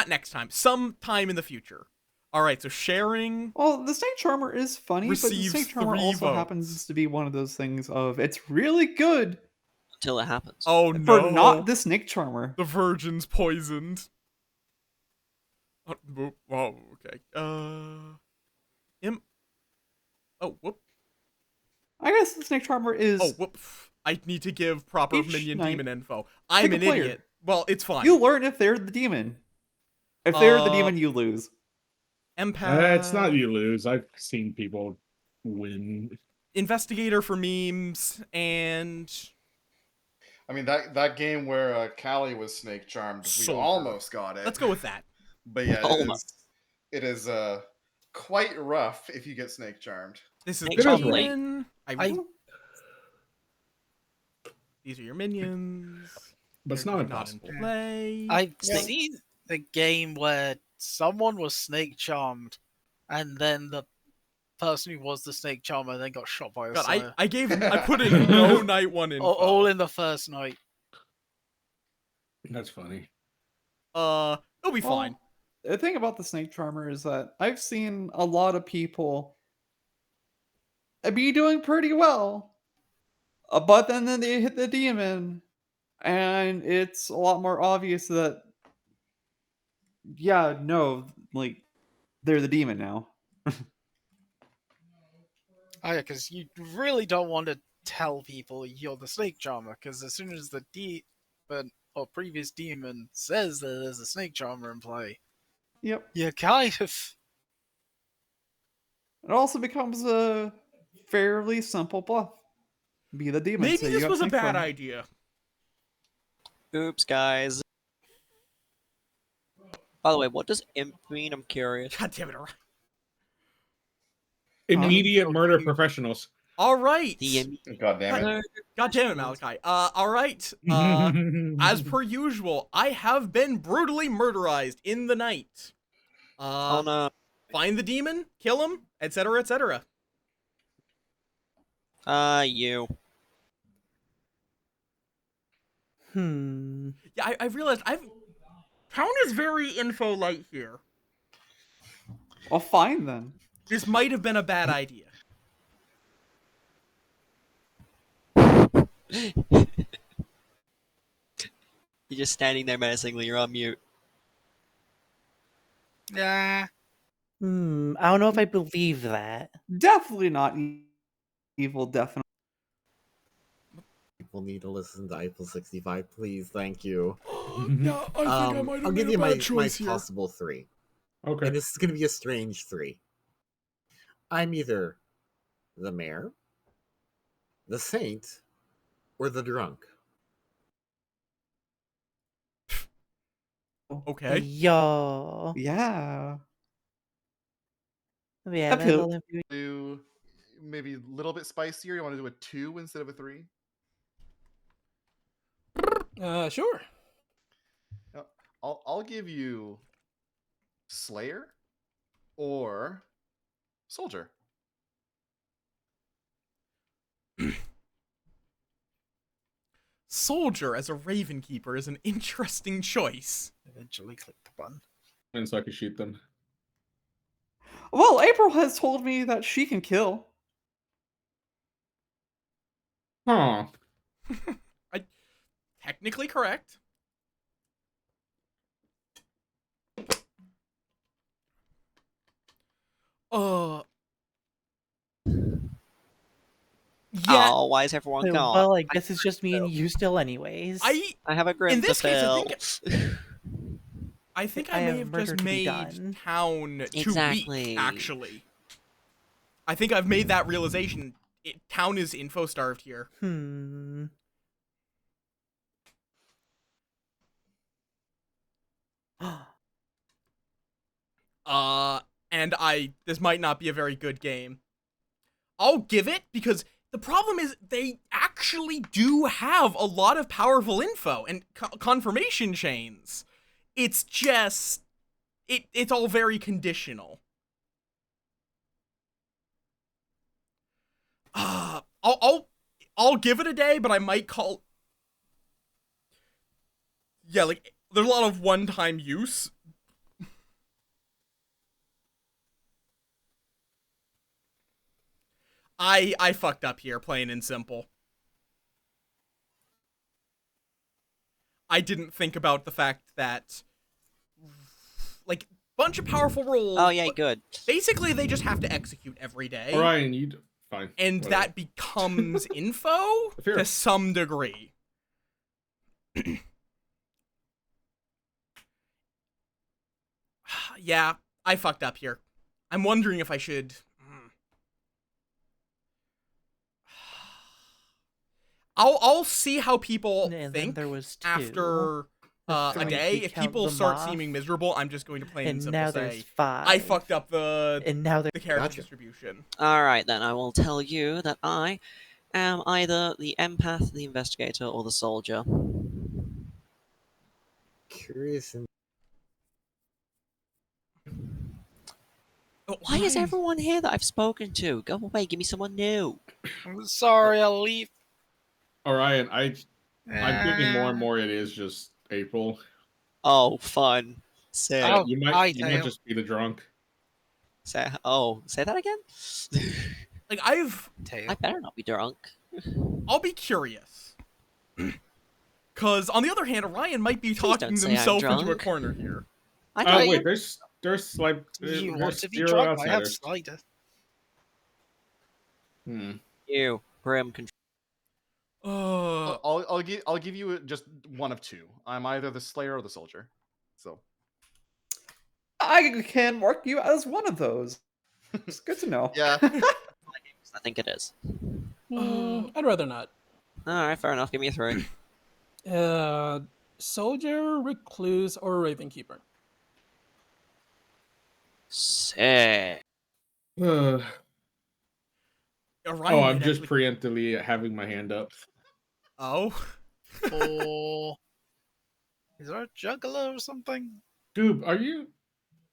next time. Sometime in the future. All right, so sharing. Well, the Snake Charmer is funny, but the Receives Snake Charmer 3 also votes. happens to be one of those things of it's really good Until it happens. Oh for no. not the Snake Charmer. The virgin's poisoned. Oh, okay. Imp. Oh, whoop. I guess the Snake Charmer is Oh, whoop. I need to give proper Each minion night, demon info. I'm pick an a player. idiot. Well, it's fine. you learn if they're the demon. If they're the Uh, demon, you lose. Empath. It's not you lose. I've seen people win. Investigator for memes and I mean that game where Callie was snake charmed, we Soldier. almost got it. let's go with that. But yeah, Almost. it is quite rough if you get snake charmed. This is Snake the Charmer. demon. These are your minions. But it's They're not just impossible. in play. I've Yeah. seen a game where someone was Snake Charmed, and then the person who was the Snake Charmer then got shot by a God, sire. I put in no Night 1 info. All in the first night. That's funny. It'll be Well, fine. The thing about the Snake Charmer is that I've seen a lot of people be doing pretty well, but then they hit the demon, and it's a lot more obvious that, yeah, no, like, they're the demon now. Oh yeah, because you really don't want to tell people you're the Snake Charmer, because as soon as the previous demon says that there's a Snake Charmer in play, Yep. you kind of... It also becomes a fairly simple bluff. Be the demon. Maybe say you this got was a Snake bad Charmer. idea. Oops, guys. By the way, what does imp mean? I'm curious. God damn it. Orion. Immediate murder professionals. All right. The God damn it. God damn it, Malachi. All right. As per usual, I have been brutally murderized in the night. Oh no. Find the demon, kill him, etc., etc. You. Yeah, I realized Town is very info light here. Well, fine then. This might have been a bad idea. You're just standing there menacingly. You're on mute. Yeah. I don't know if I believe that. Definitely not evil, definitely. People need to listen to Eiffel 65, please. Thank you. Yeah, I think I might have I'll made give a you bad my choice here. possible three. Okay. And this is going to be a strange three. I'm either the mayor, the saint, or the drunk. Okay. Yo. Yeah. Yeah, Appeal. that'll be- Do maybe a little bit spicier. You want to do a 2 instead of a 3? Sure. I'll give you Slayer or Soldier. Soldier as a Raven Keeper is an interesting choice. Eventually click the button. And so I can shoot them. Well, April has told me that she can kill. Huh. Technically correct. Yeah. Oh, why is everyone gone? Well, I guess it's just me and you still, anyways. I have a grim in this case, I I think I I may have have murder just to be made done. town too Exactly. weak. Actually, I think I've made that realization. Town is info starved here. And this might not be a very good game. I'll give it, because the problem is they actually do have a lot of powerful info and confirmation chains. It's just, it's all very conditional. I'll give it a day, but I might call. Yeah, like there's a lot of one-time use. I fucked up here, plain and simple. I didn't think about the fact that, like, bunch of powerful rules. Oh yeah, good. Basically, they just have to execute every day. Orion, fine. And whatever. that becomes info to some degree. Yeah, I fucked up here. I'm wondering if I should. I'll see how people think there was after a day. If people start seeming miserable, I'm just going to plain and simple now say, there's 5. I fucked up the character Gotcha. distribution. Alright then, I will tell you that I am either the empath, the investigator, or the soldier. Curious and Why is everyone here that I've spoken to? Go away, give me someone new. I'm sorry, I'll leave. Orion, I'm thinking more and more it is just April. Oh, fun. Say you might just be the drunk. say that again? Like I better not be drunk. I'll be curious. Cause on the other hand, Orion might be talking say I'm himself into a drunk. corner here. I Wait, there's like You there's want to be 0 drunk? I have outsiders. cider. You, Grim control. I'll give you just one of two. I'm either the Slayer or the Soldier. So I can mark you as one of those. It's good to know. yeah. I think it is. I'd rather not. Alright, fair enough. Give me a 3. Soldier, Recluse, or Raven Keeper? Sick. Orion I'm could just actually- preemptively having my hand up. Oh. 4. Is there a juggler or something? Dude, are you?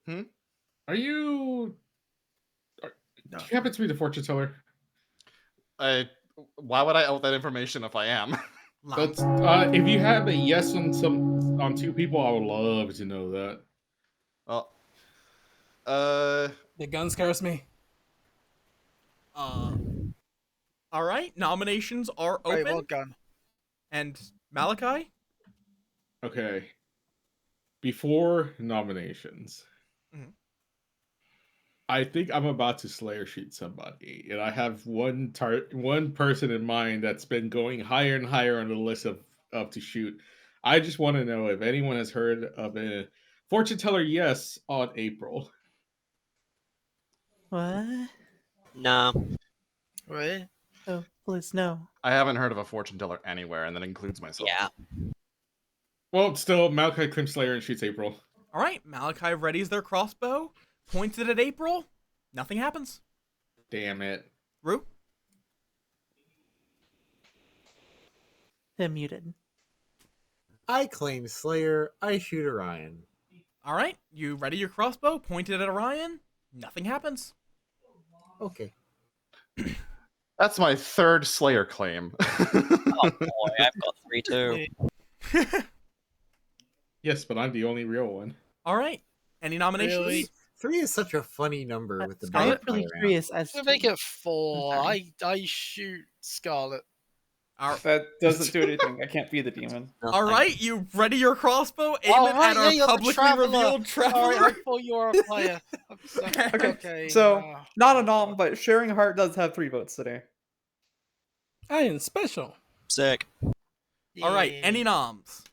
Hmm? Are you? Do you happen to be the fortune teller? Why would I out that information if I am? That's if you have a yes on 2 people, I would love to know that. The gun scares me. All right, nominations are open. Wait, what gun? And Malachi? Okay. Before nominations, I think I'm about to Slayer shoot somebody, and I have one person in mind that's been going higher and higher on the list of to shoot. I just want to know if anyone has heard of a fortune teller yes on April. What? Nah. Wait. Oh, please no. I haven't heard of a fortune teller anywhere, and that includes myself. Yeah. Well, still, Malachi claims Slayer and shoots April. All right, Malachi readies their crossbow, points it at April. Nothing happens. Damn it. Rue? They're muted. I claim Slayer. I shoot Orion. All right, you ready your crossbow, point it at Orion. Nothing happens. Okay. That's my 3rd Slayer claim. Oh boy, I've got 3 too. Yes, but I'm the only real one. All right. Any nominations? Really? 3 is such a funny number with the I am Scarlet? big really play around. curious as We'll to. make it 4. sorry. I shoot Scarlet. That doesn't do anything. I can't be the demon. All right, you ready your crossbow? Aim Oh, it right, at yeah, our you're the publicly traveler. revealed traveler. Sorry, I thought you were a player. Okay, so not a nom, but Sharing Heart does have 3 votes today. I am special. Sick. All right, any noms?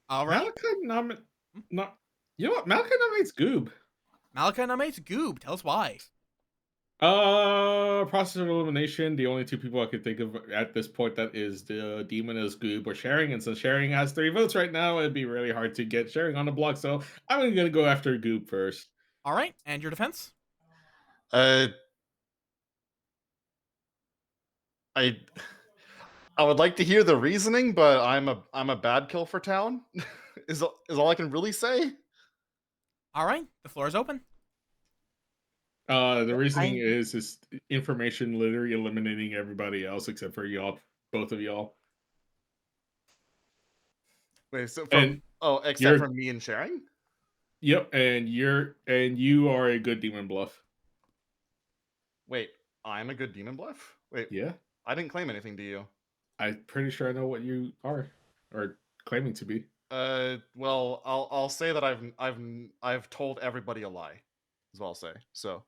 All right. You know what? Malachi nominates Goob. Malachi nominates Goob. Tell us why. Process of elimination. The only 2 people I could think of at this point that is the demon is Goob or Sharing, and since Sharing has 3 votes right now, it'd be really hard to get Sharing on the block. So I'm gonna go after Goob first. All right, and your defense? I would like to hear the reasoning, but I'm a bad kill for town. is all I can really say. All right, the floor is open. The reasoning is information literally eliminating everybody else except for y'all, both of y'all. Wait, so And except for me and Sharing? Yep, and you are a good demon bluff. Wait, I'm a good demon bluff? Wait, Yeah. I didn't claim anything to you. I'm pretty sure I know what you are, or claiming to be. Well, I'll say that I've told everybody a lie, is what I'll say. So,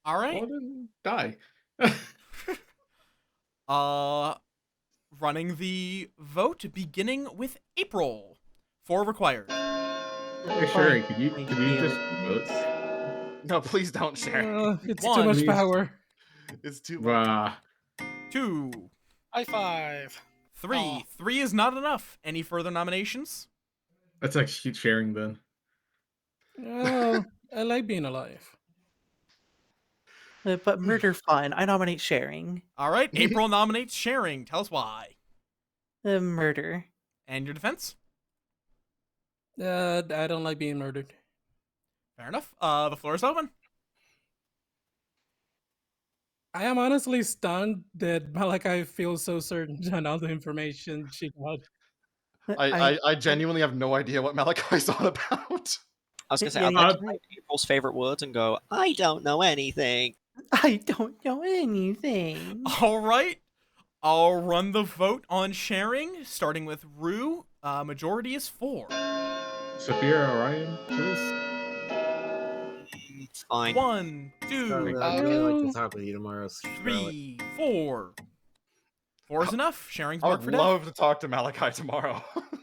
all right. Well, then die. Running the vote, beginning with April. 4 required. Hey, Sharing, can you just vote? No, please don't share. It's 1, too much please. power. It's too much. 2. High 5. 3. Oh. 3 is not enough. Any further nominations? Let's execute Sharing then. Oh, I like being alive. But murder fun. I nominate Sharing. All right, April nominates Sharing. Tell us why. Murder. And your defense? I don't like being murdered. Fair enough. The floor is open. I am honestly stunned that Malachi feels so certain on all the information she got. I genuinely have no idea what Malachi's on about. I was gonna say, I'd like to find April's favorite words and go, I don't know anything. I don't know anything. All right. I'll run the vote on Sharing, starting with Rue. Majority is 4. Sophia Orion, please. It's fine. 1, 2, Scarlet, I'd really like to talk with you tomorrow. 3, 4. 4 is enough. Sharing's I marked would for death. love to talk to Malachi tomorrow.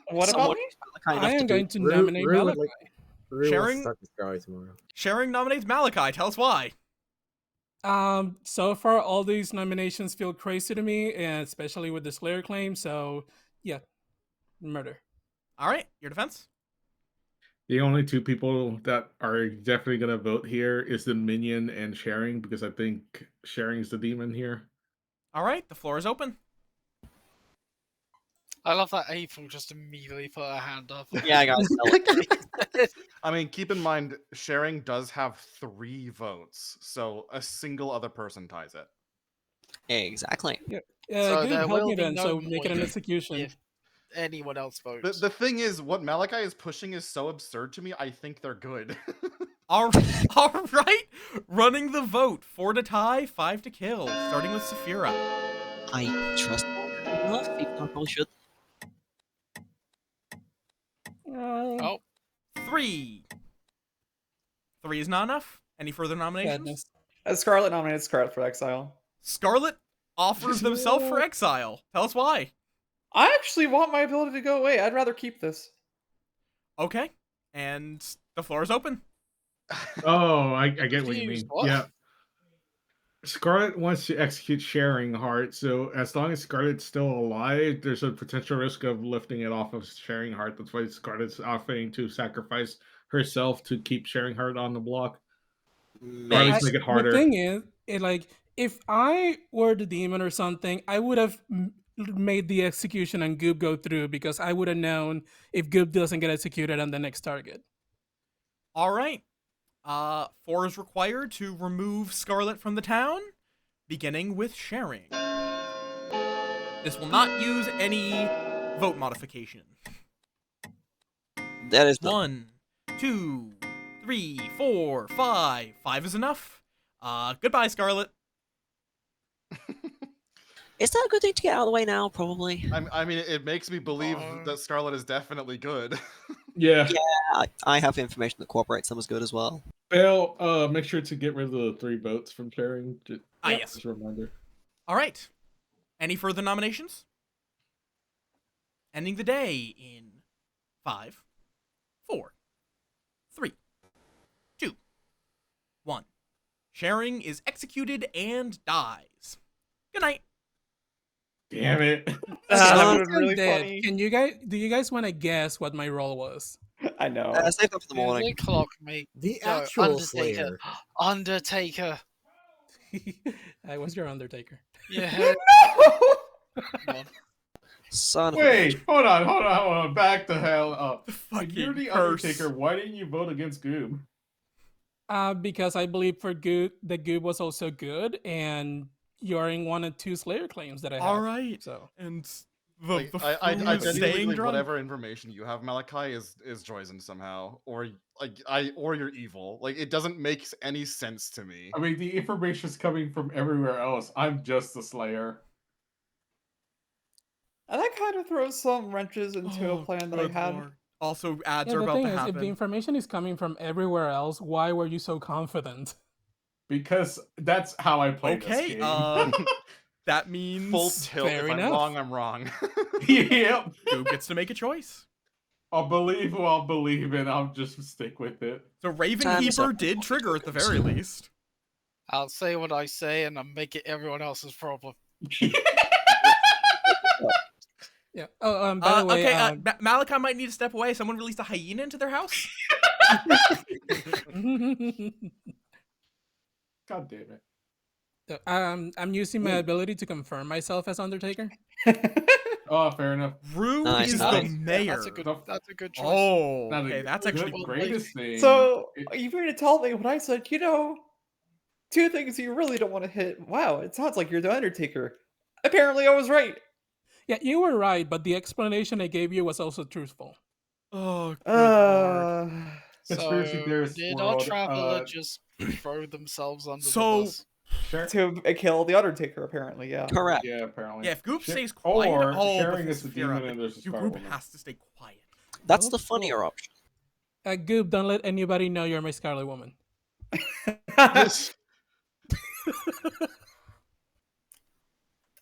What about me? I am going to nominate Malachi. Sharing, tomorrow. Sharing nominates Malachi. Tell us why. So far, all these nominations feel crazy to me, and especially with the Slayer claim. So, yeah, murder. All right, your defense. The only 2 people that are definitely gonna vote here is the minion and Sharing, because I think Sharing's the demon here. All right, the floor is open. I love that April just immediately put her hand up. Yeah, guys. I mean, keep in mind, Sharing does have 3 votes, so a single other person ties it. Exactly. Yeah, So good, there help will me be then. no So make it an more execution. if anyone else votes. The thing is, what Malachi is pushing is so absurd to me, I think they're good. All right. Running the vote. 4 to tie, 5 to kill. Starting with Saphira. I trust enough. Even though I probably should. Oh. 3. 3 is not enough. Any further nominations? Scarlet nominated Scarlet for Exile. Scarlet offers themselves for exile. Tell us why. I actually want my ability to go away. I'd rather keep this. Okay. And the floor is open. Oh, I get what you mean. What? Yeah. Scarlet wants to execute Sharing Heart, so as long as Scarlet's still alive, there's a potential risk of lifting it off of Sharing Heart. That's why Scarlet's offering to sacrifice herself to keep Sharing Heart on the block. Or at least make it harder. The thing is, if I were the demon or something, I would have made the execution and Goob go through, because I would have known if Goob doesn't get executed on the next target. All right. 4 is required to remove Scarlet from the town. beginning with sharing. This will not use any vote modification. That is 1, 2, 3, 4, 5. 5 is enough. Goodbye, Scarlet. Is that a good thing to get out of the way now? Probably. I mean, it makes me believe that Scarlet is definitely good. Yeah. Yeah, I have information that corroborates them as good as well. Bill, make sure to get rid of the 3 votes from sharing. Yes. Just a reminder. All right. Any further nominations? Ending the day in 5, 4, 3, 2, 1. Sharing is executed and dies. Good night. Damn it. That Since would've been I'm really dead, funny. do you guys want to guess what my role was? I know. Save that for the Dude, morning. they clock me. The Go, actual Undertaker. Slayer. Undertaker. I was your Undertaker. Yeah. No! Son of a Wait, hold on. Back the hell up. If Fucking you're the curse. Undertaker, why didn't you vote against Goob? Because I believe for Goob, the Goob was also good, and Yoring wanted 2 Slayer claims that I have. All right. So And Like, the I fool is genuinely staying believe drunk. whatever information you have, Malachi, is Joyzen somehow, or or you're evil. Like, it doesn't make any sense to me. I mean, the information's coming from everywhere else. I'm just the Slayer. And that kind of throws some wrenches into a plan that I good had. Lord. Also, ads yeah, are the about thing to is, if happen. the information is coming from everywhere else, why were you so confident? Because that's how I play this Okay, game. that means Full tilt. Fair If I'm enough. wrong, I'm wrong. Yep. Goob gets to make a choice. I'll believe who I'll believe in. I'll just stick with it. So Raven Time's Keeper up. did trigger at the very least. I'll say what I say and I'll make it everyone else's problem. Yeah. Oh, by the way, Okay, Malachi might need to step away. Someone released a hyena into their house. God damn it. I'm using my ability to confirm myself as Undertaker. Oh, fair enough. Rue Nice, is nice. the Yeah, mayor. that's a good choice. Oh, Now, okay, that's actually the great. greatest thing. So, you mean to tell me when I said, 2 things you really don't want to hit? Wow, it sounds like you're the Undertaker. Apparently, I was right. Yeah, you were right, but the explanation I gave you was also truthful. Oh, good Lord. Conspiracy So, theorist did our world, traveler just throw themselves under the So, bus? Sure. To kill the Undertaker, apparently, yeah. Correct. Yeah, apparently. Yeah, if Goop Sha- stays quiet, or oh, sharing but is the fear demon of and it. there's a Your Star group Woman. has to stay quiet. That's Oh, the funnier cool. option. Goob, don't let anybody know you're my Scarlet Woman.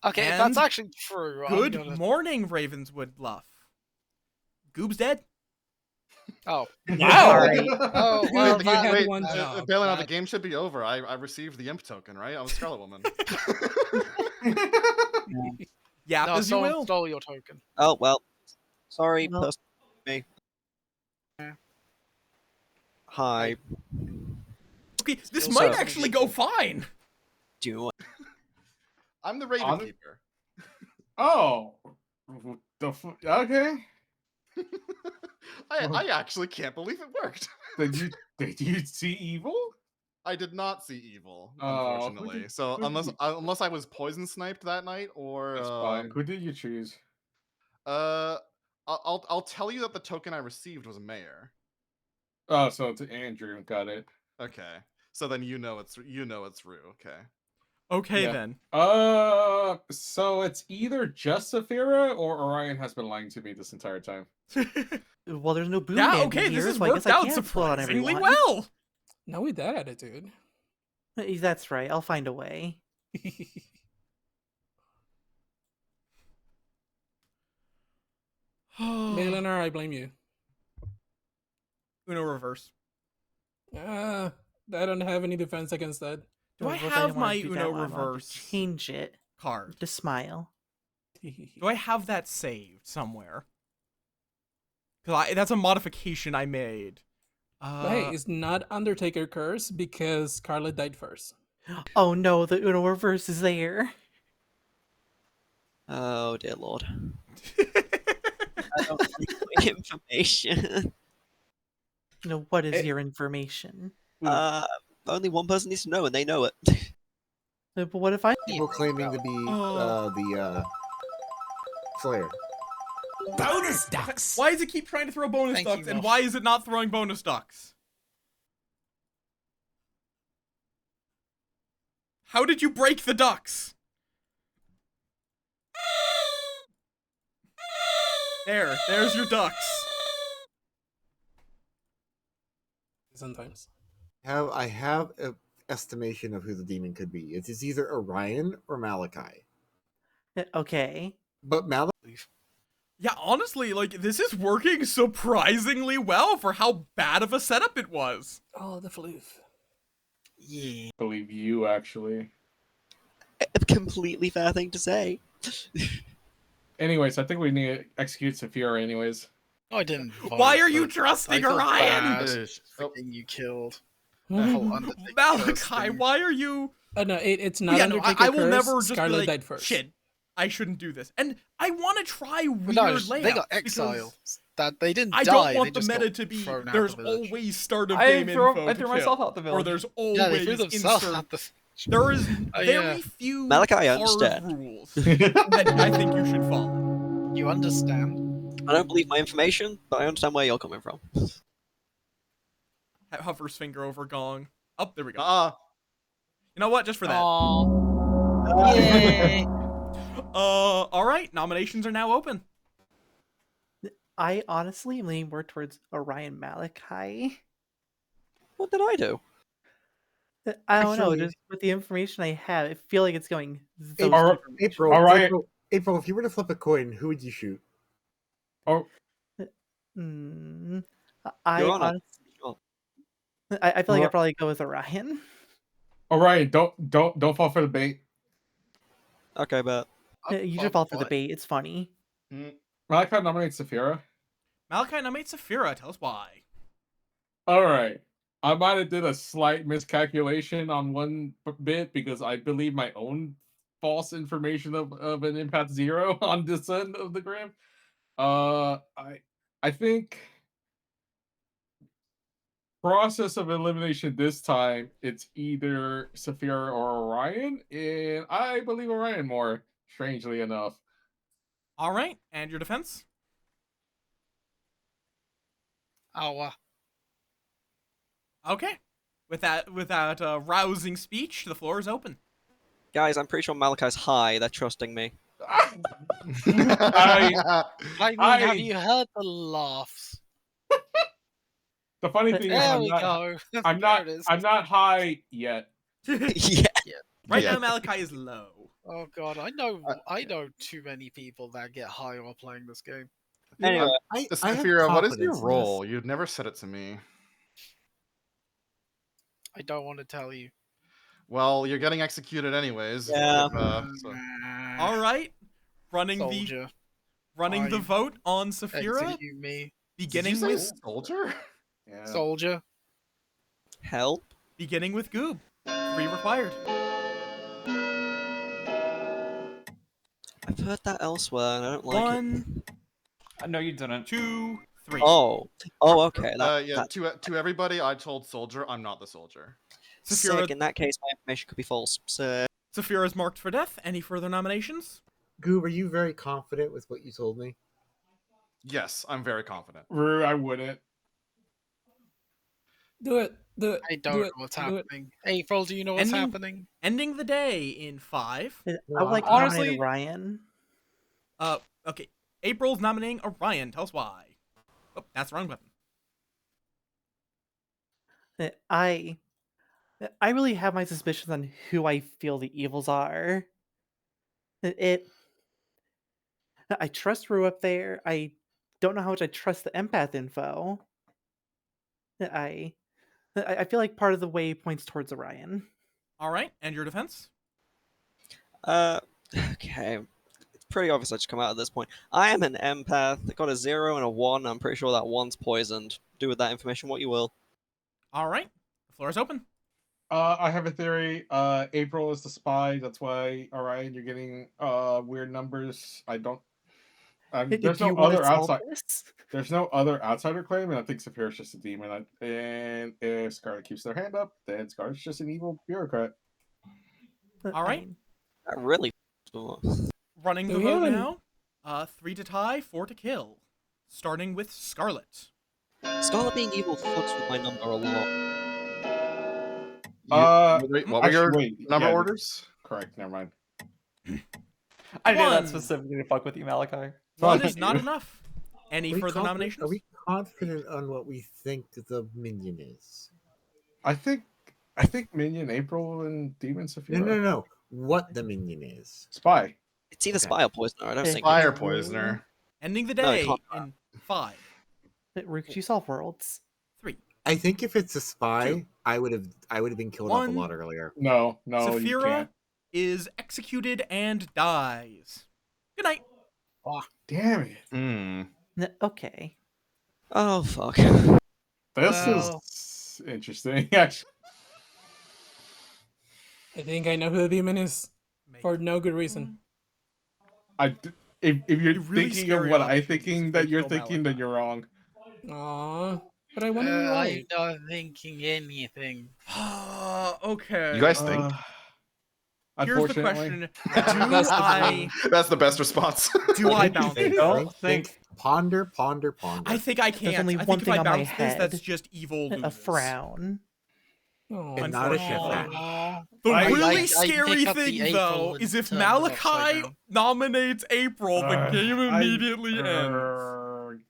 Okay, And that's actually true. I'm Good gonna... morning, Ravenswood Bluff. Goob's dead. Oh. Wow. Sorry. Oh, well, Goob, you had Wait, one that- job. Bailing out, the that- game should be over. I received the imp token, right? I was Scarlet Woman. Yap No, as you someone will. stole your token. Oh, well. Sorry, Well- me. Hi. Okay, this Still might so- actually go fine. Do you know what? I'm the Raven Honest- Keeper. Oh. Okay. I actually can't believe it worked. Did you see evil? I did not see evil, Oh, who unfortunately. did- So who did unless I was poison sniped that night, or That's fine. Who did you choose? I'll tell you that the token I received was a mayor. Oh, so it's Andrew. Got it. Okay, so then you know it's Rue. Okay. Okay, Yeah. then. So it's either just Saphira or Orion has been lying to me this entire time. Well, there's no boom Yeah, Dandy okay, here, this has so I worked guess I out can't pull out surprisingly everyone. well. Not with that attitude. That's right. I'll find a way. Bailenar, I blame you. Uno reverse. I don't have any defense against that. Do I Well, if have didn't wanna my do that Uno one, I'll have to reverse change it card? to smile. Do I have that saved somewhere? Because that's a modification I made. But hey, it's not Undertaker curse because Scarlet died first. Oh no, the Uno reverse is there. Oh, dear lord. I don't have any information. What is your information? Only one person needs to know, and they know it. But what if I? People claiming to be the Slayer. Bonus ducks. Why does it keep trying to throw bonus Thank you, ducks, and Moth. why is it not throwing bonus ducks? How did you break the ducks? There's your ducks. Sometimes. I have an estimation of who the demon could be. It is either Orion or Malachi. Okay. But Malachi, Yeah, honestly, like, this is working surprisingly well for how bad of a setup it was. Oh, the floof. Yeah. I believe you, actually. A completely fair thing to say. Anyways, I think we need to execute Saphira anyways. I didn't. Vote, Why are you but trusting I feel Orion? bad Oh. freaking you killed. That whole Undertaker Malachi, thing. why are you... No, it's not Yeah, no, Undertaker I will curse. never just Scarlet be like, died first. shit, I shouldn't do this. And I want to try weird No, layouts. they got because exiled. That they didn't I die. don't they want the just meta got to be, thrown out there's the village. always start of I game threw info to threw kill. myself out the Or village. there's Yeah, they threw always themselves insert. out the. There is Oh, very yeah. few Malachi, I hard understand. rules that I think you should follow. You understand? I don't believe my information, but I understand where you're coming from. Hovers finger over gong. Oh, there we go. You know what? Just for that. Aww. Yay. All right. Nominations are now open. I honestly am leaning more towards Orion Malachi. What did I do? I don't know. Actually- Just with the information I have, I feel like it's going those two Alright, directions. April, All right. April, if you were to flip a coin, who would you shoot? Oh, Hmm. Your Honor. honestly, Sure. I feel like Ri- I'd probably go with Orion. Orion, don't fall for the bait. Okay, but You should fall for the bait. It's funny. Malachi nominates Saphira. Malachi nominates Saphira. Tell us why. All right. I might have did a slight miscalculation on one bit because I believe my own false information of an impact 0 on this end of the gram. I think process of elimination this time it's either Saphira or Orion, and I believe Orion more, strangely enough. All right. And your defense? Awa. Okay. With that rousing speech, the floor is open. guys, I'm pretty sure Malachi's high. They're trusting me. I mean, I- have you heard the laughs? The funny thing is There we go. I'm There not it is. I'm not high yet. Yeah. Right Yeah. now, Malachi is low. Oh god, I know too many people that get high while playing this game. Anyway, I have Saphira, what is your confidence in role? this. You've never said it to me. I don't want to tell you. Well, you're getting executed anyways. Yeah. So. All right. Running Soldier. the I- vote on Saphira, Execute me. beginning Did you with say soldier? Yeah. Soldier. help. beginning with Goob. 3 required. I've heard that elsewhere, and I don't like it. 1, No, you didn't. 2, 3. Oh, okay. Yeah. That To everybody, I told soldier. I'm not the soldier. sick. In that case, my information could be false. So Saphira is marked for death. Any further nominations? Goob, are you very confident with what you told me? Yes, I'm very confident. Rue, I wouldn't. Do it. Do it. I don't do know it. what's do it. happening. April, do you know what's Ending- happening? Ending the day in 5. I would like to honestly- nominate Orion. Okay. April's nominating Orion. Tell us why. Oh, that's the wrong button. I really have my suspicions on who I feel the evils are. I trust Rue up there. I don't know how much I trust the empath info. I feel like part of the way points towards Orion. All right. And your defense? okay. It's pretty obvious I just come out at this point. I am an empath. I got a 0 and a 1. I'm pretty sure that 1's poisoned. Do with that information what you will. All right. The floor is open. I have a theory. April is the spy. That's why, Orion, you're getting weird numbers. I don't. There's Do you no wanna other solve outside. this? The's no other outsider claim, and I think Saphira's just a demon. And if Scarlet keeps their hand up, then Scarlet's just an evil bureaucrat. All right. mean, That really. Running the We vote haven't- now. 3 to tie, 4 to kill. Starting with Scarlet. Scarlet being evil fucks with my number a lot. Wait, what were Actually, your wait. number yeah, orders? Correct. Never mind. I did that One. specifically to fuck with you, Malachi. One Fuck is not you. enough. Any Are we further confident- nominations? Are we confident on what we think the minion is? I think Minion, April, and Demon Sophia. No. What the minion is? Spy. It's either Okay. spy or poisoner. I don't think. Fire poisoner. Ending the No, it day can't. in 5, Rook, you solve worlds. 3. I think if it's a spy, Two. I would have been killed off a One. lot earlier. No, you Saphira can't. is executed and dies. Good night. Damn it. Hmm. Okay. Oh fuck. This Well- is interesting, actually. I think I know who the demon is for no good reason. If you're You're really thinking of scary what options I'm thinking if that they you're kill thinking, then you're wrong. Aww. But I want to be right. I'm not thinking anything. Okay. You guys think? Here's the Unfortunately. question: Do I That's the best response. do I bounce Think, this? think. Ponder. I think I can't. only I one think if thing I on my bounce this, head. that's just evil. A lose. frown. Aw. And not a shift Unfortunately. hat. The I- really I scary pick up thing, the though, April is and if turn it upside Malachi down. nominates April, the game immediately ends.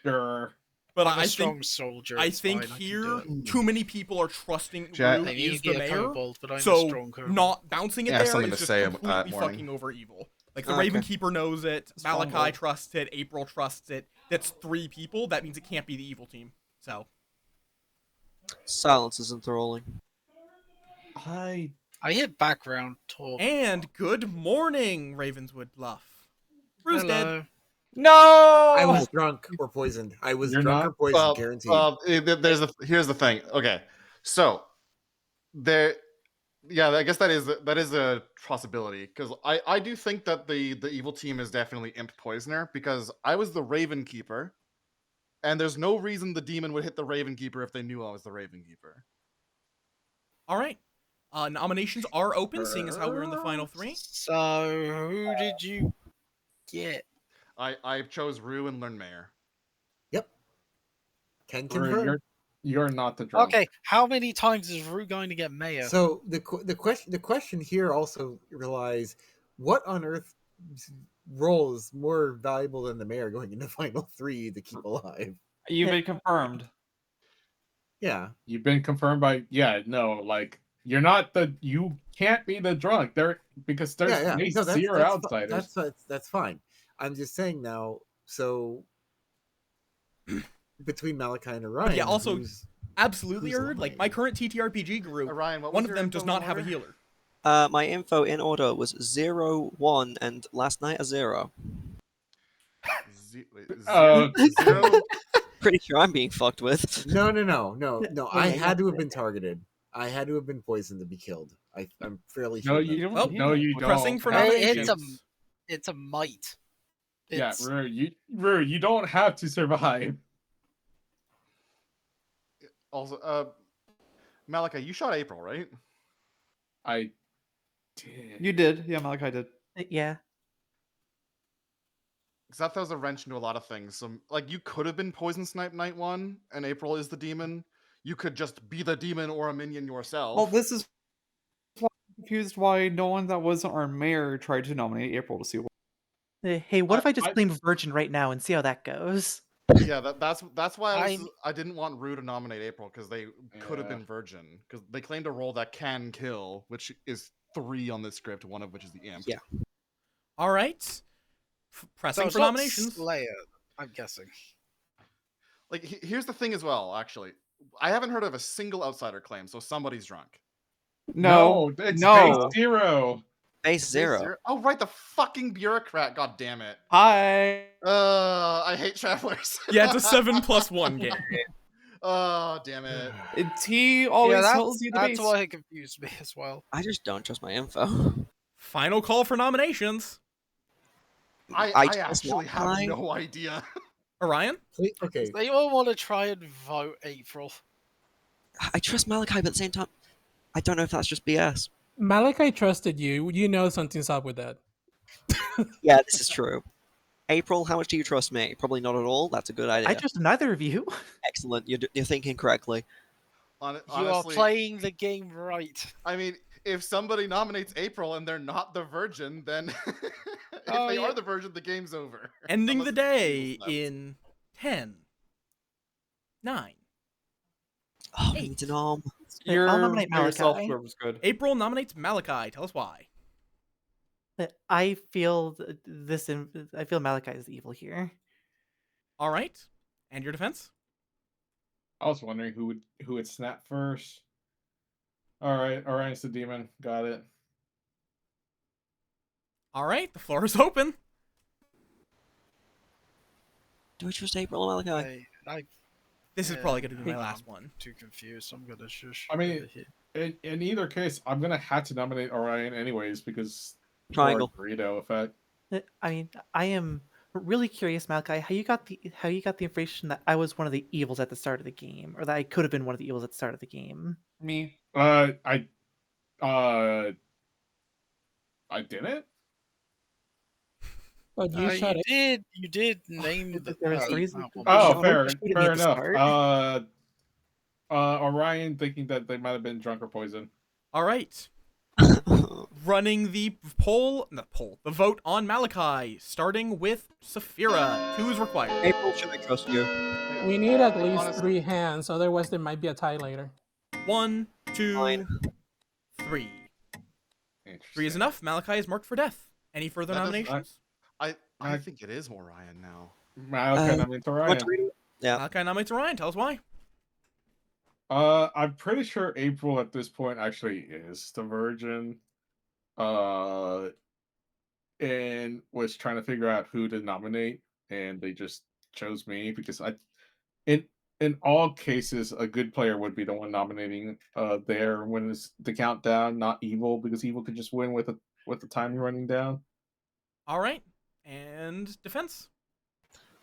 But I'm a I strong think soldier. I it's think fine, I can here do it. too many people are trusting Jack- Rue They need is to the be a mayor, kobold, but I'm a so strong kobold. not bouncing it Yeah, there something is to just say, completely morning. fucking over evil. Like the Okay. Raven Keeper knows it, Strong Malachi vote. trusts it, April trusts it. That's 3 people. That means it can't be the evil team. So Silence is enthralling. I hear background talk. and good morning, Ravenswood Bluff. Rue's dead. Hello. No! I was drunk or poisoned. I was You're drunk not? or poisoned, guaranteed. Here's the thing. Okay, so there, yeah, I guess that is a possibility because I do think that the evil team is definitely Imp Poisoner because I was the Raven Keeper, and there's no reason the demon would hit the Raven Keeper if they knew I was the Raven Keeper. All right. Nominations are open, seeing as how we're in the final 3. So, who did you get? I chose Rue and Learn Mayor. Yep. Can Or confirm. you're not the drunk. Okay, how many times is Rue going to get mayor? So the question here also relies: what on earth role is more valuable than the mayor going into final 3 to keep alive? You've been confirmed. Yeah. You've been confirmed by like you can't be the drunk there because there's Yeah. they No, see your outsiders. That's fine. I'm just saying now. So between Malachi and Orion, yeah, also, who's Absolutely, Who's Erd. Like lying? my current TTRPG group, Orion, what was one of your them does info not in have a order? healer. My info in order was 0, 1, and last night a 0. Uh, Zero. Pretty sure I'm being fucked with. No. I yeah, had to have been targeted. I had to have been poisoned to be killed. I'm fairly No, sure. you that's- Well, no, you don't. pressing for Hey, nominations. it's a might. Yeah, It's, Rue, you don't have to survive. Also, Malachi, you shot April, right? I did. You did. Yeah, Malachi did. Yeah. Because that throws a wrench into a lot of things. So, like, you could have been Poison Snipe Night 1, and April is the demon. You could just be the demon or a minion yourself. Well, this is why I'm confused why no one that wasn't our mayor tried to nominate April to see what. Hey, what if I I- just claim Virgin right now and see how that goes? Yeah, that's why I'm- I didn't want Rue to nominate April, because they could have Yeah. been Virgin. Because they claimed a role that can kill, which is 3 on this script, one of which is the Imp. Yeah. All right. so Pressing it's for not nominations. Slayer, I'm guessing. Like, here's the thing as well, actually. I haven't heard of a single outsider claim, so somebody's drunk. No, it's no. base 0. Base 0. Oh, right, the fucking bureaucrat, god damn it. Hi. I hate travelers. Yeah, it's a 7+1 game. Oh, damn it. He always yeah, tells you the that's base. why it confused me as well. I just don't trust my info. Final call for nominations. I just actually have lie. no idea. Orion? Okay. They all want to try and vote April. I trust Malachi, but at the same time, I don't know if that's just BS. Malachi trusted you. You know something's up with that. Yeah, this is true. April, how much do you trust me? Probably not at all. That's a good idea. I trust neither of you. Excellent. You're thinking correctly. You are Honestly, playing the game right. I mean, if somebody nominates April and they're not the virgin, then if Oh, they yeah. are the virgin, the game's over. Ending the Unless it's day Evil's left. in 10, 9. Oh, we Eight. need to know. I'll nominate by yourself, Malachi. whoever's good. April nominates Malachi. Tell us why. I feel I feel Malachi is the evil here. All right. And your defense? I was wondering who would snap first. All right, Orion's the demon. Got it. All right. The floor is open. Do we trust April or Malachi? This is probably going to be my last one. Too confused. I'm gonna shush. I mean, in either case, I'm gonna have to nominate Orion anyways because Triangle. burrito effect. I mean, I am really curious, Malachi, how you got the information that I was one of the evils at the start of the game, or that I could have been one of the evils at the start of the game. Me. I didn't. But you shot it. You did name the. There was reason. Oh, fair Shoot at me at the enough. start. Orion thinking that they might have been drunk or poisoned. All right. Running the vote on Malachi, starting with Saphira. 2 is required. April, should I trust you? We need at least 3 hands, otherwise there might be a tie later. 1, 2, 3. 3 is enough. Malachi is marked for death. Any further That does- nominations? I think it is Orion now. Malachi nominates Orion. Yeah. Malachi nominates Orion. Tell us why. I'm pretty sure April at this point actually is the virgin. And was trying to figure out who to nominate, and they just chose me because in all cases a good player would be the one nominating there when it's the countdown, not evil, because evil could just win with the time running down. All right. And defense?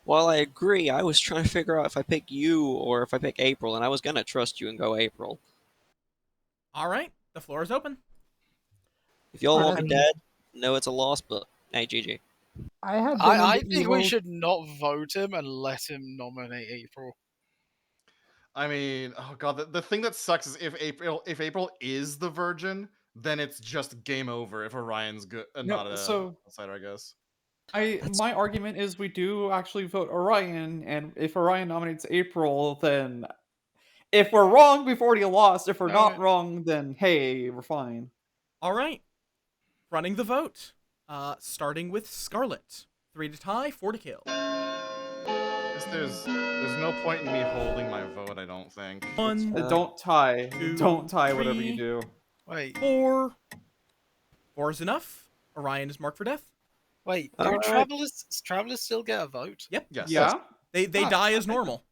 While I agree, I was trying to figure out if I pick you or if I pick April, and I was gonna trust you and go April. All right. The floor is open. If y'all want I me mean- dead, no, it's a loss, but hey, GG. I think we should not vote him and let him nominate April. I mean, oh god, the thing that sucks is if April is the virgin, then it's just game over if Orion's good, not a so- outsider, I guess. My argument is we do actually vote Orion, and if Orion nominates April, then if we're wrong, we've already lost. If we're not wrong, then hey, we're fine. All right. Running the vote. Starting with Scarlet. 3 to tie, 4 to kill. There's no point in me holding my vote, I don't think. 1, Don't tie. 2, Don't tie whatever 3, you do. Wait. 4. 4 is enough. Orion is marked for death. Wait, do Alright. travelers still get a vote? Yep. Yes. Yeah. They die as normal.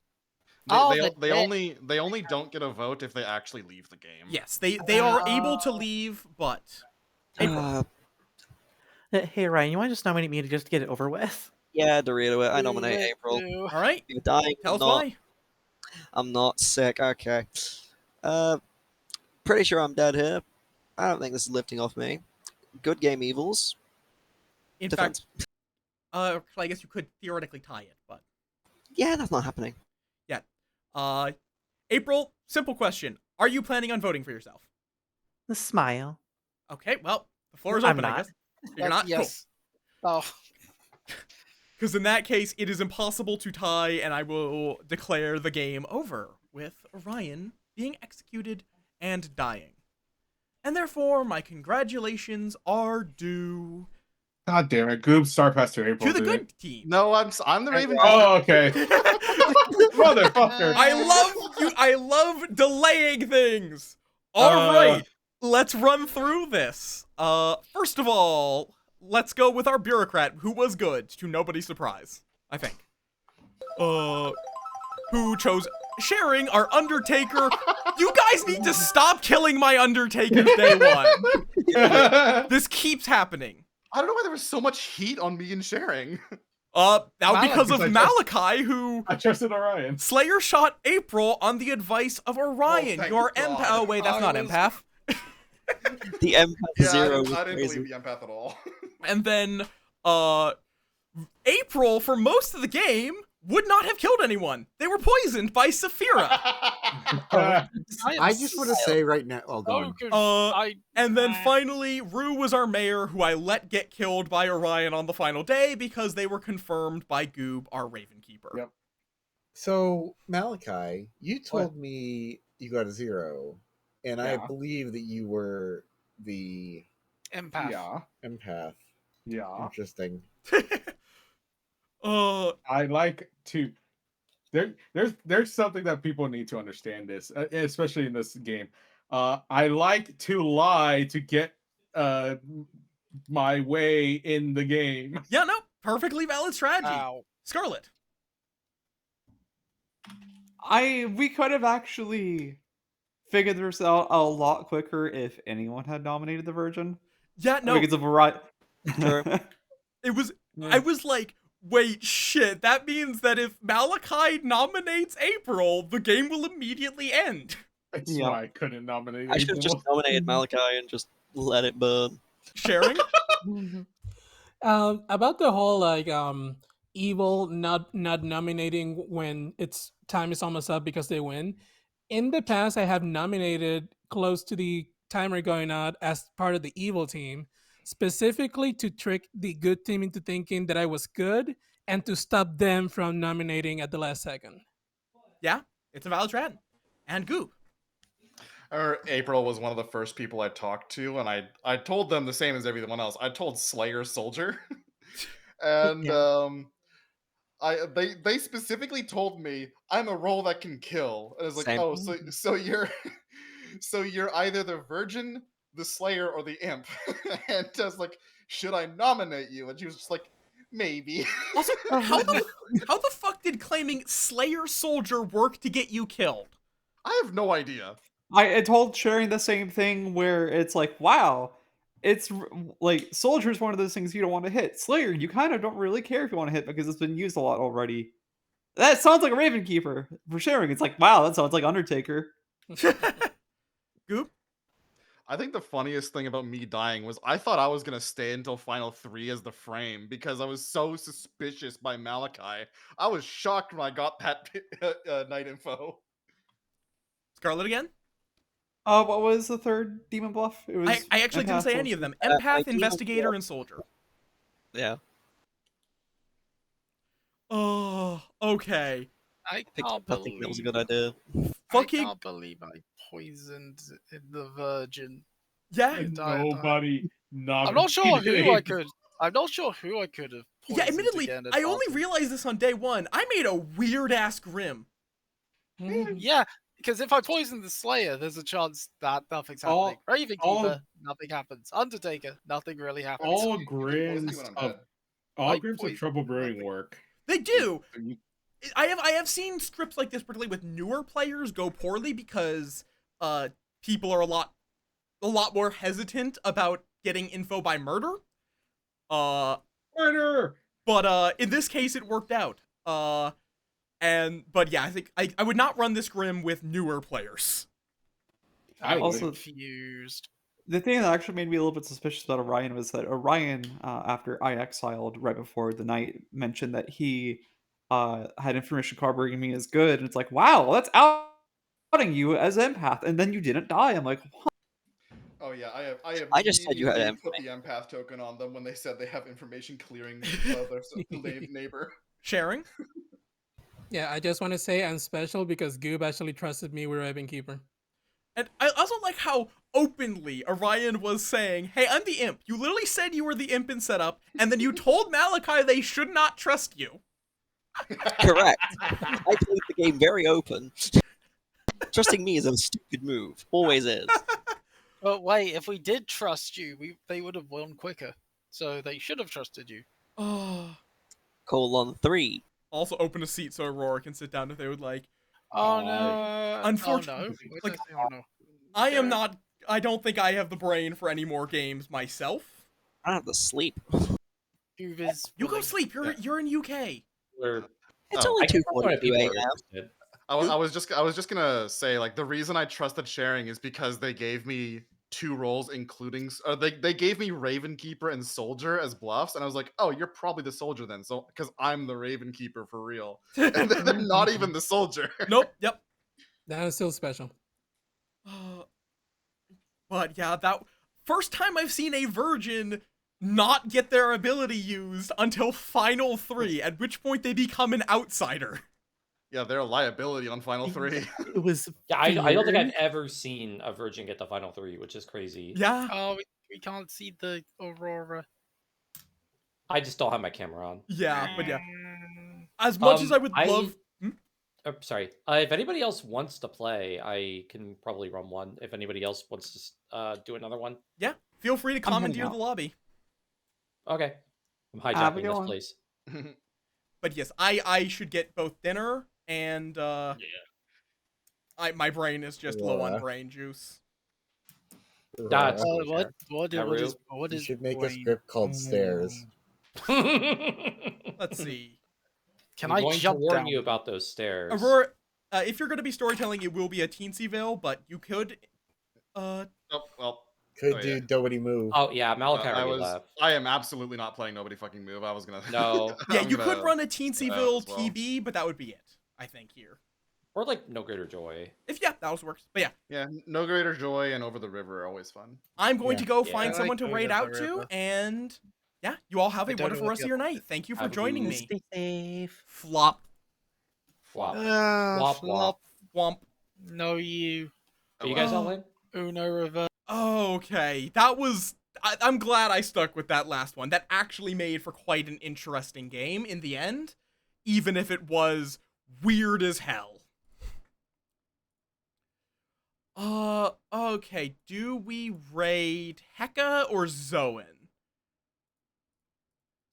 They only don't get a vote if they actually leave the game. Yes, they are able to leave, but April. Hey, Ryan, you want to just nominate me to just get it over with? Yeah, Dorito, I nominate April. All right. You're dying. Tell us not. why. I'm not sick. Okay. Pretty sure I'm dead here. I don't think this is lifting off me. Good game, evils. In Defense. fact, I guess you could theoretically tie it, but Yeah, that's not happening. yeah. April, simple question: are you planning on voting for yourself? The smile. Okay, well, the floor is I'm open. I not. guess you're not. Yes. Oh. Because in that case, it is impossible to tie, and I will declare the game over with Orion being executed and dying. And therefore, my congratulations are due God damn it, Goob Star Pass to April. to the did good it? team. No, I'm the Raven. Oh, okay. Motherfucker. I love delaying things. All right, let's run through this. First of all, let's go with our bureaucrat, who was good, to nobody's surprise, I think. Who chose sharing our Undertaker. You guys need to stop killing my Undertakers day one. This keeps happening. I don't know why there was so much heat on me and sharing. Now Malachi, because of I trust- Malachi, who I trusted Orion. Slayer shot April on the advice of Orion. thank Your God. empath. Oh wait, that's not I was- empath. The empath Yeah, zero was I didn't crazy. believe the empath at all. And then April, for most of the game, would not have killed anyone. They were poisoned by Saphira. I just want to say right now. Oh, so God. And then finally, Rue was our mayor, who I let get killed by Orion on the final day because they were confirmed by Goob, our Raven Keeper. Yep. So, Malachi, you told me you got a 0, and I Yeah. believe that you were the empath. Yeah. empath. Yeah. Interesting. I like to. There's something that people need to understand this, especially in this game. I like to lie to get my way in the game. Yeah, no, perfectly valid strategy. Ow. Scarlet. We could have actually figured this out a lot quicker if anyone had nominated the Virgin. Yeah, no. Because of variety. Sure. It was. I was like, wait, shit. That means that if Malachi nominates April, the game will immediately end. That's why I couldn't nominate. I should have just nominated Malachi and just let it burn. Sharing? About the whole like evil not nominating when it's time is almost up because they win. In the past, I have nominated close to the timer going out as part of the evil team, specifically to trick the good team into thinking that I was good and to stop them from nominating at the last second. Yeah, it's a valid strat. And Goop. April was one of the first people I talked to, and I told them the same as everyone else. I told Slayer Soldier, and they specifically told me I'm a role that can kill. And I was like, Same. oh, so you're so you're either the Virgin, the Slayer, or the Imp. And I was like, should I nominate you? And she was just like, maybe. Also, how the fuck did claiming Slayer Soldier work to get you killed? I have no idea. I told sharing the same thing where it's like, wow, it's like Soldier's one of those things you don't want to hit. Slayer, you kind of don't really care if you want to hit because it's been used a lot already. That sounds like a Raven Keeper. For sharing, it's like, wow, that sounds like Undertaker. Goop? I think the funniest thing about me dying was I thought I was going to stay until Final 3 as the frame because I was so suspicious by Malachi. I was shocked when I got that night info. Scarlet again? What was the third demon bluff? It was I actually didn't say any of them. Empath, Investigator, and Soldier. Yeah. Oh, okay. I think can't that was a believe good idea. I can't believe I poisoned the Virgin. Yeah. Nobody I'm not sure who I could. I'm not sure who I could have. Yeah, admittedly, again I only realized this on day one. I made a weird ass Grim. Yeah, because if I poison the Slayer, there's a chance that nothing's happening. Raven Keeper, nothing happens. Undertaker, nothing really happens. All Grims of Trouble Brewing work. They do. I have seen scripts like this, particularly with newer players, go poorly because people are a lot more hesitant about getting info by murder. Murder. But in this case, it worked out. But yeah, I think I would not run this Grim with newer players. I was confused. The thing that actually made me a little bit suspicious about Orion was that Orion, after I exiled right before the night, mentioned that he had information corroborating me as good, and it's like, wow, that's outing you as empath, and then you didn't die. I'm like, what? Oh yeah, I just said you had put the empath token on them when they said they have information clearing their neighbor. Sharing? Yeah, I just want to say I'm special because Goob actually trusted me with Raven Keeper. And I also like how openly Orion was saying, hey, I'm the imp. You literally said you were the imp in setup, and then you told Malachi they should not trust you. Correct. I played the game very open. Trusting me is a stupid move. Always is. But wait, if we did trust you, they would have won quicker. So they should have trusted you. Oh. Colon 3. Also open a seat so Aurora can sit down if they would like. Oh no. Unfortunately, Oh, no. like, Oh, no. I am not. I don't think I have the brain for any more games myself. I have to sleep. You go sleep. You're in UK. It's only 2:42 a.m. I was just gonna say, like, the reason I trusted sharing is because they gave me 2 roles, including they gave me Raven Keeper and Soldier as bluffs, and I was like, oh, you're probably the Soldier then, so because I'm the Raven Keeper for real, and then not even the Soldier. Nope. Yep. That is still special. But yeah, that first time I've seen a virgin not get their ability used until Final 3, at which point they become an outsider. Yeah, they're a liability on Final 3. It was Yeah, I don't think I've weird. ever seen a virgin get the final 3, which is crazy. Yeah. Oh, we can't see the Aurora. I just don't have my camera on. Yeah, but yeah. As much as I would love... Sorry. If anybody else wants to play, I can probably run one. If anybody else wants to do another one. Yeah, feel free to I'm heading commandeer out. the lobby. Okay. I'm Have a hijacking good this one. place. But yes, I should get both dinner and my brain is just low on Yeah. brain juice. That's Aurora, What Naru? what you is should make a brain? script called Stairs. Let's see. Can I'm I going jump to warn down? you about those stairs. Aurora, if you're going to be storytelling, it will be a Teensyville, but you could... Oh, well. Could Oh, do yeah. Nobody Move. Oh yeah, Malachi already left. I am absolutely not playing Nobody Fucking Move. I was gonna. No. Yeah, I'm you gonna- could run a Teensyville as well. TB, but that would be it, I think, here. Or like No Greater Joy. Yeah, that also works. But yeah, Yeah, No Greater Joy and Over the River are always fun. I'm going to go Yeah. find I someone like to Over raid the out to, River. and yeah, you all have I a don't know wonderful what rest of the your other- night. Thank you for Have a joining good- me. Stay safe. Flop. Flop. Flop, Flop. Womp. No, you. Are you guys all in? Uno reverse. Okay, that was... I'm glad I stuck with that last one. That actually made for quite an interesting game in the end, even if it was weird as hell. Okay, do we raid Heka or Zoan?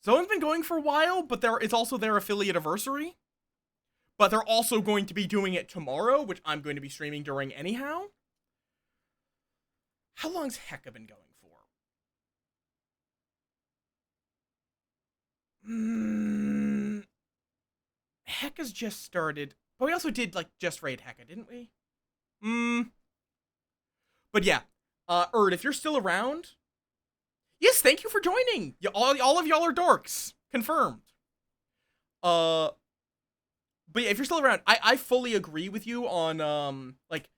Zoan's been going for a while, but it's also their affiliate anniversary. But they're also going to be doing it tomorrow, which I'm going to be streaming during anyhow. How long's Heka been going for? Heka's just started. But we also did, like, just raid Heka, didn't we? But yeah. Erd, if you're still around... Yes, thank you for joining! All of y'all are dorks. Confirmed. But yeah, if you're still around, I fully agree with you on, like,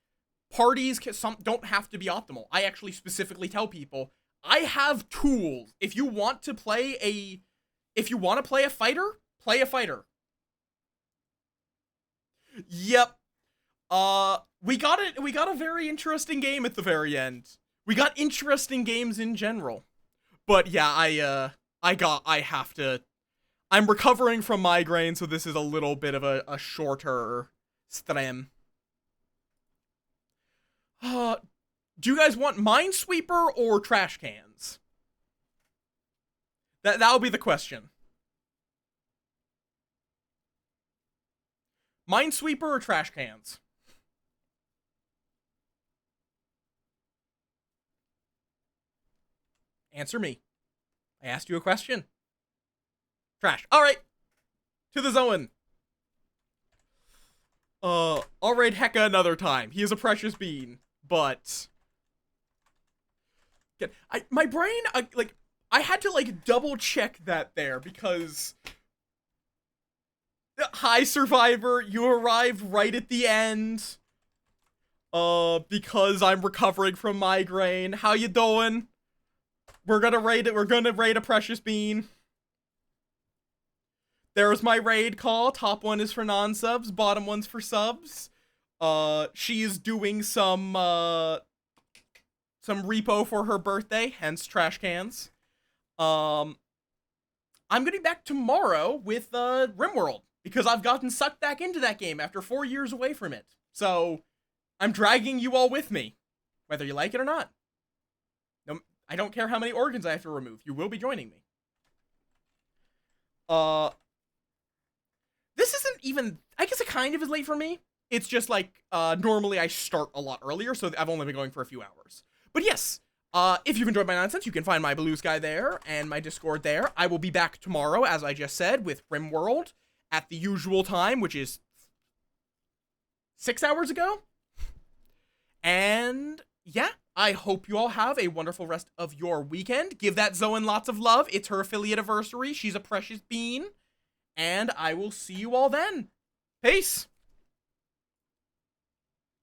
parties don't have to be optimal. I actually specifically tell people, I have tools. If you want to play a fighter, play a fighter. Yep. We got a very interesting game at the very end. We got interesting games in general. But yeah, I'm recovering from migraine, so this is a little bit of a shorter stream. Do you guys want Minesweeper or trash cans? That'll be the question. Minesweeper or trash cans? Answer me. I asked you a question. Trash. Alright. To the Zoan. I'll raid Heka another time. He is a precious bean. But... my brain, I had to, like, double check that there, because... Hi, Survivor. You arrived right at the end. Because I'm recovering from migraine. How you doing? We're gonna raid it. We're gonna raid a precious bean. There's my raid call. Top one is for non-subs. Bottom one's for subs. She is doing some repo for her birthday, hence trash cans. I'm gonna be back tomorrow with RimWorld, because I've gotten sucked back into that game after 4 years away from it. So I'm dragging you all with me, whether you like it or not. No, I don't care how many organs I have to remove. You will be joining me. This isn't even... I guess it kind of is late for me. It's just like, normally I start a lot earlier, so I've only been going for a few hours. But yes, if you've enjoyed my nonsense, you can find my Blue Sky there, and my Discord there. I will be back tomorrow, as I just said, with RimWorld, at the usual time, which is 6 hours ago. And, yeah, I hope you all have a wonderful rest of your weekend. Give that Zoan lots of love. It's her affiliate anniversary. She's a precious bean. And I will see you all then. Peace.